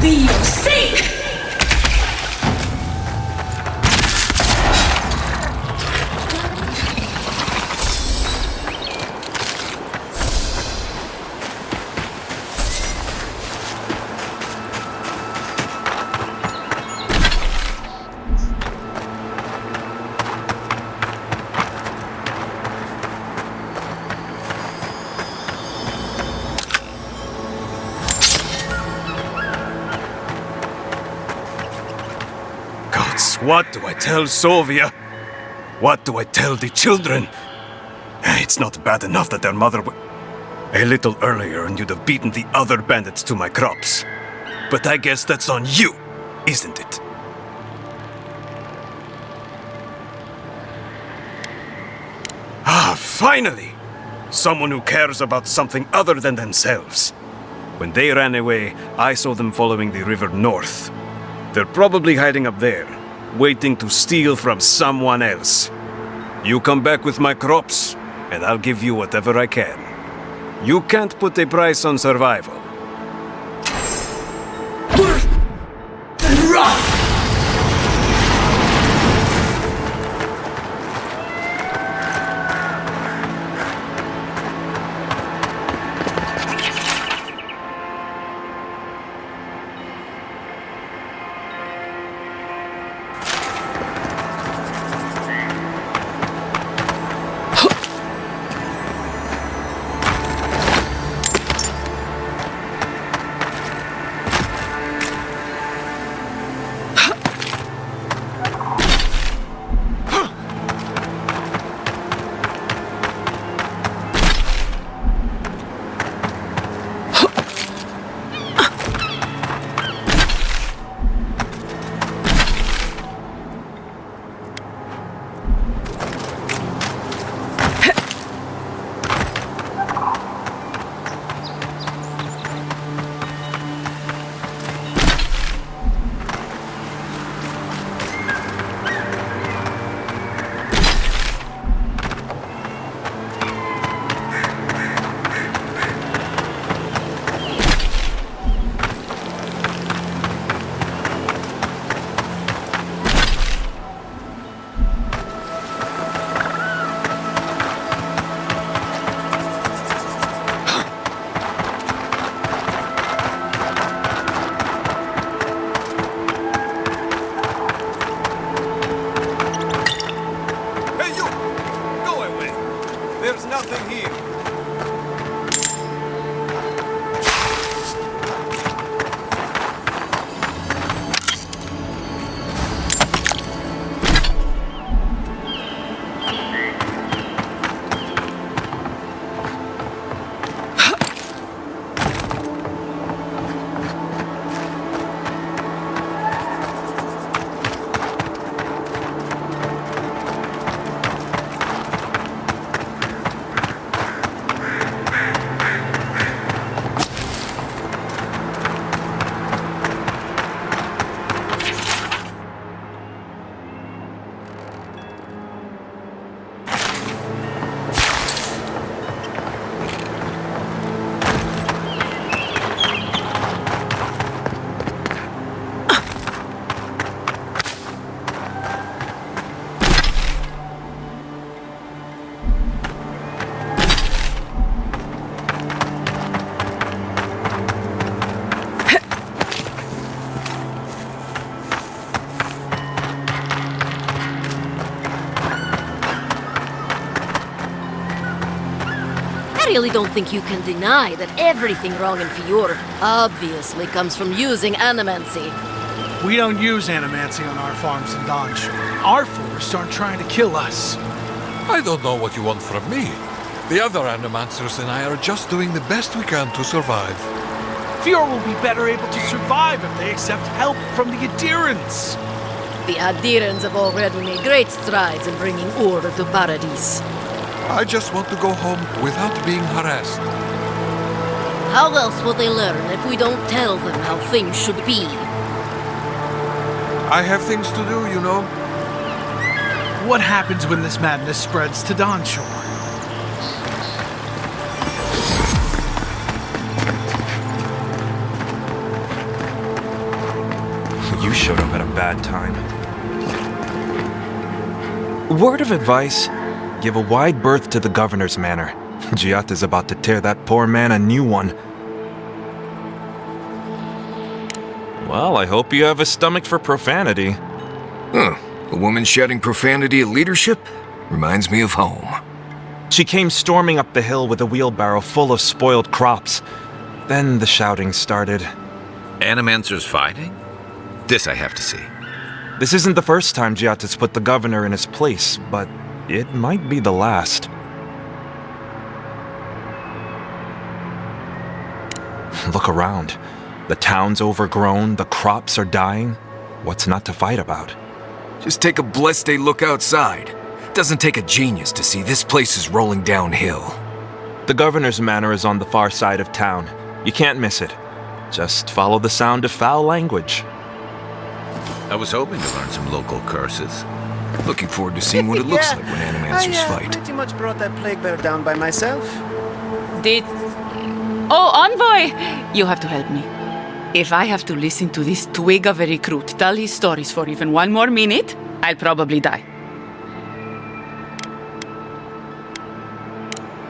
Be your sake! What do I tell Sovia? What do I tell the children? It's not bad enough that their mother a little earlier and you'd have beaten the other bandits to my crops. But I guess that's on you, isn't it? Ah, finally! Someone who cares about something other than themselves. When they ran away, I saw them following the river north. They're probably hiding up there, waiting to steal from someone else. You come back with my crops, and I'll give you whatever I can. You can't put a price on survival. I really don't think you can deny that everything wrong in Fior obviously comes from using animancy. We don't use animancy on our farms in Donshore. Our forests aren't trying to kill us. I don't know what you want from me. The other animancers and I are just doing the best we can to survive. Fior will be better able to survive if they accept help from the adherents. The adherents have already made great strides in bringing order to Paradis. I just want to go home without being harassed. How else will they learn if we don't tell them how things should be? I have things to do, you know. What happens when this madness spreads to Donshore? You showed up at a bad time. Word of advice, give a wide berth to the governor's manor. Giatta's about to tear that poor man a new one. Well, I hope you have a stomach for profanity. Huh. A woman shouting profanity at leadership? Reminds me of home. She came storming up the hill with a wheelbarrow full of spoiled crops. Then the shouting started. Animancers fighting? This I have to see. This isn't the first time Giatta's put the governor in his place, but it might be the last. Look around. The town's overgrown, the crops are dying. What's not to fight about? Just take a blessed day look outside. Doesn't take a genius to see this place is rolling downhill. The governor's manor is on the far side of town. You can't miss it. Just follow the sound of foul language. I was hoping to learn some local curses. Looking forward to seeing what it looks Yeah, like when Animancers I fight. pretty much brought that plague bear down by myself. Oh, Envoy! You have to help me. If I have to listen to this twig of a recruit tell his stories for even one more minute, I'll probably die.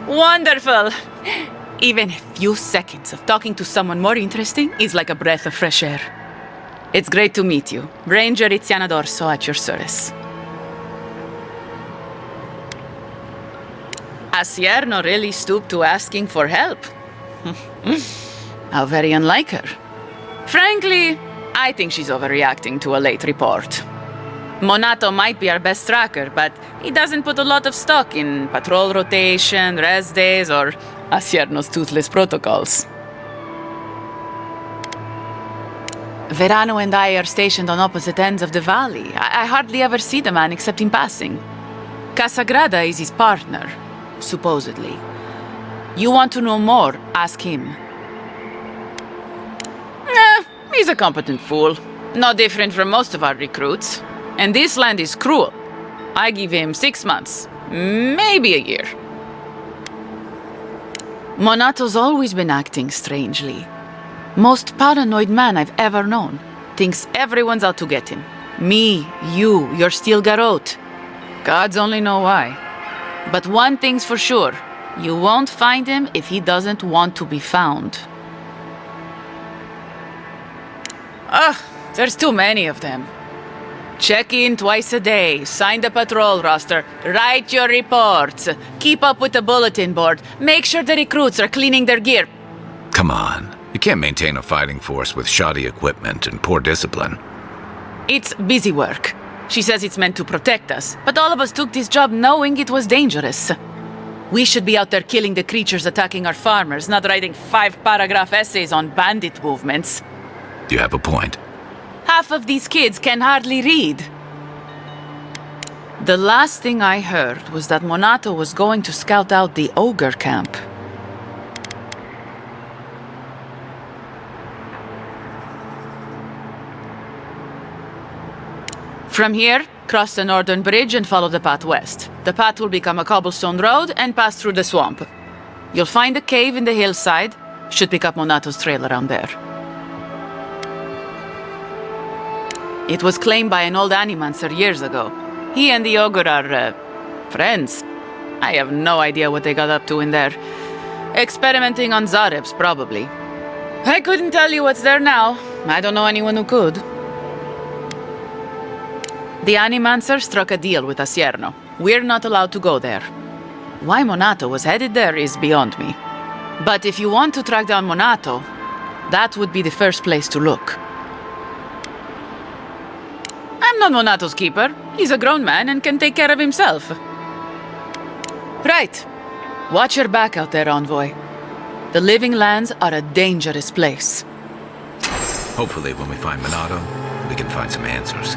Wonderful! Even a few seconds of talking to someone more interesting is like a breath of fresh air. It's great to meet you. Ranger Iziana Dorso at your service. Asierno really stooped to asking for help. How very unlike her. Frankly, I think she's overreacting to a late report. Monato might be our best tracker, but he doesn't put a lot of stock in patrol rotation, rest days, or Asierno's toothless protocols. Verano and I are stationed on opposite ends of the valley. I hardly ever see the man except in passing. Casagrada is his partner, supposedly. You want to know more, ask him. He's a competent fool. No different from most of our recruits. And this land is cruel. I give him 6 months, maybe a year. Monato's always been acting strangely. Most paranoid man I've ever known. Thinks everyone's out to get him. Me, you, your steel garrote. Gods only know why. But one thing's for sure. You won't find him if he doesn't want to be found. Ugh, there's too many of them. Check in twice a day, sign the patrol roster, write your reports, keep up with the bulletin board, make sure the recruits are cleaning their gear. Come on. You can't maintain a fighting force with shoddy equipment and poor discipline. It's busy work. She says it's meant to protect us, but all of us took this job knowing it was dangerous. We should be out there killing the creatures attacking our farmers, not writing 5-paragraph essays on bandit movements. You have a point. Half of these kids can hardly read. The last thing I heard was that Monato was going to scout out the ogre camp. From here, cross the northern bridge and follow the path west. The path will become a cobblestone road and pass through the swamp. You'll find a cave in the hillside. Should pick up Monato's trail around there. It was claimed by an old animancer years ago. He and the ogre are, friends. I have no idea what they got up to in there. Experimenting on Zarebs, probably. I couldn't tell you what's there now. I don't know anyone who could. The animancer struck a deal with Asierno. We're not allowed to go there. Why Monato was headed there is beyond me. But if you want to track down Monato, that would be the first place to look. I'm not Monato's keeper. He's a grown man and can take care of himself. Right. Watch your back out there, Envoy. The Living Lands are a dangerous place. Hopefully when we find Monato, we can find some answers.